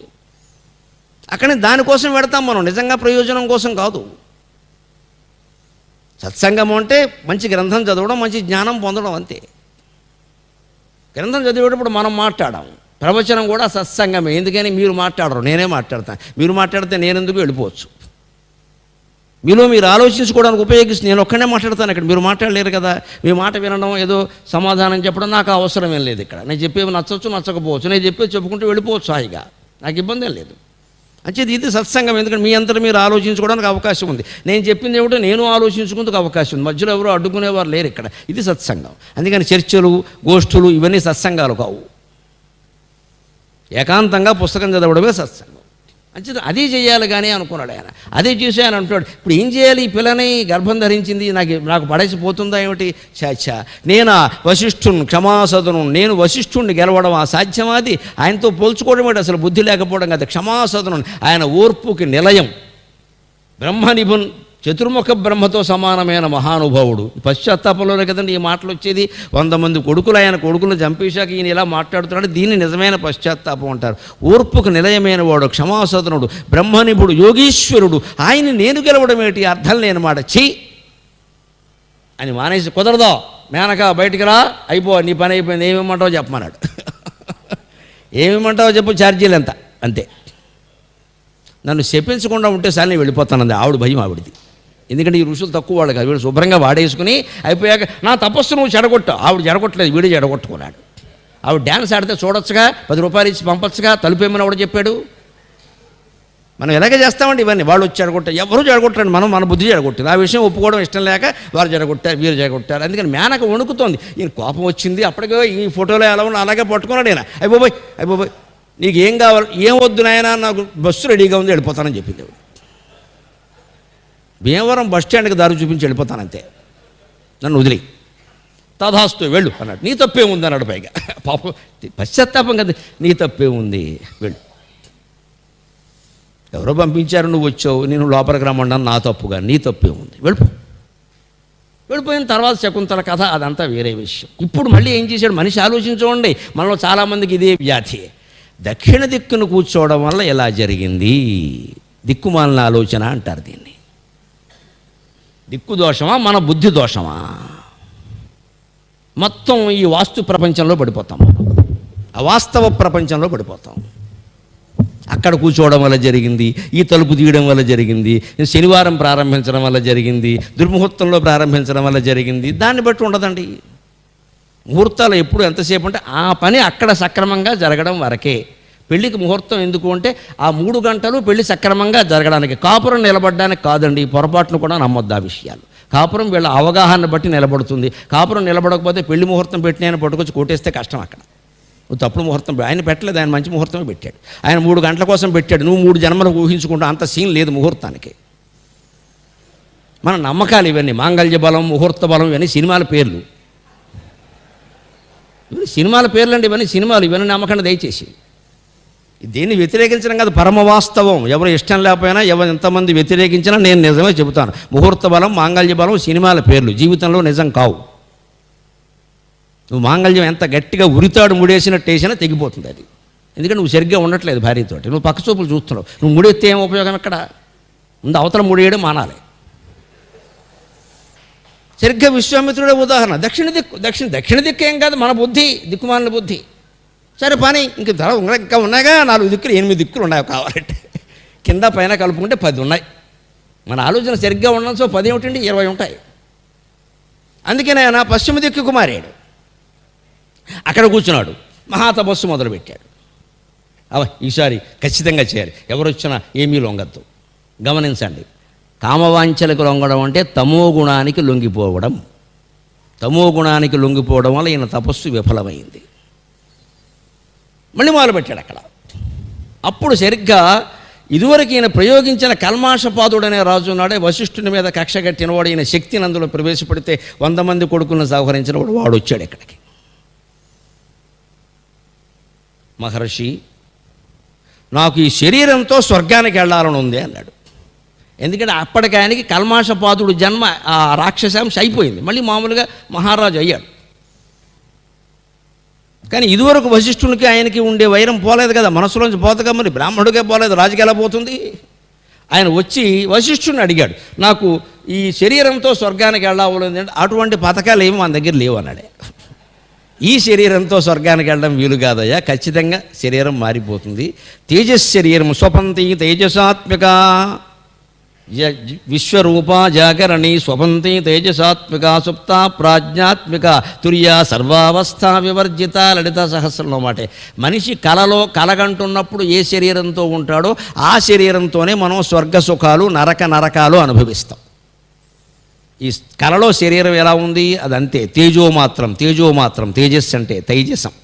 అక్కడే దానికోసం పెడతాం మనం, నిజంగా ప్రయోజనం కోసం కాదు. సత్సంగం అంటే మంచి గ్రంథం చదవడం, మంచి జ్ఞానం పొందడం అంతే. గ్రంథం చదివేటప్పుడు మనం మాట్లాడాం, ప్రవచనం కూడా సత్సంగమే. ఎందుకని? మీరు మాట్లాడరు, నేనే మాట్లాడతాను. మీరు మాట్లాడితే నేనెందుకు వెళ్ళిపోవచ్చు. మీలో మీరు ఆలోచించుకోవడానికి ఉపయోగిస్తుంది. నేను ఒక్కడే మాట్లాడతాను, ఇక్కడ మీరు మాట్లాడలేరు కదా. మీ మాట వినడం, ఏదో సమాధానం చెప్పడం నాకు అవసరం ఏం లేదు. ఇక్కడ నేను చెప్పేవి నచ్చవచ్చు, నచ్చకపోవచ్చు, నేను చెప్పేది చెప్పుకుంటూ వెళ్ళిపోవచ్చు హాయిగా, నాకు ఇబ్బంది ఏం లేదు. అంచేది ఇది సత్సంగం. ఎందుకంటే మీ అంతటా మీరు ఆలోచించుకోవడానికి అవకాశం ఉంది. నేను చెప్పింది ఏమిటో నేను ఆలోచించుకుందుకు అవకాశం ఉంది. మధ్యలో ఎవరో అడ్డుకునేవారు లేరు ఇక్కడ. ఇది సత్సంగం. అందుకని చర్చలు, గోష్ఠులు ఇవన్నీ సత్సంగాలు కావు. ఏకాంతంగా పుస్తకం చదవడమే సత్సంగం. అంచేది అదే చేయాలి కానీ అనుకున్నాడు ఆయన. అదే చేసి ఆయన అంటున్నాడు, ఇప్పుడు ఏం చేయాలి? ఈ పిల్లని గర్భం ధరించింది, నాకు పడేసిపోతుందా ఏమిటి? చాచా, నేను వశిష్ఠుని క్షమాసదను, నేను వశిష్ఠుణ్ణి గెలవడం అసాధ్యమాది. ఆయనతో పోల్చుకోవడం ఏంటి? అసలు బుద్ధి లేకపోవడం కదా. క్షమాసదను, ఆయన ఓర్పుకి నిలయం. బ్రహ్మ నిపుణ్, చతుర్ముఖ బ్రహ్మతో సమానమైన మహానుభావుడు. పశ్చాత్తాపంలోనే కదండి ఈ మాటలు వచ్చేది. 100 మంది కొడుకులు, ఆయన కొడుకులను చంపేశాక ఈయన ఇలా మాట్లాడుతున్నాడు. దీన్ని నిజమైన పశ్చాత్తాపం అంటారు. ఓర్పుకు నిలయమైన వాడు, క్షమాసదనుడు, బ్రహ్మనిపుడు, యోగీశ్వరుడు, ఆయన నేను గెలవడం ఏంటి? అర్థం లేని మాట. అని మానేసి, కుదరదో మేనక బయటికి రా, అయిపో, నీ పని అయిపోయింది, ఏమిమ్మంటావో చెప్పమన్నాడు. ఏమిమ్మంటావో చెప్పు, ఛార్జీలు ఎంత, అంతే. నన్ను చెప్పించకుండా ఉంటే సార్ నేను వెళ్ళిపోతానంది ఆవిడ భయం ఆవిడది. ఎందుకంటే ఈ ఋషులు తక్కువ వాళ్ళు కాదు, వీడు శుభ్రంగా వాడేసుకుని అయిపోయాక నా తపస్సు నువ్వు చెడగొట్టు. ఆవిడ చెడగొట్టలేదు, వీడే చెడగొట్టుకున్నాడు. ఆవిడ డ్యాన్స్ ఆడితే చూడొచ్చుగా, 10 రూపాయలు ఇచ్చి పంపొచ్చుగా, తలుపేమని ఆవిడ చెప్పాడు. మనం ఎలాగే చేస్తామండి ఇవన్నీ. వాళ్ళు వచ్చి చెడగొట్టారు, ఎవరు చెడగొట్టండి, మనం మన బుద్ధి చెడగొట్టింది. ఆ విషయం ఒప్పుకోవడం ఇష్టం లేక వారు చెడగొట్టారు, వీరు చెడగొట్టారు. అందుకని మేనక వణుకుతోంది. ఈయన కోపం వచ్చింది. అప్పటికే ఈ ఫోటోలో ఎలా ఉన్నా అలాగే పట్టుకున్నాడు ఈయన. అయిపోయి నీకు ఏం కావాలి? ఏం వద్దు నాయనా, నాకు బస్సు రెడీగా ఉంది, వెళ్ళిపోతానని చెప్పింది. భీమవరం బస్ స్టాండ్కి దారి చూపించి వెళ్ళిపోతానంతే, నన్ను వదిలి. తథాస్తు వెళ్ళు అన్నాడు. నీ తప్పే ఉంది అన్నాడు. పైగా పాపం పశ్చాత్తాపం కదా, నీ తప్పే ఉంది, వెళ్ళు. ఎవరో పంపించారు, నువ్వు వచ్చావు, నేను లోపలికి రమ్మన్నాను, నా తప్పుగా, నీ తప్పే ఉంది, వెళ్ళిపోయిన తర్వాత శకుంతల కథ అదంతా వేరే విషయం. ఇప్పుడు మళ్ళీ ఏం చేశాడు? మనిషి ఆలోచించుకోండి, మనలో చాలామందికి ఇదే వ్యాధి. దక్షిణ దిక్కును కూర్చోవడం వల్ల ఎలా జరిగింది? దిక్కుమాలిన ఆలోచన అంటారు దీన్ని. దిక్కు దోషమా, మన బుద్ధి దోషమా? మొత్తం ఈ వాస్తు ప్రపంచంలో పడిపోతాం మనం, అవాస్తవ ప్రపంచంలో పడిపోతాం. అక్కడ కూర్చోవడం వల్ల జరిగింది, ఈ తలుపు తీయడం వల్ల జరిగింది, శనివారం ప్రారంభించడం వల్ల జరిగింది, దుర్ముహూర్తంలో ప్రారంభించడం వల్ల జరిగింది. దాన్ని బట్టి ఉండదండి. ముహూర్తాలు ఎప్పుడు ఎంతసేపు అంటే ఆ పని అక్కడ సక్రమంగా జరగడం వరకే. పెళ్లికి ముహూర్తం ఎందుకు అంటే ఆ 3 గంటలు పెళ్లి సక్రమంగా జరగడానికి, కాపురం నిలబడడానికి కాదండి. పొరపాటును కూడా నమ్మొద్దు ఆ విషయాలు. కాపురం వీళ్ళ అవగాహన బట్టి నిలబడుతుంది. కాపురం నిలబడకపోతే పెళ్లి ముహూర్తం పెట్టిన పట్టుకొచ్చి కొట్టేస్తే కష్టం. అక్కడ నువ్వు తప్పుడు ముహూర్తం ఆయన పెట్టలేదు, ఆయన మంచి ముహూర్తమే పెట్టాడు. ఆయన 3 గంటల కోసం పెట్టాడు, నువ్వు 3 జన్మలకు ఊహించుకుంటా. అంత సీన్ లేదు ముహూర్తానికి. మన నమ్మకాలు ఇవన్నీ, మాంగళ్య బలం, ముహూర్త బలం, ఇవన్నీ సినిమాల పేర్లు. సినిమాల పేర్లు అండి ఇవన్నీ, సినిమాలు. ఇవన్నీ నమ్మకండి దయచేసి. దీన్ని వ్యతిరేకించడం కాదు, పరమవాస్తవం. ఎవరు ఇష్టం లేకపోయినా, ఎవరు ఎంతమంది వ్యతిరేకించినా నేను నిజమే చెబుతాను. ముహూర్త బలం, మాంగళ్య బలం సినిమాల పేర్లు, జీవితంలో నిజం కావు. నువ్వు మాంగళ్యం ఎంత గట్టిగా ఉరితాడు ముడేసినట్టు వేసినా తెగిపోతుంది అది. ఎందుకంటే నువ్వు సరిగ్గా ఉండట్లేదు భార్యతోటి, నువ్వు పక్క చూపులు చూస్తున్నావు. నువ్వు ముడెత్తే ఏం ఉపయోగం? ఎక్కడ ముందు అవతల ముడేయడం మానాలి. సరిగ్గా విశ్వామిత్రుడే ఉదాహరణ. దక్షిణ దిక్కు ఏం కాదు, మన బుద్ధి, దిక్కుమాలిన బుద్ధి. సరే పని ఇంక ఇంకా ఉన్నాయిగా 4 దిక్కులు, 8 దిక్కులు ఉన్నాయి కావాలంటే. కింద పైన కలుపుకుంటే 10 ఉన్నాయి. మన ఆలోచన సరిగ్గా ఉండడం. సో 10 ఏమిటండి, 20 ఉంటాయి. అందుకనే ఆయన పశ్చిమ దిక్కుకు మారాడు. అక్కడ కూర్చున్నాడు, మహాతపస్సు మొదలుపెట్టాడు. ఈసారి ఖచ్చితంగా చేయాలి, ఎవరు వచ్చినా ఏమీ లొంగద్దు. గమనించండి, కామవాంఛలకు లొంగడం అంటే తమో గుణానికి లొంగిపోవడం. తమో గుణానికి లొంగిపోవడం వల్ల ఈయన తపస్సు విఫలమైంది. మళ్ళీ మొదలుపెట్టాడు అక్కడ. అప్పుడు సరిగ్గా ఇదివరకు ఈయన ప్రయోగించిన కల్మాషపాదుడనే రాజు నాడే వశిష్ఠుని మీద కక్ష కట్టినవాడు, ఈయన శక్తిని అందులో ప్రవేశపెడితే 100 మంది కొడుకులను సంహరించిన వాడు వచ్చాడు ఇక్కడికి. మహర్షి, నాకు ఈ శరీరంతో స్వర్గానికి వెళ్ళాలని ఉంది అన్నాడు. ఎందుకంటే అప్పటికి ఆయనకి కల్మాషపాదుడు జన్మ, ఆ రాక్షసాంశ అయిపోయింది. మళ్ళీ మామూలుగా మహారాజు అయ్యాడు. కానీ ఇదివరకు వశిష్ఠునికి ఆయనకి ఉండే వైరం పోలేదు కదా, మనసులోంచి పోతగా. మరి బ్రాహ్మణుడికే పోలేదు, రాజుకి ఎలా పోతుంది? ఆయన వచ్చి వశిష్ఠుని అడిగాడు, నాకు ఈ శరీరంతో స్వర్గానికి వెళ్ళాలి. అటువంటి పథకాలు ఏమి మన దగ్గర లేవు అన్నాడే. ఈ శరీరంతో స్వర్గానికి వెళ్ళడం వీలు కాదయ్యా, ఖచ్చితంగా శరీరం మారిపోతుంది. తేజశరీరం స్వపంతి తేజసాత్మిక విశ్వరూప జాగరణి స్వపంతి తేజసాత్మిక సుప్త ప్రాజ్ఞాత్మిక తుర్య సర్వావస్థ వివర్జిత. లలిత సహస్రంలో మాటే. మనిషి కలలో కలగంటున్నప్పుడు ఏ శరీరంతో ఉంటాడో ఆ శరీరంతోనే మనం స్వర్గ సుఖాలు, నరకాలు అనుభవిస్తాం. ఈ కలలో శరీరం ఎలా ఉంది అదంతే, తేజోమాత్రం. తేజస్సు అంటే తైజసం,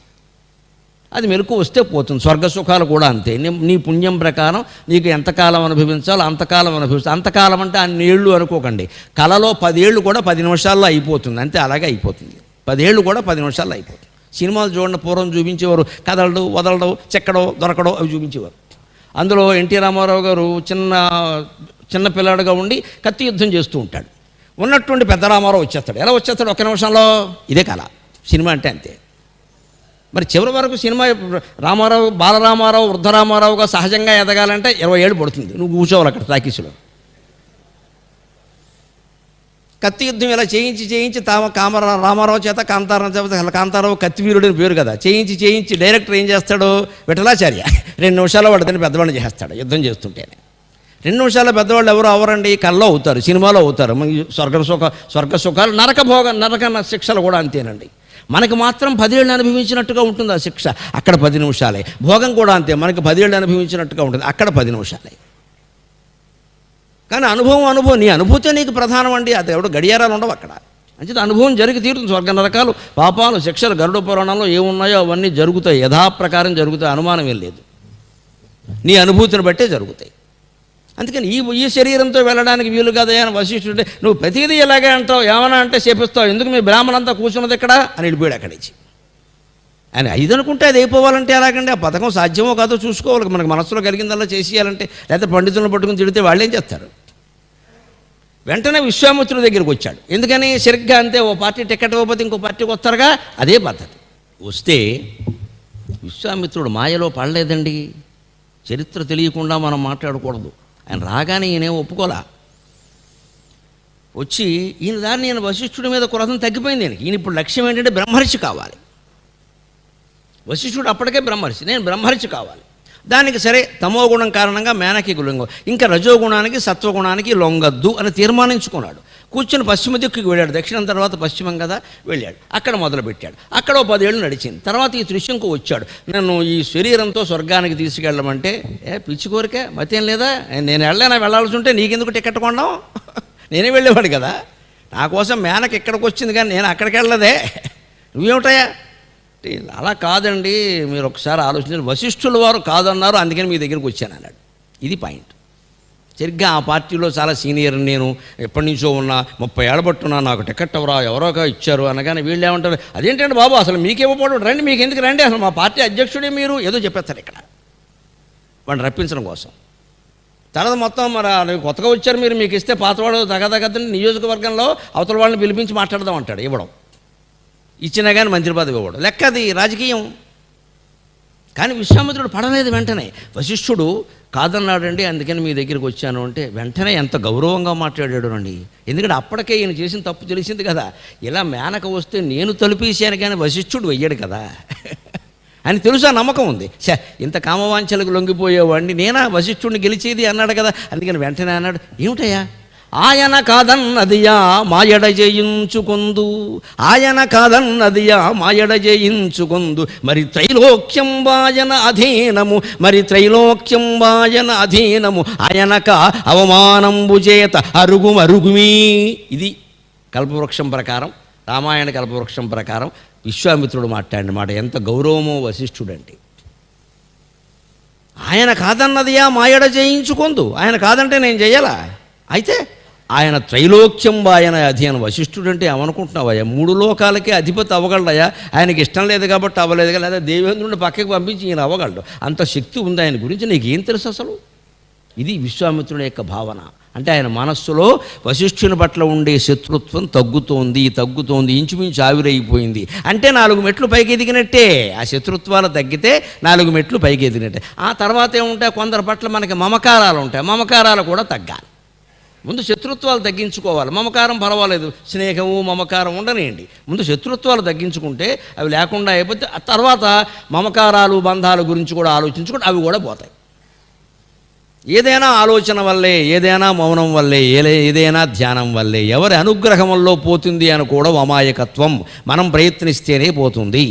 అది మెలకు వస్తే పోతుంది. స్వర్గ సుఖాలు కూడా అంతే. నీ పుణ్యం ప్రకారం నీకు ఎంతకాలం అనుభవించాలో అంతకాలం అనుభవిస్తావు. అంతకాలం అంటే అన్ని ఏళ్ళు అనుకోకండి. కలలో 10 ఏళ్ళు కూడా 10 నిమిషాల్లో అయిపోతుంది, అంతే. అలాగే అయిపోతుంది. 10 ఏళ్ళు కూడా 10 నిమిషాల్లో అయిపోతుంది. సినిమాలు చూడండి, పూర్వం చూపించేవారు కదలడు, వదలడం, చెక్కడో దొరకడో అవి చూపించేవారు. అందులో ఎన్టీ రామారావు గారు చిన్న పిల్లాడుగా ఉండి కత్తి యుద్ధం చేస్తూ ఉంటాడు. ఉన్నటువంటి పెద్ద రామారావు వచ్చేస్తాడు. ఎలా వచ్చేస్తాడు? 1 నిమిషంలో. ఇదే కళ, సినిమా అంటే అంతే. మరి చివరి వరకు సినిమా రామారావు, బాలరామారావు, వృద్ధరామారావుగా సహజంగా ఎదగాలంటే 20 ఏళ్ళు పడుతుంది. నువ్వు కూర్చోవాలి అక్కడ టాకీసులో. కత్తి యుద్ధం ఇలా చేయించి రామారావు చేత కాంతారావు కత్తివీరుడు అని పేరు కదా, చేయించి డైరెక్టర్ ఏం చేస్తాడు? విఠలాచార్య 2 నిమిషాల్లో వాడు దాన్ని పెద్దవాడిని చేస్తాడు యుద్ధం చేస్తుంటేనే. 2 నిమిషాల పెద్దవాళ్ళు ఎవరు అవరండి? కల్లో అవుతారు, సినిమాలో అవుతారు. స్వర్గ సుఖాలు, నరక శిక్షలు కూడా అంతేనండి. మనకు మాత్రం 10 ఏళ్ళు అనుభవించినట్టుగా ఉంటుంది ఆ శిక్ష, అక్కడ 10 నిమిషాలే. భోగం కూడా అంతే, మనకి 10 ఏళ్ళు అనుభవించినట్టుగా ఉంటుంది, అక్కడ 10 నిమిషాలే. కానీ అనుభవం నీ అనుభూతే నీకు ప్రధానం అండి. అది ఎవడో గడియారాలు ఉండవు అక్కడ. అంచేత అనుభవం జరిగి తీరుతుంది. స్వర్గ నరకాలు, పాపాలు, శిక్షలు గరుడ పురాణంలో ఏమున్నాయో అవన్నీ జరుగుతాయి, యథాప్రకారం జరుగుతాయి, అనుమానం ఏం లేదు. నీ అనుభూతిని బట్టే జరుగుతాయి. అందుకని ఈ శరీరంతో వెళ్ళడానికి వీలు కాదయా అని వశిష్ఠుడే. నువ్వు ప్రతిదీ ఎలాగే అంటావు, ఏమన్నా అంటే చేపిస్తావు, ఎందుకు మీ బ్రాహ్మణంతా కూర్చున్నది ఎక్కడ అని వెళ్ళిపోయాడు అక్కడి నుంచి. ఆయన 5 అనుకుంటే అది అయిపోవాలంటే ఎలాగండి? ఆ పథకం సాధ్యమో కాదో చూసుకోవాలి. మనకు మనసులో కలిగిందల్లా చేసేయాలంటే, లేకపోతే పండితులను పట్టుకుని తిడితే వాళ్ళు ఏం చేస్తారు? వెంటనే విశ్వామిత్రుడి దగ్గరికి వచ్చాడు. ఎందుకని? సరిగ్గా అంతే, ఓ పార్టీ టికెట్ ఇవ్వకపోతే ఇంకో పార్టీకి వస్తారుగా, అదే పద్ధతి. వస్తే విశ్వామిత్రుడు మాయలో పడలేదండి. చరిత్ర తెలియకుండా మనం మాట్లాడకూడదు. ఆయన రాగానే ఈయన ఒప్పుకోలా. వచ్చి ఈయన దాన్ని నేను వశిష్ఠుడి మీద క్రోధం తగ్గిపోయింది. ఈయన ఇప్పుడు లక్ష్యం ఏంటంటే బ్రహ్మర్షి కావాలి. వశిష్ఠుడు అప్పటికే బ్రహ్మర్షి, నేను బ్రహ్మర్షి కావాలి. దానికి సరే తమో గుణం కారణంగా మేనకి లొంగ, ఇంకా రజోగుణానికి సత్వగుణానికి లొంగద్దు అని తీర్మానించుకున్నాడు. కూర్చుని పశ్చిమ దిక్కుకి వెళ్ళాడు. దక్షిణం తర్వాత పశ్చిమం కదా, వెళ్ళాడు. అక్కడ మొదలుపెట్టాడు. అక్కడ 10 ఏళ్ళు నడిచింది. తర్వాత ఈ త్రిశంకు వచ్చాడు. నన్ను ఈ శరీరంతో స్వర్గానికి తీసుకెళ్ళమంటే, పిచ్చి కోరిక మతేం లేదా, నేను వెళ్ళాల్సి ఉంటే నీకెందుకు టికెట్ కొన్నాం, నేనే వెళ్ళేవాడు కదా, నా కోసం మేనకి ఇక్కడికి వచ్చింది కానీ నేను అక్కడికి వెళ్ళదే, నువ్వేమిటయా. అలా కాదండి, మీరు ఒకసారి ఆలోచించండి, వశిష్ఠుల వారు కాదన్నారు, అందుకని మీ దగ్గరికి వచ్చాను అన్నాడు. ఇది పాయింట్. సరిగ్గా ఆ పార్టీలో చాలా సీనియర్, నేను ఎప్పటి నుంచో ఉన్నా, 30 ఏళ్ళ పట్టున్నా, నాకు టికెట్ ఎవరో ఇచ్చారు అనగానే వీళ్ళు ఏమంటారు, అదేంటండి బాబు అసలు మీకేమోపోవడం, రండి మీకు ఎందుకు రండి, అసలు మా పార్టీ అధ్యక్షుడే మీరు, ఏదో చెప్పేస్తారు ఇక్కడ వాడిని రప్పించడం కోసం. తర్వాత మొత్తం మరి కొత్తగా వచ్చారు మీరు, మీకు ఇస్తే పాతవాడు తగదగద్దని నియోజకవర్గంలో అవతల వాళ్ళని పిలిపించి మాట్లాడదాం అంటాడు. ఇవ్వడం, ఇచ్చినా కానీ మంత్రి పదవి ఇవ్వడం, లెక్క అది రాజకీయం. కానీ విశ్వామిత్రుడు పడలేదు. వెంటనే వశిష్ఠుడు కాదన్నాడండి, అందుకని మీ దగ్గరికి వచ్చాను అంటే వెంటనే ఎంత గౌరవంగా మాట్లాడాడు అండి. ఎందుకంటే అప్పటికే ఈయన చేసిన తప్పు తెలిసింది కదా. ఇలా మేనక వస్తే నేను తలుపేశాను కానీ వశిష్ఠుడు వెయ్యాడు కదా అని తెలుసా, నమ్మకం ఉంది. ఇంత కామవాంఛలకు లొంగిపోయేవాడిని నేనా వశిష్ఠుడిని గెలిచేది అన్నాడు కదా. అందుకని వెంటనే అన్నాడు, ఏమిటయ్యా ఆయన కాదన్నదియా మాయడ జయించుకొందు, ఆయన కాదన్నదియా మాయడ జయించుకొందు, మరి త్రైలోక్యం వాయన అధీనము, మరి త్రైలోక్యం వాయన అధీనము, ఆయనక అవమానంబు చేత అరుగుమరుగుమీ. ఇది కల్పవృక్షం ప్రకారం, రామాయణ కల్పవృక్షం ప్రకారం విశ్వామిత్రుడు మాట్లాడిన మాట. ఎంత గౌరవమో వశిష్ఠుడంటే. ఆయన కాదన్నదియా మాయడ జయించుకొందు, ఆయన కాదంటే నేను చెయ్యాలా. అయితే ఆయన త్రైలోక్యం ఆయన అధీనం. వశిష్ఠుడు అంటే ఏమనుకుంటున్నావయ్యా, 3 లోకాలకే అధిపతి అవ్వగలడయ్యా. ఆయనకి ఇష్టం లేదు కాబట్టి అవ్వలేదు, లేదా దేవేంద్రుడిని పక్కకి పంపించి ఈయన అవ్వగలడు. అంత శక్తి ఉంది ఆయన గురించి, నీకేం తెలుసు అసలు. ఇది విశ్వామిత్రుని యొక్క భావన. అంటే ఆయన మనస్సులో వశిష్ఠుని పట్ల ఉండే శత్రుత్వం తగ్గుతోంది, ఇంచుమించు ఆవిరైపోయింది. అంటే 4 మెట్లు పైకి ఎదిగినట్టే. ఆ శత్రుత్వాలు తగ్గితే 4 మెట్లు పైకి ఎదిగినట్టే. ఆ తర్వాత ఏముంటాయి, కొందరి పట్ల మనకి మమకారాలు ఉంటాయి, మమకారాలు కూడా తగ్గాలి. ముందు శత్రుత్వాలు తగ్గించుకోవాలి. మమకారం పర్వాలేదు, స్నేహము మమకారం ఉండనియండి. ముందు శత్రుత్వాలు తగ్గించుకుంటే అవి లేకుండా అయిపోతే ఆ తర్వాత మమకారాలు బంధాల గురించి కూడా ఆలోచించుకుంటే అవి కూడా పోతాయి. ఏదైనా ఆలోచన వల్లే, ఏదైనా మౌనం వల్లే, ఏదైనా ధ్యానం వల్లే, ఎవరి అనుగ్రహం వల్ల పోతుంది అని కూడా అమాయకత్వం. మనం ప్రయత్నిస్తేనే పోతుంది.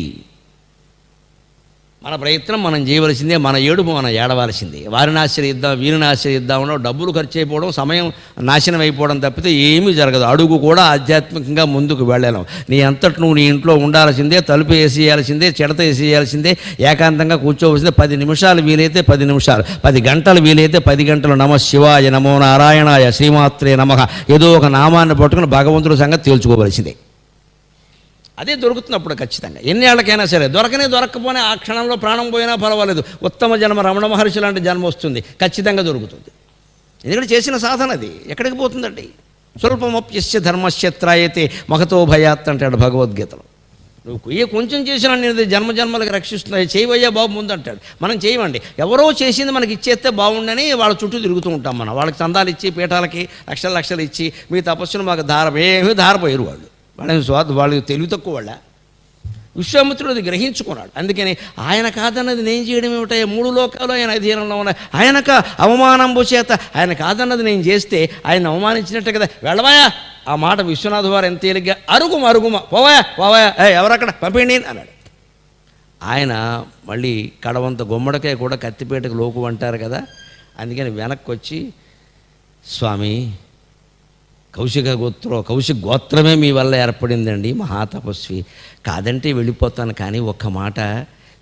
మన ప్రయత్నం మనం చేయవలసిందే, మన ఏడుపు మనం ఏడవలసిందే. వారిని ఆశ్రయిద్దాం, వీరిని ఆశ్రయిద్దామనో డబ్బులు ఖర్చు అయిపోవడం, సమయం నాశనం అయిపోవడం తప్పితే ఏమీ జరగదు. అడుగు కూడా ఆధ్యాత్మికంగా ముందుకు వెళ్ళలేం. నీ అంతటి నువ్వు నీ ఇంట్లో ఉండాల్సిందే, తలుపు వేసేయాల్సిందే, చెడత వేసేయాల్సిందే, ఏకాంతంగా కూర్చోవలసిందే. 10 నిమిషాలు వీలైతే 10 నిమిషాలు, 10 గంటలు వీలైతే 10 గంటలు నమ శివాయ, నమో నారాయణాయ, శ్రీమాత్రే నమః, ఏదో ఒక నామాన్ని పట్టుకుని భగవంతుడి సంగతి తేల్చుకోవలసిందే. అదే దొరుకుతున్నప్పుడు ఖచ్చితంగా. ఎన్నేళ్ళకైనా సరే దొరకపోయినా ఆ క్షణంలో ప్రాణం పోయినా పర్వాలేదు, ఉత్తమ జన్మ రమణ మహర్షి లాంటి జన్మ వస్తుంది, ఖచ్చితంగా దొరుకుతుంది. ఎందుకంటే చేసిన సాధన అది ఎక్కడికి పోతుందండి. స్వల్పమప్యస్య ధర్మశ్యత్రాయతే మహతో భయాత్ అంటాడు భగవద్గీతలో. నువ్వు కొంచెం చేసినా నేను జన్మజన్మలకు రక్షిస్తున్నాయి, చేయవయ్యా బాబు ముందు అంటాడు. మనం చేయమండి, ఎవరో చేసింది మనకి ఇచ్చేస్తే బాగుండని వాళ్ళ చుట్టూ తిరుగుతూ ఉంటాం. మనం వాళ్ళకి చందాలు ఇచ్చి, పీఠాలకి లక్షలు ఇచ్చి, మీ తపస్సును మాకు ఏమీ ధారపోయారు వాళ్ళు. వాళ్ళు తెలివి తక్కువ వాళ్ళ. విశ్వామిత్రుడు అది గ్రహించుకున్నాడు. అందుకని ఆయన కాదన్నది నేను చేయడం ఏమిటాయి, 3 లోకాలు ఆయన అధీనంలో ఉన్నాయి, ఆయనక అవమానంబు చేత, ఆయన కాదన్నది నేను చేస్తే ఆయన అవమానించినట్టే కదా, వెళ్ళవాయా. ఆ మాట విశ్వనాథ్ వారు ఎంత తేలిగ్గా అరుగుమ పోవాయా ఎవరక్కడ పంపేయండి అన్నాడు. ఆయన మళ్ళీ కడవంత గుమ్మడికాయ కూడా కత్తిపేటకు లోకు అంటారు కదా. అందుకని వెనక్కి వచ్చి, స్వామి కౌశిక గోత్రమే మీ వల్ల ఏర్పడిందండి, మహాతపస్వి, కాదంటే వెళ్ళిపోతాను. కానీ ఒక్క మాట,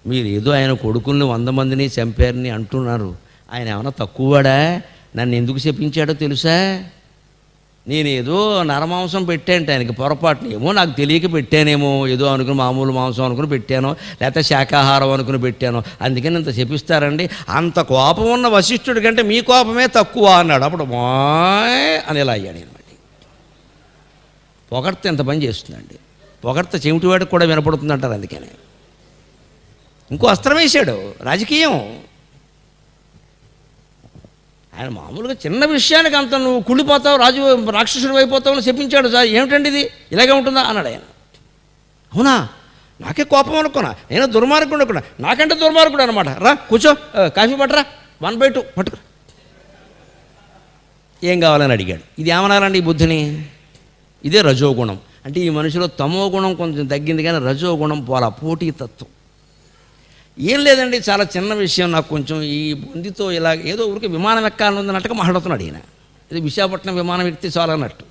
మీరు ఏదో ఆయన కొడుకుల్ని 100 మందిని చంపారని అంటున్నారు, ఆయన ఏమైనా తక్కువవాడా, నన్ను ఎందుకు చెప్పించాడో తెలుసా. నేనేదో నరమాంసం పెట్టానంటే ఆయనకి పొరపాటున, ఏమో నాకు తెలియక పెట్టానేమో, ఏదో అనుకుని మామూలు మాంసం అనుకుని పెట్టానో, లేకపోతే శాకాహారం అనుకుని పెట్టానో, అందుకని ఇంత చెప్పిస్తారండి. అంత కోపం ఉన్న వశిష్ఠుడి కంటే మీ కోపమే తక్కువ అన్నాడు. అప్పుడు అని ఇలా అయ్యాడు అనమాట. పొగడ్త ఎంత పని చేస్తుందండి. పొగడ్త చెవిటివాడికి కూడా వినపడుతుంది అంటారు. అందుకనే ఇంకో అస్త్రం వేశాడు, రాజకీయం. ఆయన మామూలుగా చిన్న విషయానికి అంత నువ్వు కుళ్ళిపోతావు, రాక్షసుడు అయిపోతావు అని చెప్పించాడు. సార్ ఏమిటండి ఇది, ఇలాగే ఉంటుందా అన్నాడు ఆయన. అవునా, నాకే కోపం అనుకున్నా, నేను దుర్మార్గుడు అనుకున్నా, నాకంటే దుర్మార్గుడు అనమాట. రా కూర్చో, కాఫీ పట్టరా, 1/2 పట్టుకురా, ఏం కావాలని అడిగాడు. ఇది ఏమనాలండి ఈ బుద్ధిని? ఇదే రజోగుణం. అంటే ఈ మనిషిలో తమో గుణం కొంచెం తగ్గింది, కానీ రజోగుణం పోలా, పోటీతత్వం. ఏం లేదండి, చాలా చిన్న విషయం, నాకు కొంచెం ఈ బొందితో ఇలా ఏదో ఊరికి విమానం ఎక్కాలని ఉందన్నట్టుగా మాట్లాడుతున్నాడు ఈయన. ఇది విశాఖపట్నం విమానం ఎక్కితే చాలన్నట్టు.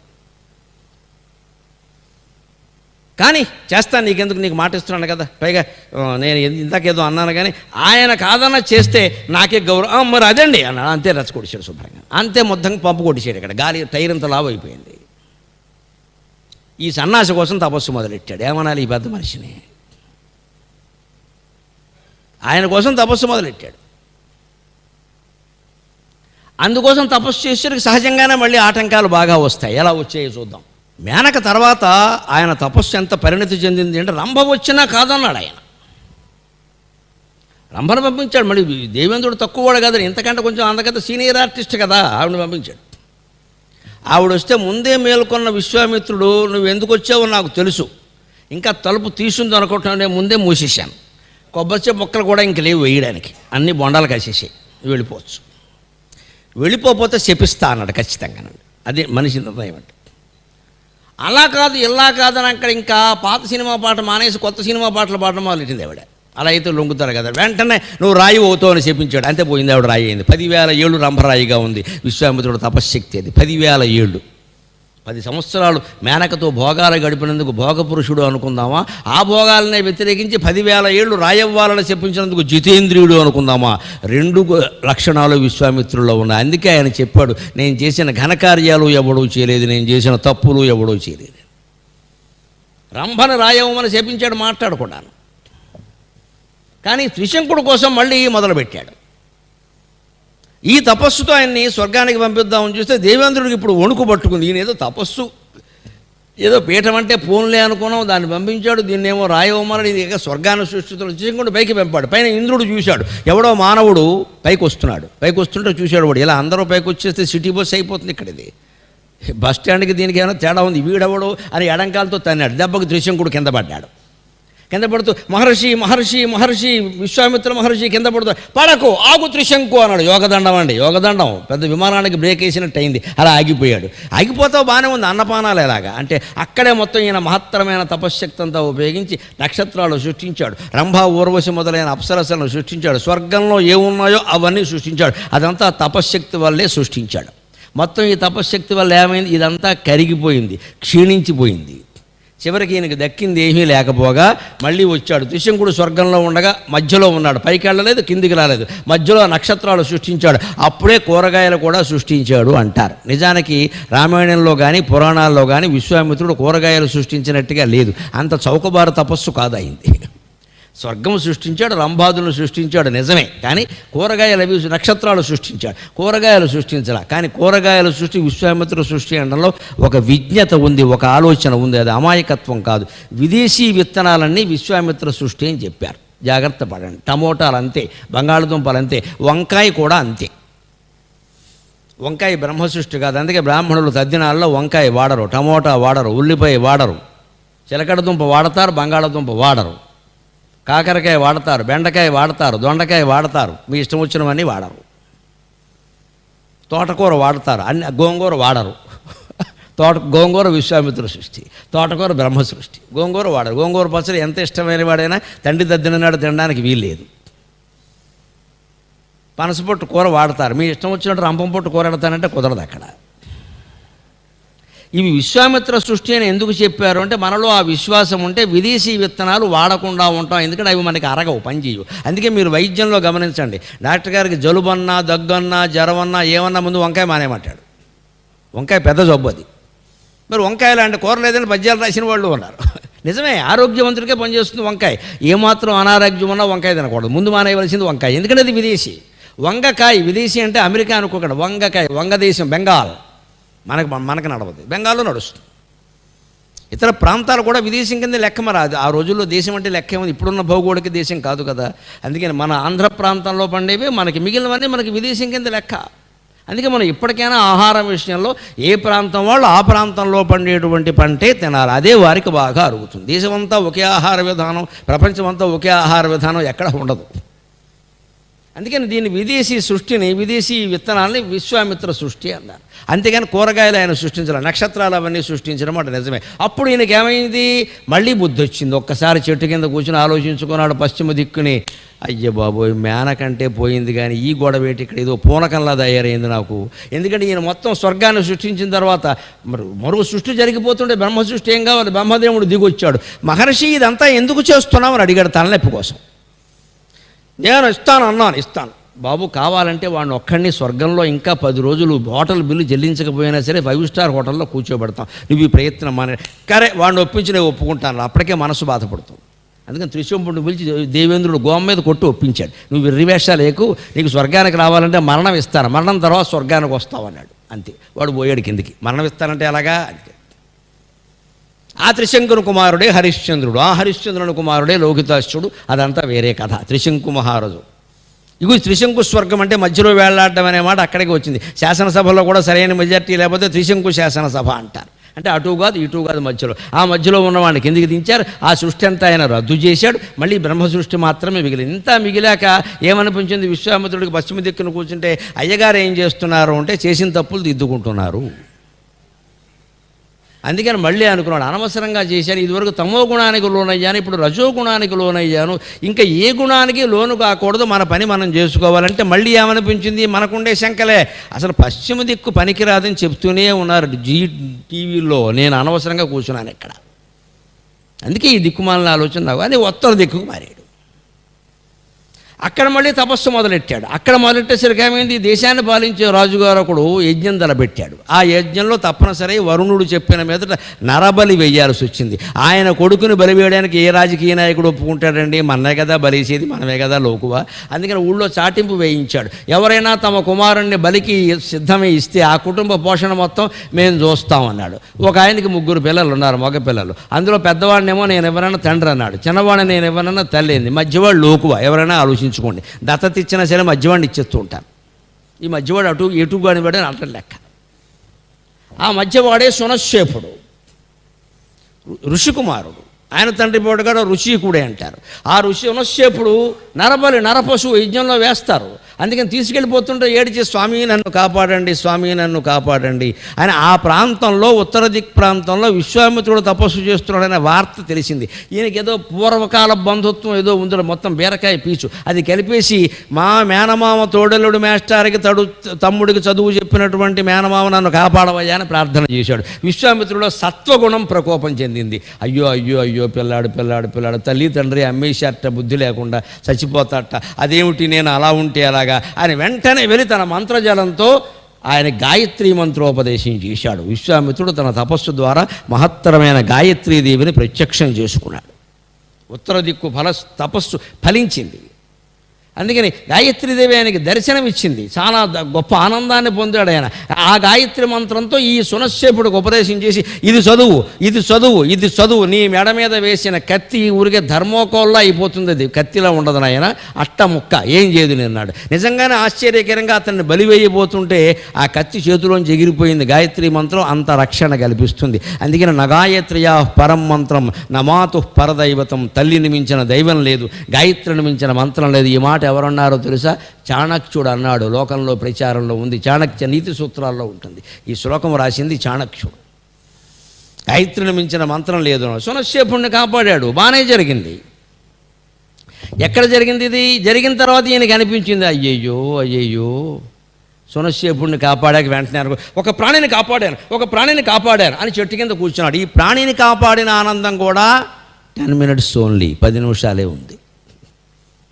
కానీ చేస్తాను, నీకెందుకు, నీకు మాట ఇస్తున్నాను కదా, పైగా నేను ఇందాకేదో అన్నాను, కానీ ఆయన కాదన్నా చేస్తే నాకే గౌరవం, మరి అదండి అన్నాడు. అంతే రచ్చకొడిచాడు శుభ్రంగా, అంతే మొత్తంగా పంపు కొట్టించాడు. ఇక్కడ గాలి టైర్ అంత లావు అయిపోయింది. ఈ సన్నాసి కోసం తపస్సు మొదలెట్టాడు. ఏమనాలి ఈ పెద్ద మనిషిని? ఆయన కోసం తపస్సు మొదలెట్టాడు. అందుకోసం తపస్సు చేసేసరికి సహజంగానే మళ్ళీ ఆటంకాలు బాగా వస్తాయి. ఎలా వచ్చాయో చూద్దాం. మేనక తర్వాత ఆయన తపస్సు ఎంత పరిణతి చెందింది అంటే, రంభ వచ్చినా కాదన్నాడు ఆయన. రంభను పంపించాడు. మళ్ళీ దేవేంద్రుడు తక్కువ వాడు కదా, ఇంతకంటే కొంచెం అందకంటే సీనియర్ ఆర్టిస్ట్ కదా, ఆవిడని పంపించాడు. ఆవిడ వస్తే ముందే మేల్కొన్న విశ్వామిత్రుడు, నువ్వు ఎందుకు వచ్చావో నాకు తెలుసు, ఇంకా తలుపు తీసుంది అనుకుంటున్నావు, నేను ముందే మూసేశాను, కొబ్బరి మొక్కలు కూడా ఇంక లేవు వేయడానికి, అన్ని బొండాలు కాసేసాయి, వెళ్ళిపోవచ్చు, వెళ్ళిపోతే శపిస్తా అన్నాడు ఖచ్చితంగా. అదే మనిషి నిర్ణయం అంటే. అలా కాదు ఇలా కాదని అక్కడ ఇంకా పాత సినిమా పాట మానేసి కొత్త సినిమా పాటలు పాడడం మొదలెట్టింది ఆవిడ. అలా అయితే లొంగుతారు కదా, వెంటనే నువ్వు రాయి అవుతావు అని చెప్పించాడు. అంతే పోయింది, ఆవిడ రాయి అయింది. 10,000 ఏళ్ళు రంభరాయిగా ఉంది విశ్వామిత్రుడు తపశ్శక్తి. అది 10,000 ఏళ్ళు, 10 సంవత్సరాలు మేనకతో భోగాలు గడిపినందుకు భోగపురుషుడు అనుకుందామా, ఆ భోగాలనే వ్యతిరేకించి 10,000 ఏళ్ళు రాయవ్వాలని చెప్పించినందుకు జితేంద్రియుడు అనుకుందామా. 2 లక్షణాలు విశ్వామిత్రుల్లో ఉన్నాయి. అందుకే ఆయన చెప్పాడు, నేను చేసిన ఘనకార్యాలు ఎవడూ చేయలేదు, నేను చేసిన తప్పులు ఎవడూ చేయలేదు. రంభను రాయవమని చెప్పించాడు మాట్లాడకుండాను. కానీ త్రిశంకుడు కోసం మళ్ళీ మొదలుపెట్టాడు. ఈ తపస్సుతో ఆయన్ని స్వర్గానికి పంపిద్దామని చూస్తే దేవేంద్రుడికి ఇప్పుడు వణుకు పట్టుకుంది. ఈయన ఏదో తపస్సు, ఏదో పీఠం అంటే పోన్లే అనుకున్నాం, దాన్ని పంపించాడు, దీన్నేమో రాయవమని, ఇది ఇక స్వర్గాన్ని సృష్టితో త్రిశంకుడు పైకి పంపాడు. పైన ఇంద్రుడు చూశాడు, ఎవడో మానవుడు పైకి వస్తున్నాడు. పైకి వస్తుంటే చూశాడు వాడు, ఇలా అందరూ పైకి వచ్చేస్తే సిటీ బస్ అయిపోతుంది ఇక్కడ, ఇది బస్ స్టాండ్కి దీనికి ఏమైనా తేడా ఉంది, వీడెవడు అని ఎడంకాలతో తన్నాడు. దెబ్బకు త్రిశంకుడు కింద పడ్డాడు. కింద పడుతూ మహర్షి మహర్షి మహర్షి విశ్వామిత్ర మహర్షి కింద పడుతూ, పడకు ఆగు త్రిశంకు అన్నాడు. యోగదండం అండి, యోగదండం. పెద్ద విమానానికి బ్రేక్ వేసినట్టు అయింది. అలా ఆగిపోయాడు. ఆగిపోతావు బాగానే ఉంది, అన్నపానాలు ఎలాగా అంటే అక్కడే మొత్తం ఈయన మహత్తరమైన తపశ్శక్తి అంతా ఉపయోగించి నక్షత్రాలు సృష్టించాడు, రంభా ఊర్వశి మొదలైన అప్సరసలను సృష్టించాడు, స్వర్గంలో ఏమున్నాయో అవన్నీ సృష్టించాడు. అదంతా తపశ్శక్తి వల్లే సృష్టించాడు. మొత్తం ఈ తపశ్శక్తి వల్ల ఏమైంది, ఇదంతా కరిగిపోయింది, క్షీణించిపోయింది. చివరికి ఈయనకి దక్కింది ఏమీ లేకపోగా మళ్ళీ వచ్చాడు. త్రిశంకుడు స్వర్గంలో ఉండగా మధ్యలో ఉన్నాడు, పైకి వెళ్ళలేదు, కిందికి రాలేదు, మధ్యలో నక్షత్రాలు సృష్టించాడు. అప్పుడే కూరగాయలు కూడా సృష్టించాడు అంటారు. నిజానికి రామాయణంలో కానీ పురాణాల్లో కానీ విశ్వామిత్రుడు కూరగాయలు సృష్టించినట్టుగా లేదు. అంత చౌకబారు తపస్సు కాదు అయింది. స్వర్గం సృష్టించాడు, రంభాదులను సృష్టించాడు నిజమే, కానీ కూరగాయలు అవి నక్షత్రాలు సృష్టించాడు, కూరగాయలు సృష్టించాల. కానీ కూరగాయల సృష్టి విశ్వామిత్రుడు సృష్టి అనడంలో ఒక విజ్ఞత ఉంది, ఒక ఆలోచన ఉంది, అది అమాయకత్వం కాదు. విదేశీ విత్తనాలన్నీ విశ్వామిత్ర సృష్టి అని చెప్పారు, జాగ్రత్త పడండి. టమోటాలు అంతే, బంగాళదుంపలు అంతే, వంకాయ కూడా అంతే. వంకాయ బ్రహ్మ సృష్టి కాదు, అందుకే బ్రాహ్మణులు తద్దినాల్లో వంకాయ వాడరు, టమోటా వాడరు, ఉల్లిపాయ వాడరు, చిలకడ దుంప వాడతారు, బంగాళదుంప వాడరు, కాకరకాయ వాడతారు, బెండకాయ వాడతారు, దొండకాయ వాడతారు, మీ ఇష్టం వచ్చినవన్నీ వాడరు. తోటకూర వాడతారు, అన్ని గోంగూర వాడరు. గోంగూర విశ్వామిత్ర సృష్టి, తోటకూర బ్రహ్మ సృష్టి. గోంగూర వాడరు. గోంగూర పచ్చడి ఎంత ఇష్టమైన వాడైనా తండ్రి దద్దినాడు తినడానికి వీల్లేదు. పనసపొట్టు కూర వాడతారు, మీ ఇష్టం వచ్చినట్టు రంపం పొట్టు కూర పెడతానంటే కుదరదు అక్కడ. ఇవి విశ్వామిత్ర సృష్టి అని ఎందుకు చెప్పారు అంటే, మనలో ఆ విశ్వాసం ఉంటే విదేశీ విత్తనాలు వాడకుండా ఉంటాం. ఎందుకంటే అవి మనకి అరగవు, పనిచేయవు. అందుకే మీరు వైద్యంలో గమనించండి, డాక్టర్ గారికి జలుబన్నా, దగ్గన్నా, జ్వరమన్నా ఏమన్నా ముందు వంకాయ మానేమంటాడు. వంకాయ పెద్ద జబ్బు అది. మరి వంకాయ లాంటి కూర లేదని పద్యాలు రాసిన వాళ్ళు ఉన్నారు. నిజమే, ఆరోగ్యవంతుడికే పనిచేస్తుంది వంకాయ. ఏమాత్రం అనారోగ్యం ఉన్నా వంకాయ తినకూడదు, ముందు మానేయవలసింది వంకాయ. ఎందుకంటే అది విదేశీ. వంగకాయ విదేశీ అంటే అమెరికా అనుకోకండి, వంగకాయ వంగదేశం, బెంగాల్. మనకు నడవదు, బెంగాల్లో నడుస్తుంది. ఇతర ప్రాంతాలు కూడా విదేశం కింద లెక్క. మరి అది ఆ రోజుల్లో దేశం అంటే లెక్క ఏముంది, ఇప్పుడున్న భౌగోళిక దేశం కాదు కదా. అందుకని మన ఆంధ్ర ప్రాంతంలో పండేవి మనకి, మిగిలినవన్నీ మనకి విదేశం కింద లెక్క. అందుకే మనం ఇప్పటికైనా ఆహారం విషయంలో ఏ ప్రాంతం వాళ్ళు ఆ ప్రాంతంలో పండేటువంటి పంటే తినాలి, అదే వారికి బాగా అరుగుతుంది. దేశమంతా ఒకే ఆహార విధానం, ప్రపంచమంతా ఒకే ఆహార విధానం ఎక్కడ ఉండదు. అందుకని దీన్ని విదేశీ సృష్టిని, విదేశీ విత్తనాలని విశ్వామిత్ర సృష్టి అన్నారు. అంతేగాని కూరగాయలు ఆయన సృష్టించాలి, నక్షత్రాలు అవన్నీ సృష్టించడం అంటే నిజమే. అప్పుడు ఈయనకి ఏమైంది, మళ్ళీ బుద్ధి వచ్చింది. ఒక్కసారి చెట్టు కింద కూర్చొని ఆలోచించుకున్నాడు పశ్చిమ దిక్కుని. అయ్య బాబోయ్, మేనకంటే పోయింది కానీ ఈ గొడవ ఏంటి, ఇక్కడ ఏదో పూనకంలా తయారైంది నాకు. ఎందుకంటే ఈయన మొత్తం స్వర్గాన్ని సృష్టించిన తర్వాత మరో సృష్టి జరిగిపోతుంటే బ్రహ్మ సృష్టి ఏం కావాలి, బ్రహ్మదేవుడు దిగొచ్చాడు. మహర్షి ఇదంతా ఎందుకు చేస్తున్నావు అని అడిగాడు తలనొప్పి కోసం. నేను ఇస్తాను బాబు, కావాలంటే వాడిని ఒక్కడిని స్వర్గంలో ఇంకా 10 రోజులు హోటల్ బిల్లు చెల్లించకపోయినా సరే 5 స్టార్ హోటల్లో కూర్చోబెడతాం, నువ్వు ఈ ప్రయత్నం మానే. కరే, వాడిని ఒప్పించి నేను ఒప్పుకుంటాను. అప్పటికే మనసు బాధపడుతుంది. అందుకని త్రిశంపుడిని పిలిచి దేవేంద్రుడు గోమ మీద కొట్టి ఒప్పించాడు. నువ్వు విర్రివేషాలు లేకు, నీకు స్వర్గానికి రావాలంటే మరణం ఇస్తాను, మరణం తర్వాత స్వర్గానికి వస్తావు అన్నాడు. అంతే, వాడు పోయాడు కిందికి. మరణం ఇస్తానంటే ఎలాగా? ఆ త్రిశంకుని కుమారుడే హరిశ్చంద్రుడు, ఆ హరిశ్చంద్రుని కుమారుడే లోకితాశ్చుడు. అదంతా వేరే కథ. త్రిశంకు మహారాజు. ఇగో త్రిశంకు స్వర్గం అంటే మధ్యలో వేళ్లాడడం అనే మాట అక్కడికి వచ్చింది. శాసనసభలో కూడా సరైన మెజార్టీ లేకపోతే త్రిశంకు శాసనసభ అంటారు. అంటే అటు కాదు ఇటు కాదు, మధ్యలో. ఆ మధ్యలో ఉన్నవాడిని కిందికి దించారు. ఆ సృష్టి అంతా ఆయన రద్దు చేశాడు. మళ్ళీ బ్రహ్మ సృష్టి మాత్రమే మిగిలింది. ఇంత మిగిలాక ఏమనిపించింది విశ్వామిత్రుడికి, పశ్చిమ దిక్కును కూర్చుంటే అయ్యగారు ఏం చేస్తున్నారు అంటే చేసిన తప్పులు దిద్దుకుంటున్నారు. అందుకని మళ్ళీ అనుకున్నాడు, అనవసరంగా చేశాను. ఇదివరకు తమో గుణానికి లోనయ్యాను, ఇప్పుడు రజో గుణానికి లోనయ్యాను. ఇంకా ఏ గుణానికి లోను కాకూడదు, మన పని మనం చేసుకోవాలంటే మళ్ళీ ఏమనిపించింది, మనకుండే శంకలే. అసలు పశ్చిమ దిక్కు పనికిరాదని చెప్తూనే ఉన్నారు టీవీలో. నేను అనవసరంగా కూర్చున్నాను ఇక్కడ. అందుకే ఈ దిక్కుమాలిన ఆలోచన నాకు. అది ఉత్తర దిక్కుకు మారాడు. అక్కడ మళ్ళీ తపస్సు మొదలెట్టాడు. అక్కడ మొదలెట్టేసరికి ఏమైంది, దేశాన్ని పాలించే రాజుగారు ఒకడు యజ్ఞం తలపెట్టాడు. ఆ యజ్ఞంలో తప్పనిసరి వరుణుడు చెప్పిన మీదట నరబలి వేయాల్సి వచ్చింది. ఆయన కొడుకుని బలి వేయడానికి ఏ రాజకీయ నాయకుడు ఒప్పుకుంటాడండి? మనమే కదా బలిసేది, మనమే కదా లోకువా. అందుకని ఊళ్ళో చాటింపు వేయించాడు. ఎవరైనా తమ కుమారుణ్ణి బలికి సిద్ధమే ఇస్తే ఆ కుటుంబ పోషణ మొత్తం మేము చూస్తామన్నాడు. ఒక ఆయనకి 3 పిల్లలు ఉన్నారు, మగ పిల్లలు. అందులో పెద్దవాడినేమో నేను ఎవరైనా తండ్రి అన్నాడు, చిన్నవాడిని నేను ఎవరైనా తల్లి అయింది. మధ్యవాడు లోకువా. ఎవరైనా ఆలోచించుకోండి. దత్తత ఇచ్చినా సరే మధ్యవాడిని ఇచ్చేస్తూ ఉంటాను. ఈ మధ్యవాడు అటు ఎటు కానివాడే అంటారు లెక్క. ఆ మధ్యవాడే సునశ్శేపుడు, ఋషికుమారుడు. ఆయన తండ్రి పోటుగాడు ఋషికుడే అంటారు. ఆ సునశ్శేపుడు నరపశువు యజ్ఞంలో వేస్తారు. అందుకని తీసుకెళ్ళిపోతుంటే ఏడిచి స్వామి నన్ను కాపాడండి, స్వామి నన్ను కాపాడండి అని ఆ ప్రాంతంలో, ఉత్తర దిక్ ప్రాంతంలో విశ్వామిత్రుడు తపస్సు చేస్తున్నాడనే వార్త తెలిసింది. ఈయనకి ఏదో పూర్వకాల బంధుత్వం ఏదో ఉందో, మొత్తం బీరకాయ పీచు అది కలిపేసి మా మేనమామ తోడలుడు మేస్టార్కి తమ్ముడికి చదువు చెప్పినటువంటి మేనమామ నన్ను కాపాడవయ్యా అని ప్రార్థన చేశాడు. విశ్వామిత్రుడిలో సత్వగుణం ప్రకోపం చెందింది. అయ్యో అయ్యో అయ్యో, పిల్లాడు తల్లి తండ్రి అమ్మేసేట, బుద్ధి లేకుండా చచ్చిపోతాట, అదేమిటి నేను అలా ఉంటే అలాగా అని వెంటనే వెళ్ళి తన మంత్రజలంతో ఆయన గాయత్రి మంత్రోపదేశం చేశాడు. విశ్వామిత్రుడు తన తపస్సు ద్వారా మహత్తరమైన గాయత్రీదేవిని ప్రత్యక్షం చేసుకున్నాడు. ఉత్తర దిక్కు తపస్సు ఫలించింది. అందుకని గాయత్రీదేవి ఆయనకి దర్శనం ఇచ్చింది. చాలా గొప్ప ఆనందాన్ని పొందాడు ఆయన. ఆ గాయత్రి మంత్రంతో ఈ సునశ్శేపుడికి ఉపదేశం చేసి ఇది చదువు, నీ మెడ మీద వేసిన కత్తి ఊరికే ధర్మోకోల్లా అయిపోతుంది, అది కత్తిలా ఉండదు నాయన, అట్ట ముక్క ఏం చేయదు అన్నాడు. నిజంగానే ఆశ్చర్యకరంగా అతన్ని బలివేయబోతుంటే ఆ కత్తి చేతిలోంచి ఎగిరిపోయింది. గాయత్రి మంత్రం అంత రక్షణ కల్పిస్తుంది. అందుకని నగాయత్రియా పరం మంత్రం నమాతు పరదైవతం, తల్లిని మించిన దైవం లేదు, గాయత్రిని మించిన మంత్రం లేదు. ఈ మాట ఎవరన్నారో తెలుసా? చాణక్యుడు అన్నాడు. లోకంలో ప్రచారంలో ఉంది, చాణక్య నీతి సూత్రాల్లో ఉంటుంది. ఈ శ్లోకం రాసింది చాణక్యుడు. గాయత్రిని మించిన మంత్రం లేదు. సునశ్శేపుణ్ణి కాపాడాడు, బాగానే జరిగింది. ఎక్కడ జరిగింది ఇది? జరిగిన తర్వాత ఈయనకి అనిపించింది, అయ్యయ్యో సునశ్శేపుణ్ణి కాపాడాక వెంటనే ఒక ప్రాణిని కాపాడాను అని చెట్టు కింద కూర్చున్నాడు. ఈ ప్రాణిని కాపాడిన ఆనందం కూడా 10 minutes ఓన్లీ, 10 నిమిషాలే ఉంది.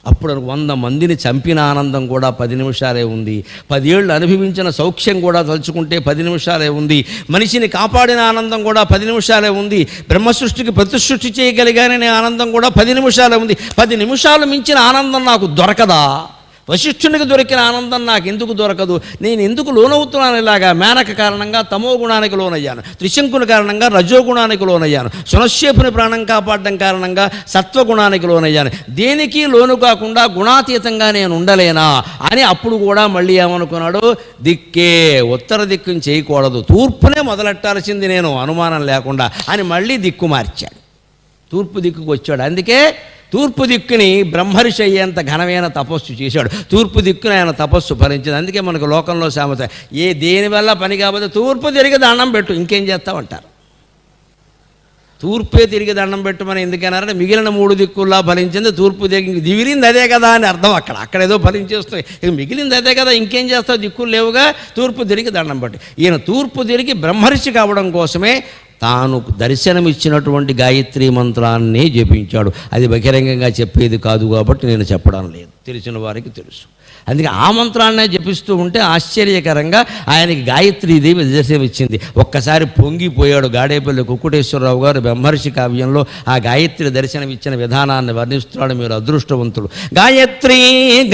అప్పుడు 100 మందిని చంపిన ఆనందం కూడా 10 నిమిషాలే ఉంది. 10 ఏళ్ళు అనుభవించిన సౌఖ్యం కూడా తలుచుకుంటే 10 నిమిషాలే ఉంది. మనిషిని కాపాడిన ఆనందం కూడా 10 నిమిషాలే ఉంది. బ్రహ్మసృష్టికి ప్రతిసృష్టి చేయగలిగాననే ఆనందం కూడా 10 నిమిషాలే ఉంది. 10 నిమిషాలు మించిన ఆనందం నాకు దొరకదా? వశిష్ఠునికి దొరికిన ఆనందం నాకు ఎందుకు దొరకదు? నేను ఎందుకు లోనవుతున్నాను ఇలాగా? మేనక కారణంగా తమో గుణానికి లోనయ్యాను, త్రిశంకుని కారణంగా రజోగుణానికి లోనయ్యాను, సునశ్శేపుని ప్రాణం కాపాడడం కారణంగా సత్వగుణానికి లోనయ్యాను. దేనికి లోను కాకుండా గుణాతీతంగా నేను ఉండలేనా అని అప్పుడు కూడా మళ్ళీ ఏమనుకున్నాడు? దిక్కే ఉత్తర దిక్కుని చేయకూడదు, తూర్పునే మొదలెట్టాల్సింది నేను అనుమానం లేకుండా అని మళ్ళీ దిక్కు మార్చాడు, తూర్పు దిక్కుకు వచ్చాడు. అందుకే తూర్పు దిక్కుని బ్రహ్మర్షి అయ్యేంత ఘనమైన తపస్సు చేశాడు. తూర్పు దిక్కుని ఆయన తపస్సు ఫలించింది. అందుకే మనకు లోకంలో సామెత, ఏ దేనివల్ల పని కాకపోతే తూర్పు తిరిగి దండం పెట్టు, ఇంకేం చేస్తామంటారు. తూర్పే తిరిగి దండం పెట్టమని ఎందుకన్నారంటే మిగిలిన 3 దిక్కుల్లా ఫలించింది, తూర్పు దిగిరింది అదే కదా అని అర్థం. అక్కడ ఏదో ఫలించేస్తుంది, ఇక మిగిలింది అదే కదా, ఇంకేం చేస్తావు, దిక్కులు లేవుగా, తూర్పు తిరిగి దండం పెట్టు. ఈయన తూర్పు తిరిగి బ్రహ్మర్షి కావడం కోసమే తాను దర్శనమిచ్చినటువంటి గాయత్రి మంత్రాన్ని జపించాడు. అది బహిరంగంగా చెప్పేది కాదు కాబట్టి నేను చెప్పడం లేదు, తెలిసిన వారికి తెలుసు. అందుకే ఆ మంత్రాన్నే జపిస్తూ ఉంటే ఆశ్చర్యకరంగా ఆయనకి గాయత్రీదేవి దర్శనమిచ్చింది. ఒక్కసారి పొంగిపోయాడు. గాడేపల్లి కుక్కుటేశ్వరరావు గారు బ్రహ్మర్షి కావ్యంలో ఆ గాయత్రి దర్శనమిచ్చిన విధానాన్ని వర్ణిస్తున్నాడు. మీరు అదృష్టవంతుడు. గాయత్రి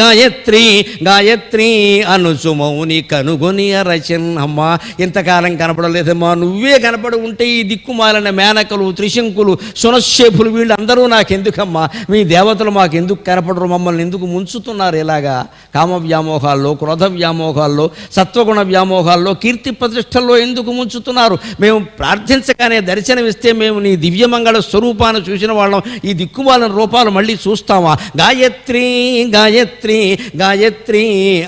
గాయత్రి గాయత్రి అనుసుమౌని కనుగొని రచన్. అమ్మా ఇంతకాలం కనపడలేదమ్మా, నువ్వే కనపడి ఉంటే ఈ దిక్కుమాలిన మేనకలు, త్రిశంకులు, సునశ్శేపులు వీళ్ళందరూ నాకెందుకమ్మా, మీ దేవతలు మాకెందుకు కనపడరు, మమ్మల్ని ఎందుకు ముంచుతున్నారు ఇలాగా? కామ వ్యామోహాల్లో, క్రోధ వ్యామోహాల్లో, సత్వగుణ వ్యామోహాల్లో, కీర్తి ప్రతిష్టల్లో ఎందుకు ముంచుతున్నారు? మేము ప్రార్థించగానే దర్శనమిస్తే మేము నీ దివ్యమంగళ స్వరూపాన్ని చూసిన వాళ్ళం, ఈ దిక్కుమాలిన రూపాలు మళ్ళీ చూస్తామా? గాయత్రి గాయత్రి గాయత్రి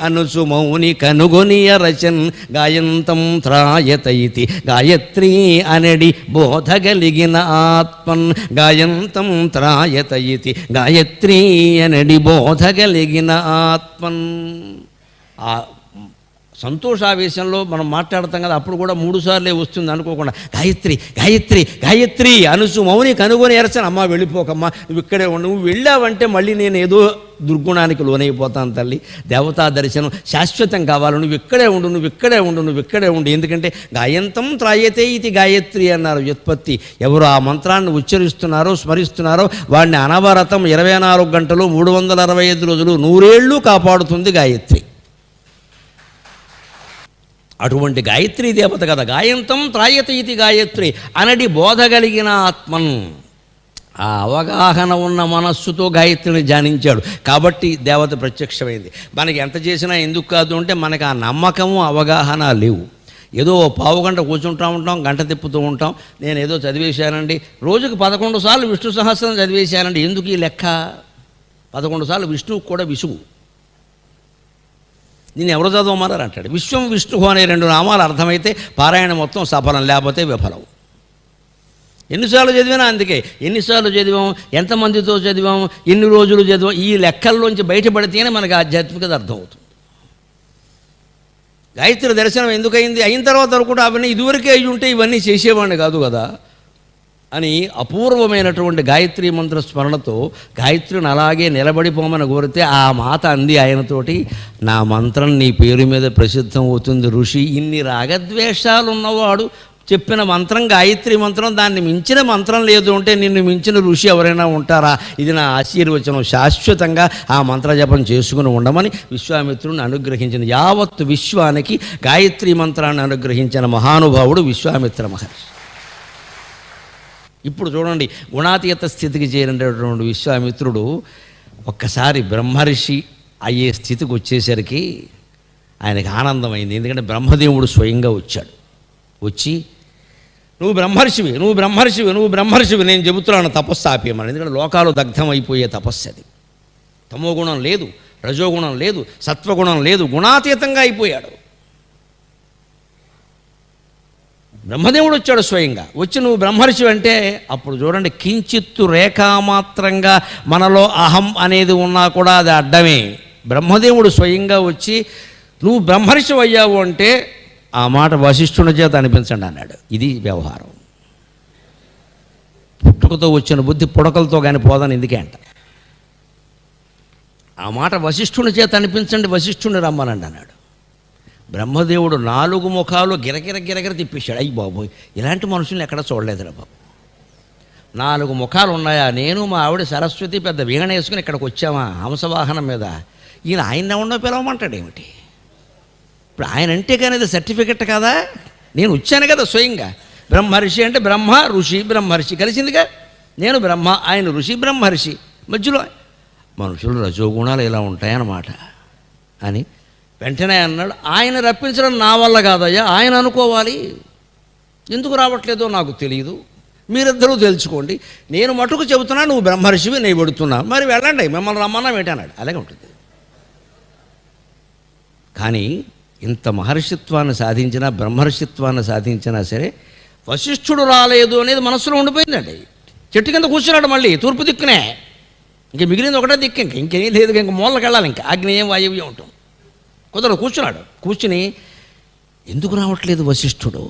అనుసుమౌని కనుగొనియ రచన్ గాయంతం త్రాయత ఇతి గాయత్రి అనడి బోధగలిగిన ఆత్మన్ గాయంతం త్రాయత ఇతి గాయత్రి అనడి బోధగలిగిన ఆత్మన్. ఆ సంతోషావేశంలో మనం మాట్లాడతాం కదా, అప్పుడు కూడా 3 సార్లే వస్తుంది అనుకోకుండా గాయత్రి గాయత్రి గాయత్రి అనుసు మౌని కనుగొని ఎరచని. అమ్మ వెళ్ళిపోకమ్మా, నువ్వు ఇక్కడే ఉండు, నువ్వు వెళ్ళావంటే మళ్ళీ నేను ఏదో దుర్గుణానికి లోనైపోతాను తల్లి. దేవతా దర్శనం శాశ్వతం కావాలి, నువ్వు ఇక్కడే ఉండు, నువ్వు ఇక్కడే ఉండు, నువ్వు ఇక్కడే ఉండు. ఎందుకంటే గాయంతం త్రాయతే ఇది గాయత్రి అన్నారు వ్యుత్పత్తి. ఎవరు ఆ మంత్రాన్ని ఉచ్చరిస్తున్నారో స్మరిస్తున్నారో వాడిని అనవరతం 24 గంటలు 365 రోజులు 100 ఏళ్ళు కాపాడుతుంది గాయత్రి. అటువంటి గాయత్రీ దేవత కదా. గాయంతం త్రాయత ఇది గాయత్రి అనడి బోధగలిగిన ఆత్మన్. ఆ అవగాహన ఉన్న మనస్సుతో గాయత్రిని ధ్యానించాడు కాబట్టి దేవత ప్రత్యక్షమైంది. మనకి ఎంత చేసినా ఎందుకు కాదు అంటే మనకు ఆ నమ్మకము అవగాహన లేవు. ఏదో 1/2 గంట కూర్చుంటూ ఉంటాం, గంట తిప్పుతూ ఉంటాం. నేను ఏదో చదివేశానండి, రోజుకు 11 సార్లు విష్ణు సహస్రం చదివేశానండి, ఎందుకు ఈ లెక్క? 11 సార్లు విష్ణువుకు కూడా విసుగు. నేను ఎవరు చదవమన్నారు అంటాడు. విశ్వం విష్ణువు అనే 2 నామాలు అర్థమైతే పారాయణ మొత్తం సఫలం, లేకపోతే విఫలం. ఎన్నిసార్లు చదివినా అందుకే. ఎన్నిసార్లు చదివాం, ఎంతమందితో చదివాం, ఎన్ని రోజులు చదివాం, ఈ లెక్కల్లోంచి బయటపడితేనే మనకు ఆధ్యాత్మికత అర్థమవుతుంది. గాయత్రి దర్శనం ఎందుకయింది? అయిన తర్వాత కూడా అవన్నీ ఇదివరకే అయ్యి ఉంటే ఇవన్నీ చేసేవాడిని కాదు కదా అని అపూర్వమైనటువంటి గాయత్రి మంత్ర స్మరణతో గాయత్రిని అలాగే నిలబడిపోమని కోరితే ఆ మాత అంది ఆయనతోటి, నా మంత్రం నీ పేరు మీద ప్రసిద్ధం అవుతుంది ఋషి. ఇన్ని రాగద్వేషాలు ఉన్నవాడు చెప్పిన మంత్రం గాయత్రి మంత్రం, దాన్ని మించిన మంత్రం లేదు అంటే నిన్ను మించిన ఋషి ఎవరైనా ఉంటారా? ఇది నా ఆశీర్వచనం, శాశ్వతంగా ఆ మంత్ర జపం చేసుకుని ఉండమని విశ్వామిత్రుడిని అనుగ్రహించింది. యావత్తు విశ్వానికి గాయత్రి మంత్రాన్ని అనుగ్రహించిన మహానుభావుడు విశ్వామిత్ర మహర్షి. ఇప్పుడు చూడండి, గుణాతీత స్థితికి చేరినటువంటి విశ్వామిత్రుడు ఒక్కసారి బ్రహ్మర్షి అయ్యే స్థితికి వచ్చేసరికి ఆయనకు ఆనందమైంది. ఎందుకంటే బ్రహ్మదేవుడు స్వయంగా వచ్చాడు. వచ్చి నువ్వు బ్రహ్మర్షివి, నువ్వు బ్రహ్మర్షివి, నువ్వు బ్రహ్మర్షివి, నేను చెబుతున్నాను తపస్సు ఆపేయమని. ఎందుకంటే లోకాలు దగ్ధం అయిపోయే తపస్సు అది. తమోగుణం లేదు, రజోగుణం లేదు, సత్వగుణం లేదు, గుణాతీతంగా అయిపోయాడు. బ్రహ్మదేవుడు వచ్చాడు స్వయంగా. వచ్చి నువ్వు బ్రహ్మర్షి అంటే అప్పుడు చూడండి, కించిత్తు రేఖామాత్రంగా మనలో అహం అనేది ఉన్నా కూడా అది అడ్డమే. బ్రహ్మదేవుడు స్వయంగా వచ్చి నువ్వు బ్రహ్మర్షి అయ్యావు అంటే ఆ మాట వశిష్ఠుని చేత అనిపించండి అన్నాడు. ఇది వ్యవహారం. పుట్టుకతో వచ్చిన బుద్ధి పుడకలతో కానీ పోదని ఎందుకే అంట. ఆ మాట వశిష్ఠుని చేత అనిపించండి, వశిష్ఠుని రమ్మనండి అన్నాడు. బ్రహ్మదేవుడు 4 ముఖాలు గిరగిర తిప్పేశాడు. అయ్యి బాబోయ్, ఇలాంటి మనుషుల్ని ఎక్కడ చూడలేదురా బాబు. 4 ముఖాలు ఉన్నాయా? నేను మా ఆవిడ సరస్వతి పెద్ద వీణ వేసుకుని ఇక్కడికి వచ్చామా హంసవాహనం మీద? ఈయన ఆయన ఎవడో పిలవమంటాడు ఏమిటి? ఇప్పుడు ఆయన అంటే కానీ అది సర్టిఫికెట్ కదా. నేను వచ్చాను కదా స్వయంగా. బ్రహ్మర్షి అంటే బ్రహ్మ ఋషి బ్రహ్మర్షి కలిసిందిగా. నేను బ్రహ్మ, ఆయన ఋషి బ్రహ్మర్షి, మధ్యలో మనుషులు రజోగుణాలు ఇలా ఉంటాయన్నమాట అని వెంటనే అన్నాడు. ఆయన రప్పించడం నా వల్ల కాదయ్యా, ఆయన అనుకోవాలి. ఎందుకు రావట్లేదో నాకు తెలియదు, మీరిద్దరూ తెలుసుకోండి. నేను మటుకు చెబుతున్నా, నువ్వు బ్రహ్మర్షివి, నేను పెడుతున్నా, మరి వెళ్ళండి, మిమ్మల్ని రమ్మన్నా ఏంటన్నాడు. అలాగే ఉంటుంది. కానీ ఇంత మహర్షిత్వాన్ని సాధించినా, బ్రహ్మర్షిత్వాన్ని సాధించినా సరే వశిష్ఠుడు రాలేదు అనేది మనసులో ఉండిపోయిందండి. చెట్టు కింద కూర్చున్నాడు మళ్ళీ తూర్పు దిక్కునే. ఇంక మిగిలింది ఒకటే దిక్కు, ఇంకేం లేదు, ఇంక మూలకి వెళ్ళాలి, ఇంకా ఆగ్నేయం వాయువ్యం ఉంటుంది. కుదరదు, కూర్చున్నాడు. కూర్చుని ఎందుకు రావట్లేదు వశిష్ఠుడు?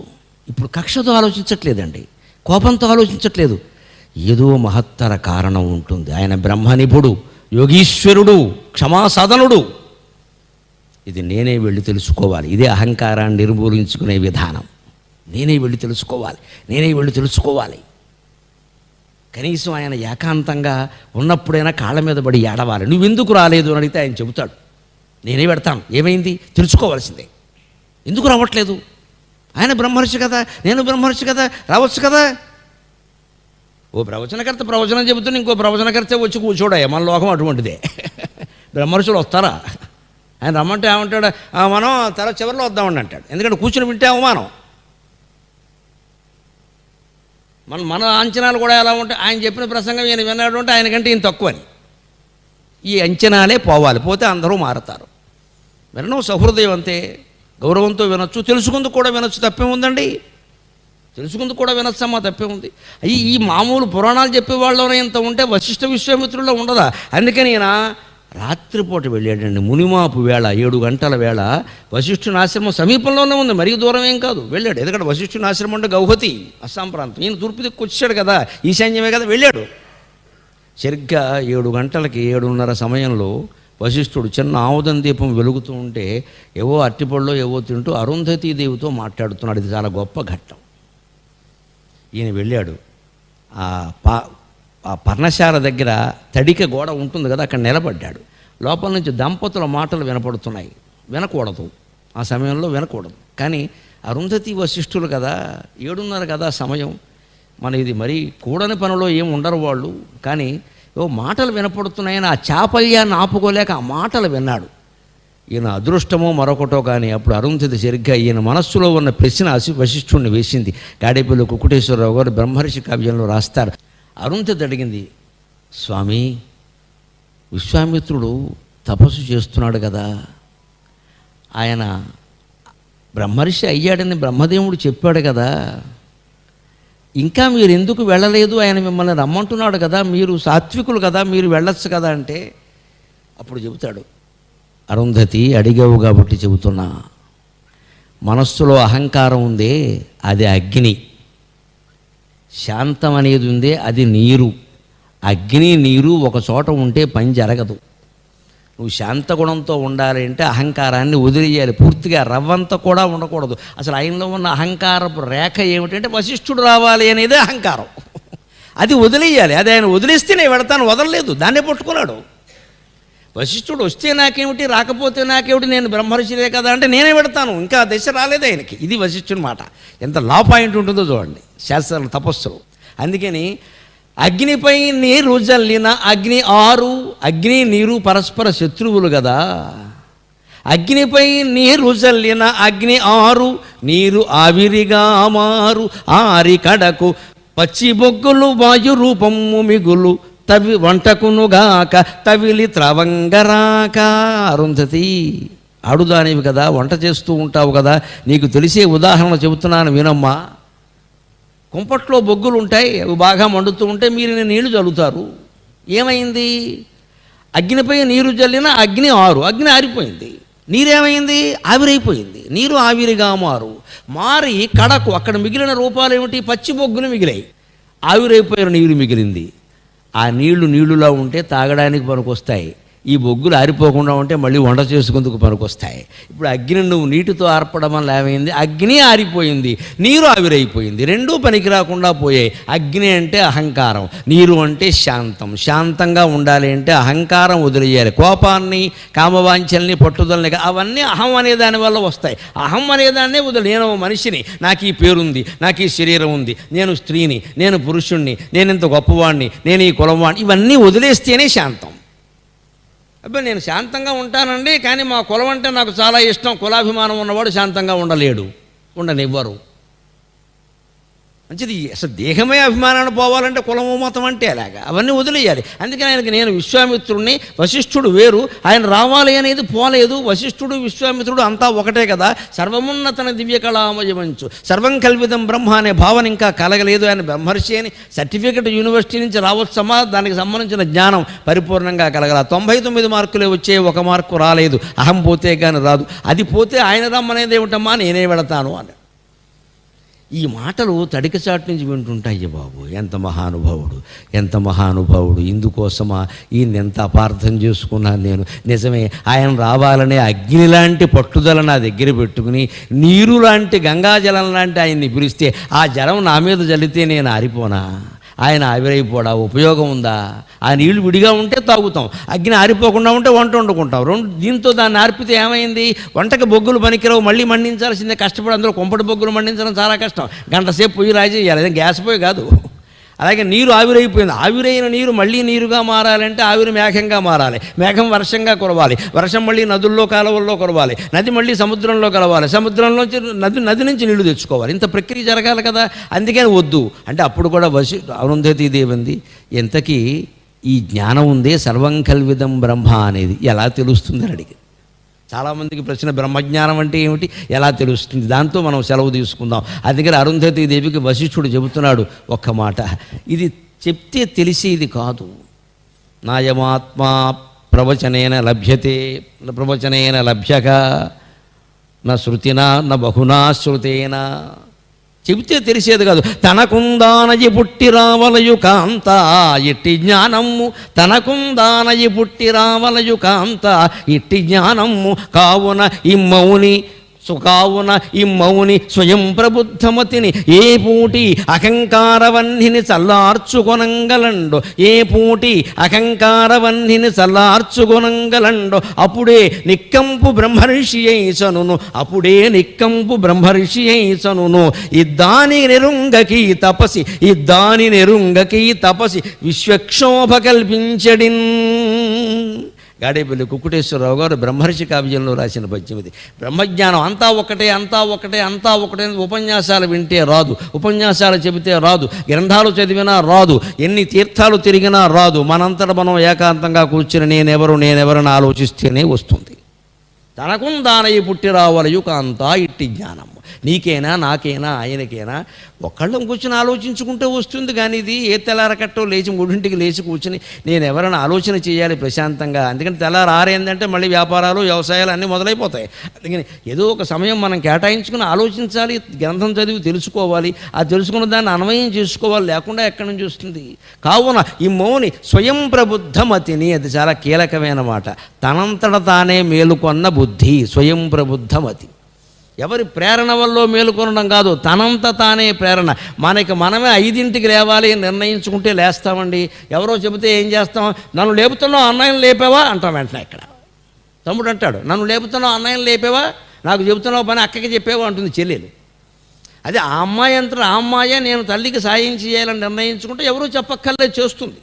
ఇప్పుడు కక్షతో ఆలోచించట్లేదండి, కోపంతో ఆలోచించట్లేదు. ఏదో మహత్తర కారణం ఉంటుంది. ఆయన బ్రహ్మనిపుడు, యోగీశ్వరుడు, క్షమాసదనుడు. ఇది నేనే వెళ్ళి తెలుసుకోవాలి. ఇదే అహంకారాన్ని నిర్మూలించుకునే విధానం. నేనే వెళ్ళి తెలుసుకోవాలి, నేనే వెళ్ళి తెలుసుకోవాలి. కనీసం ఆయన ఏకాంతంగా ఉన్నప్పుడైనా కాళ్ళ మీద పడి ఏడవాలి. నువ్వెందుకు రాలేదు అని అడిగితే ఆయన చెబుతాడు, నేనే పెడతాను, ఏమైంది తెలుసుకోవాల్సిందే. ఎందుకు రావట్లేదు? ఆయన బ్రహ్మర్షి కదా, నేను బ్రహ్మర్షి కదా, రావచ్చు కదా. ఓ ప్రవచనకర్త ప్రవచనం చెబుతున్నా ఇంకో ప్రవచనకర్త వచ్చి కూర్చోడాయా, మన లోకం అటువంటిదే. బ్రహ్మర్షులు వస్తారా? ఆయన రమ్మంటే ఏమంటాడు, మనం తర చివరిలో వద్దామని అంటాడు. ఎందుకంటే కూర్చుని వింటే అవమానం. మన అంచనాలు కూడా ఎలా ఉంటాయి? ఆయన చెప్పిన ప్రసంగం ఈయన విన్నాడు అంటే ఆయనకంటే ఈయన తక్కువని. ఈ అంచనాలే పోవాలి, పోతే అందరూ మారతారు. వినడం సహృదయం అంతే, గౌరవంతో వినొచ్చు, తెలుసుకుందుకు కూడా వినొచ్చు, తప్పే ఉందండి. తెలుసుకుందుకు కూడా వినొచ్చమ్మా, తప్పే ఉంది. ఈ మామూలు పురాణాలు చెప్పేవాళ్ళలోనే ఇంత ఉంటే వశిష్ఠ విశ్వామిత్రుల్లో ఉండదా? అందుకని ఈయన రాత్రిపూట వెళ్ళాడండి. మునిమాపు వేళ, 7 గంటల వేళ. వశిష్ఠుని ఆశ్రమం సమీపంలోనే ఉంది, మరీ దూరం ఏం కాదు. వెళ్ళాడు. ఎందుకంటే వశిష్ఠుని ఆశ్రమం అంటే గౌహతి, అస్సాం ప్రాంతం. ఈయన తూర్పు దిక్కు వచ్చాడు కదా, ఈశాన్యమే కదా, వెళ్ళాడు. సరిగ్గా 7 గంటలకి 7:30 సమయంలో వశిష్ఠుడు చిన్న ఆముదం దీపం వెలుగుతూ ఉంటే ఏవో అట్టిపళ్ళలో ఏవో తింటూ అరుంధతీదేవితో మాట్లాడుతున్నాడు. ఇది చాలా గొప్ప ఘట్టం. ఈయన వెళ్ళాడు. ఆ పర్ణశాల దగ్గర తడిక గోడ ఉంటుంది కదా, అక్కడ నిలబడ్డాడు. లోపల నుంచి దంపతుల మాటలు వినపడుతున్నాయి. వినకూడదు, ఆ సమయంలో వినకూడదు. కానీ అరుంధతి వశిష్ఠులు కదా, 7:30 కదా సమయం. మన ఇది మరీ కూడని పనిలో ఏం ఉండరు వాళ్ళు. కానీ మాటలు వినపడుతున్నాయని ఆ చాపల్యాన్ని ఆపుకోలేక ఆ మాటలు విన్నాడు. ఈయన అదృష్టమో మరొకటో కానీ అప్పుడు అరుంధతి సరిగ్గా ఈయన మనస్సులో ఉన్న ప్రశ్న వశిష్ఠుడిని వేసింది. గాడేపల్లి కుకుటేశ్వరరావు గారు బ్రహ్మర్షి కావ్యంలో రాస్తారు. అరుంధతి అడిగింది, స్వామి, విశ్వామిత్రుడు తపస్సు చేస్తున్నాడు కదా, ఆయన బ్రహ్మర్షి అయ్యాడని బ్రహ్మదేవుడు చెప్పాడు కదా, ఇంకా మీరు ఎందుకు వెళ్ళలేదు? ఆయన మిమ్మల్ని రమ్మంటున్నాడు కదా, మీరు సాత్వికులు కదా, మీరు వెళ్ళొచ్చు కదా అంటే అప్పుడు చెబుతాడు, అరుంధతి అడిగావు కాబట్టి చెబుతున్నా, మనస్సులో అహంకారం ఉందే అది అగ్ని, శాంతం అనేది ఉందే అది నీరు. అగ్ని నీరు ఒక చోట ఉంటే పని జరగదు. నువ్వు శాంతగుణంతో ఉండాలి అంటే అహంకారాన్ని వదిలేయాలి పూర్తిగా, రవ్వంత కూడా ఉండకూడదు. అసలు ఆయనలో ఉన్న అహంకారపు రేఖ ఏమిటంటే వశిష్ఠుడు రావాలి అనేది అహంకారం. అది వదిలేయాలి. అది ఆయన వదిలేస్తే నేను వెడతాను, వదలలేదు, దాన్నే పట్టుకున్నాడు. వశిష్ఠుడు వస్తే నాకేమిటి, రాకపోతే నాకేమిటి, నేను బ్రహ్మర్షిలే కదా అంటే నేనే పెడతాను, ఇంకా దశ రాలేదు ఆయనకి. ఇది వశిష్ఠుని మాట. ఎంత లా పాయింట్ ఉంటుందో చూడండి శాస్త్రాలు, తపస్సులు. అందుకని అగ్నిపై నీరు జల్లిన అగ్ని ఆరు, అగ్ని నీరు పరస్పర శత్రువులు కదా. అగ్నిపై నీరు జల్లిన అగ్ని ఆరు, నీరు ఆవిరిగా మారు, ఆరి కడకు పచ్చి బొగ్గులు వాయు రూపము మిగులు, తవి వంటకునుగాక తవిలి త్రవంగరాక. అరుంధతి, ఆడుదానివి కదా, వంట చేస్తూ ఉంటావు కదా, నీకు తెలిసే ఉదాహరణ చెబుతున్నాను వినమ్మా. కుంపట్లో బొగ్గులు ఉంటాయి, అవి బాగా మండుతూ ఉంటే మీరు నీళ్లు చల్లుతారు. ఏమైంది? అగ్నిపై నీరు జల్లిన అగ్ని ఆరు, అగ్ని ఆరిపోయింది. నీరేమైంది? ఆవిరైపోయింది. నీరు ఆవిరిగా మారి కడకు, అక్కడ మిగిలిన రూపాలు ఏమిటి? పచ్చి బొగ్గులు మిగిలాయి, ఆవిరైపోయిన నీరు మిగిలింది. ఆ నీళ్లులా ఉంటే తాగడానికి పనికొస్తాయి, ఈ బొగ్గులు ఆరిపోకుండా ఉంటే మళ్ళీ వంట చేసుకుందుకు పనికొస్తాయి. ఇప్పుడు అగ్ని నువ్వు నీటితో ఆర్పడం వల్ల ఏమైంది? అగ్ని ఆరిపోయింది, నీరు ఆవిరైపోయింది, రెండూ పనికి రాకుండా పోయాయి. అగ్ని అంటే అహంకారం, నీరు అంటే శాంతం. శాంతంగా ఉండాలి అంటే అహంకారం వదిలేయాలి. కోపాన్ని, కామవాంఛల్ని, పట్టుదలని అవన్నీ అహం అనే దాని వల్ల వస్తాయి. అహం అనేదాన్నే వదిలి, నేను మనిషిని, నాకు ఈ పేరుంది, నాకు ఈ శరీరం ఉంది, నేను స్త్రీని, నేను పురుషుణ్ణి, నేను ఇంత గొప్పవాణ్ణి, నేను ఈ కులవాణ్ణి, ఇవన్నీ వదిలేస్తేనే శాంతం. అబ్బాయి నేను శాంతంగా ఉంటానండి, కానీ మా కులం అంటే నాకు చాలా ఇష్టం, కులాభిమానం ఉన్నవాడు శాంతంగా ఉండలేడు, ఉండనివ్వరు. మంచిది. అసలు దేహమే అభిమానాన్ని పోవాలంటే కులము మతం అంటే అలాగా అవన్నీ వదిలేయాలి. అందుకని ఆయనకి నేను విశ్వామిత్రుడిని, వశిష్ఠుడు వేరు, ఆయన రావాలి అనేది పోలేదు. వశిష్ఠుడు విశ్వామిత్రుడు అంతా ఒకటే కదా. సర్వమున్నతన దివ్యకళామయమంచు సర్వం కల్వితం బ్రహ్మ అనే భావన ఇంకా కలగలేదు. ఆయన బ్రహ్మర్షి అని సర్టిఫికెట్ యూనివర్సిటీ నుంచి రావచ్చమా, దానికి సంబంధించిన జ్ఞానం పరిపూర్ణంగా కలగల. 99 మార్కులే వచ్చే, 1 మార్కు రాలేదు. అహం పోతే కానీ రాదు. అది పోతే ఆయన రమ్మనేది ఏమిటమ్మా, నేనే వెళతాను అని. ఈ మాటలు తడికచాటు నుంచి వింటుంటాయి. బాబు ఎంత మహానుభావుడు, ఎంత మహానుభావుడు, ఇందుకోసమా ఈయన ఎంత అపార్థం చేసుకున్నాను నేను. నిజమే, ఆయన రావాలనే అగ్ని లాంటి పట్టుదల నా దగ్గర పెట్టుకుని, నీరు లాంటి గంగాజలం లాంటి ఆయన్ని పిలిస్తే ఆ జలం నా మీద జల్లితే నేను ఆరిపోనా? ఆయన ఆవిరైపోడా? ఉపయోగం ఉందా? ఆ నీళ్లు విడిగా ఉంటే తాగుతాం, అగ్ని ఆరిపోకుండా ఉంటే వంట వండుకుంటాం. దీంతో దాన్ని ఆర్పితే ఏమైంది? వంటకి బొగ్గులు పనికిరావు, మళ్ళీ మండించాల్సిందే. కష్టపడి అందులో కొంపటి బొగ్గులు మండించడం చాలా కష్టం. గంట సేపు పొయ్యి రాజేయాలి, అదే గ్యాస్ పొయ్యి కాదు. అలాగే నీరు ఆవిరైపోయింది, ఆవిరైన నీరు మళ్ళీ నీరుగా మారాలంటే ఆవిరి మేఘంగా మారాలి, మేఘం వర్షంగా కురవాలి, వర్షం మళ్ళీ నదుల్లో కాలువల్లో కురవాలి, నది మళ్ళీ సముద్రంలో కలవాలి, సముద్రంలోంచి నది నుంచి నీళ్లు తెచ్చుకోవాలి. ఇంత ప్రక్రియ జరగాలి కదా. అందుకని వద్దు అంటే అప్పుడు కూడా అరుంధతీ దేవింది, ఎంతకీ ఈ జ్ఞానం ఉందే సర్వం కల్విదం బ్రహ్మ అనేది ఎలా తెలుస్తుంది అని అడిగింది. చాలామందికి ప్రశ్న, బ్రహ్మజ్ఞానం అంటే ఏమిటి, ఎలా తెలుస్తుంది? దాంతో మనం సెలవు తీసుకుందాం. అందుకని అరుంధతీ దేవికి వశిష్ఠుడు చెబుతున్నాడు ఒక్క మాట, ఇది చెప్తే తెలిసేది కాదు. నాయమాత్మా ప్రవచనేన లభ్యతే, ప్రవచనేన లభ్యక, నా శృతినా నా బహునా శ్రుతేనా. చెబితే తెలిసేది కాదు. తనకుందానయి పుట్టి రావలయు కాంత ఇట్టి జ్ఞానము, తనకుందానయి పుట్టి రావలయు కాంత ఇట్టి జ్ఞానము. కావున ఇమ్మౌని స్వయం ప్రబుద్ధమతిని ఏ పూటి అహంకారవన్నిని చల్లార్చుకొనంగలండు, ఏ పూటి అహంకారవన్నిని చల్లార్చుకొనంగలండు. అప్పుడే నిక్కంపు బ్రహ్మర్షి అయిసనును, అప్పుడే నిక్కంపు బ్రహ్మర్షి అయిసనును. ఇద్దాని నెరుంగకి తపసి విశ్వక్షోభ కల్పించడిన్. గాడేపల్లి కుక్కుటేశ్వరరావు గారు బ్రహ్మర్షి కావ్యంలో రాసిన పద్యం ఇది. బ్రహ్మజ్ఞానం అంతా ఒకటే, అంతా ఒకటే, అంతా ఒకటే. ఉపన్యాసాలు వింటే రాదు, ఉపన్యాసాలు చెబితే రాదు, గ్రంథాలు చదివినా రాదు, ఎన్ని తీర్థాలు తిరిగినా రాదు. మనంతట మనం ఏకాంతంగా కూర్చుని నేనెవరని ఆలోచిస్తేనే వస్తుంది. తనకుందానయి పుట్టి రావలయు కాంత ఇట్టి జ్ఞానము. నీకేనా, నాకేనా, ఆయనకేనా, ఒక్కళ్ళం కూర్చొని ఆలోచించుకుంటే వస్తుంది. కానీ ఇది ఏ తెల్లారకట్టో లేచి 3ంటికి లేచి కూర్చుని నేను ఎవరైనా ఆలోచన చేయాలి ప్రశాంతంగా. అందుకని తెల్లారు 6 అయిందంటే మళ్ళీ వ్యాపారాలు, వ్యవసాయాలు అన్నీ మొదలైపోతాయి. అందుకని ఏదో ఒక సమయం మనం కేటాయించుకుని ఆలోచించాలి, గ్రంథం చదివి తెలుసుకోవాలి, ఆ తెలుసుకున్న దాన్ని అన్వయం చేసుకోవాలి, లేకుండా ఎక్కడి నుంచి వస్తుంది. కావున ఈ మౌని స్వయం ప్రబుద్ధమతిని, అది చాలా కీలకమైన మాట. తనంతట తానే మేలుకొన్న బుద్ధి స్వయం ప్రబుద్ధమతి. ఎవరి ప్రేరణ వల్ల మేలుకొనడం కాదు, తనంత తానే ప్రేరణ. మనమే 5ంటికి లేవాలి నిర్ణయించుకుంటే లేస్తామండి. ఎవరో చెబితే ఏం చేస్తాం? నన్ను లేపుతున్నావు, అన్నయ్యను లేపావా అంటాం వెంటనే. ఇక్కడ తమ్ముడు అంటాడు, నన్ను లేపుతున్నావు, అన్నయ్యను లేపావా, నాకు చెబుతున్నావు పని అక్కకి చెప్పేవా అంటుంది చెల్లెలు. అదే ఆ అమ్మాయే నేను తల్లికి సాయం చేయాలని నిర్ణయించుకుంటే ఎవరూ చెప్పక్కర్లేదు, చేస్తుంది.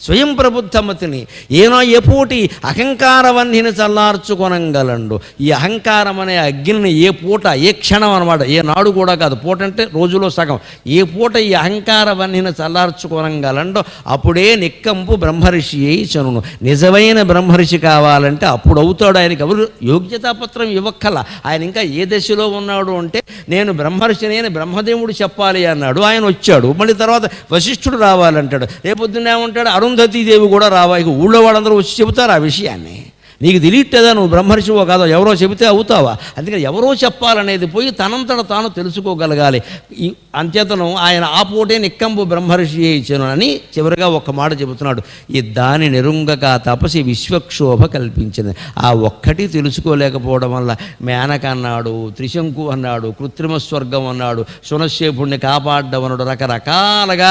స్వయం ప్రబుద్ధమతిని ఏనో ఎపూటి అహంకారవన్నిని చల్లార్చుకొనంగలండు. ఈ అహంకారం అనే అగ్నిని ఏ పూట, ఏ క్షణం అనమాట, ఏ నాడు కూడా కాదు. పూట అంటే రోజులో సగం. ఏ పూట ఈ అహంకారవన్నిని చల్లార్చుకొనంగలండు. అప్పుడే నిక్కంపు బ్రహ్మర్షి అయి చనును. నిజమైన బ్రహ్మర్షి కావాలంటే అప్పుడు అవుతాడు. ఆయనకి ఎవరు యోగ్యతాపత్రం ఇవ్వక్కల. ఆయన ఇంకా ఏ దశలో ఉన్నాడు అంటే, నేను బ్రహ్మర్షిని అని బ్రహ్మదేవుడు చెప్పాలి అన్నాడు, ఆయన వచ్చాడు. మళ్ళీ తర్వాత వశిష్ఠుడు రావాలంటాడు, రేపొద్దునే ఉంటాడు అరుంధతీదేవి కూడా రావాలి. ఊళ్ళో వాళ్ళందరూ వచ్చి చెబుతారు ఆ విషయాన్ని. నీకు తెలియట్లేదా నువ్వు బ్రహ్మర్షివో కాదో, ఎవరో చెబితే అవుతావా? అందుకని ఎవరో చెప్పాలనేది పోయి తనంతట తాను తెలుసుకోగలగాలి. ఈ అంచేతను ఆయన ఆ పూటే నిక్కంబు బ్రహ్మర్షి ఇచ్చాను అని చివరిగా ఒక్క మాట చెబుతున్నాడు. ఈ దాని నిరుంగక తపసి విశ్వక్షోభ కల్పించింది. ఆ ఒక్కటి తెలుసుకోలేకపోవడం వల్ల మేనక అన్నాడు, త్రిశంకు అన్నాడు, కృత్రిమ స్వర్గం అన్నాడు, శునశ్శేపుణ్ణి కాపాడ్డం అన్నాడు, రకరకాలుగా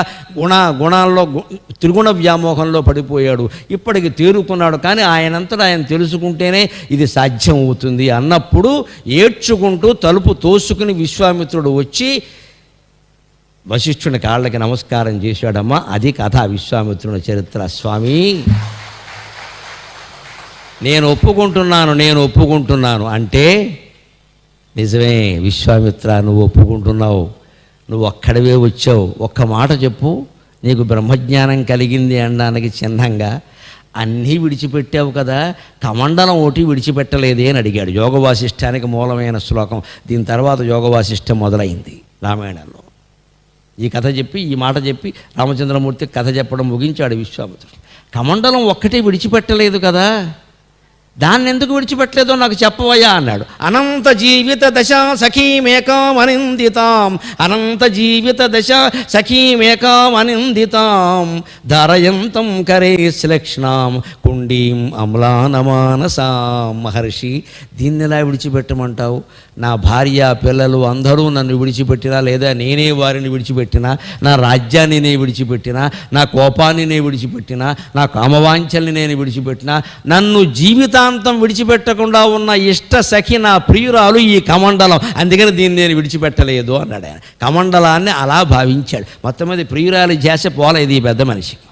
గుణాల్లో త్రిగుణ వ్యామోహంలో పడిపోయాడు. ఇప్పటికి తేరుకున్నాడు. కానీ ఆయనంతటా ఆయన తెలుసుకుంటేనే ఇది సాధ్యం అవుతుంది అన్నప్పుడు ఏడ్చుకుంటూ తలుపు తోసుకుని విశ్వామిత్రుడు వచ్చి వశిష్ఠుని కాళ్ళకి నమస్కారం చేశాడమ్మా. అది కథ, విశ్వామిత్రుని చరిత్ర. స్వామి, నేను ఒప్పుకుంటున్నాను అంటే నిజమే విశ్వామిత్ర, నువ్వు ఒప్పుకుంటున్నావు, నువ్వు అక్కడవే వచ్చావు. ఒక్క మాట చెప్పు, నీకు బ్రహ్మజ్ఞానం కలిగింది అనడానికి చిహ్నంగా అన్నీ విడిచిపెట్టావు కదా, కమండలం ఒకటి విడిచిపెట్టలేదే అని అడిగాడు. యోగవాసిష్టానికి మూలమైన శ్లోకం. దీని తర్వాత యోగవాసిష్టం మొదలైంది రామాయణంలో. ఈ కథ చెప్పి, ఈ మాట చెప్పి రామచంద్రమూర్తి కథ చెప్పడం ముగించాడు విశ్వామిత్రుడు. కమండలం ఒక్కటే విడిచిపెట్టలేదు కదా, దాన్ని ఎందుకు విడిచిపెట్టలేదో నాకు చెప్పవయ్యా అన్నాడు. అనంత జీవిత దశ సఖీమేకామనిందితాం, అనంత జీవిత దశ సఖీమేకామనిందితాం, ధారయంతం కరే శ్లక్ష్ణాం కుండీం అమ్లానమానసాం. మహర్షి, దీన్నెలా విడిచిపెట్టమంటావు? నా భార్య పిల్లలు అందరూ నన్ను విడిచిపెట్టినా, లేదా నేనే వారిని విడిచిపెట్టినా, నా రాజ్యాన్ని నేను విడిచిపెట్టినా, నా కోపాన్ని నేను విడిచిపెట్టినా, నా కామవాంఛల్ని నేను విడిచిపెట్టినా, నన్ను జీవితాంతం విడిచిపెట్టకుండా ఉన్న ఇష్ట సఖి నా ప్రియురాలు ఈ కమండలం, అందుకని దీన్ని నేను విడిచిపెట్టలేదు అన్నాడు ఆయన. కమండలాన్ని అలా భావించాడు. మొత్తం మీద ప్రియురాలి ధ్యాస పోలేదు ఈ పెద్ద మనిషికి.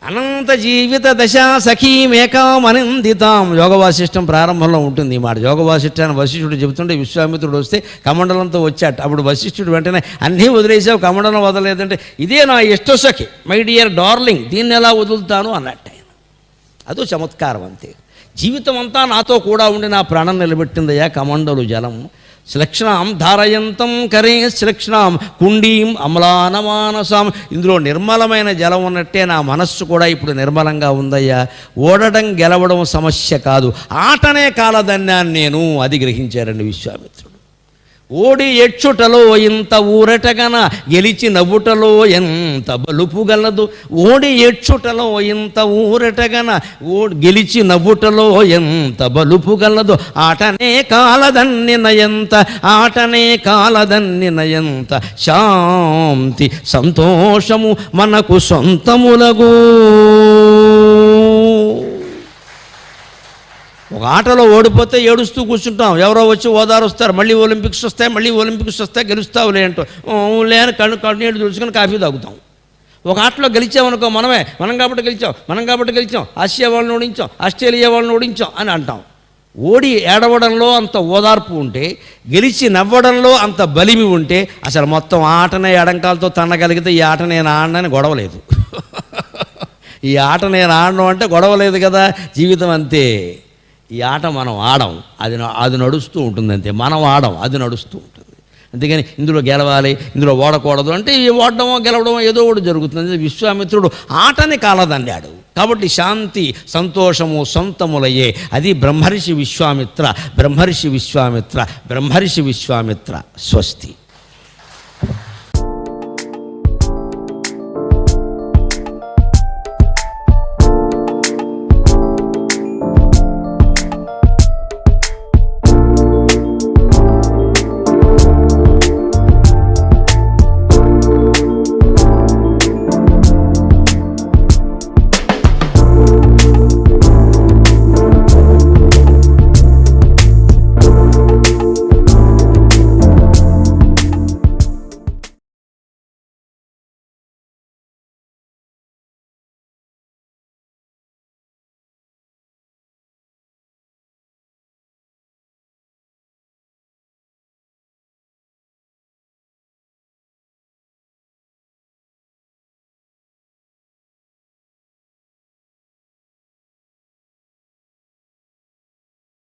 అనంత జీవిత దశ సఖీమేకామనిందితాం. యోగవాసిష్టం ప్రారంభంలో ఉంటుంది ఈ మాట. యోగవాసిష్టాన్ని వశిష్ఠుడు చెబుతుంటే విశ్వామిత్రుడు వస్తే కమండలంతో వచ్చాట. అప్పుడు వశిష్ఠుడు వెంటనే అన్నీ వదిలేసావు, కమండలం వదలలేదంటే, ఇదే నా ఇష్ట సఖి, మై డియర్ డార్లింగ్, దీన్ని ఎలా వదులుతాను అన్నట్టు ఆయన. అదో చమత్కారం అంతే. జీవితం అంతా నాతో కూడా ఉండి నా ప్రాణం నిలబెట్టిందయ్యా కమండలు జలం. శ్లక్ష్ణాం ధారయంతం కరే శ్లక్ష్ణాం కుండీం అమ్లానమానసాం. ఇందులో నిర్మలమైన జలం ఉన్నట్టే నా మనస్సు కూడా ఇప్పుడు నిర్మలంగా ఉందయ్యా. ఓడడం గెలవడం సమస్య కాదు, ఆటనే కాలదన్నాను నేను. అది గ్రహించారండి విశ్వామిత్రుడు. ఓడి ఎచ్చుటలో ఇంత ఊరటగన గెలిచి నవ్వుటలో ఎంత బలుపు గలదు. ఓడి ఎచ్చుటలో ఇంత ఊరటగన గెలిచి నవ్వుటలో ఎంత బలుపు గలదు. ఆటనే కాలదన్ని నయంత, ఆటనే కాలదన్ని నయంత, శాంతి సంతోషము మనకు సొంతములగు. ఒక ఆటలో ఓడిపోతే ఏడుస్తూ కూర్చుంటాం, ఎవరో వచ్చి ఓదారుస్తారు, మళ్ళీ ఒలింపిక్స్ వస్తాయి గెలుస్తావులే అంటూ లేని కన్నీళ్ళు తుడుచుకొని కాఫీ తాగుతాం. ఒక ఆటలో గెలిచామనుకో, మనం కాబట్టి గెలిచాం, ఆసియా వాళ్ళని ఓడించాం, ఆస్ట్రేలియా వాళ్ళని ఓడించాం అని అంటాం. ఓడి ఏడవడంలో అంత ఓదార్పు ఉంటే, గెలిచి నవ్వడంలో అంత బలిమి ఉంటే, అసలు మొత్తం ఆటనే ఎడంకాలతో తన్నగలిగితే ఈ ఆట నేను ఆడనని గొడవలేదు. ఈ ఆట నేను ఆడడం అంటే గొడవలేదు కదా. జీవితం అంతే. ఈ ఆట మనం ఆడం, అది నడుస్తూ ఉంటుంది అంతే. మనం ఆడం, అది నడుస్తూ ఉంటుంది. అందుకని ఇందులో గెలవాలి, ఇందులో ఓడకూడదు అంటే ఈ ఓడడమో గెలవడమో ఏదో ఒకటి జరుగుతుంది. విశ్వామిత్రుడు ఆటని కాలదన్నాడు కాబట్టి శాంతి సంతోషము సొంతములయ్యే. అది బ్రహ్మర్షి విశ్వామిత్ర. స్వస్తి.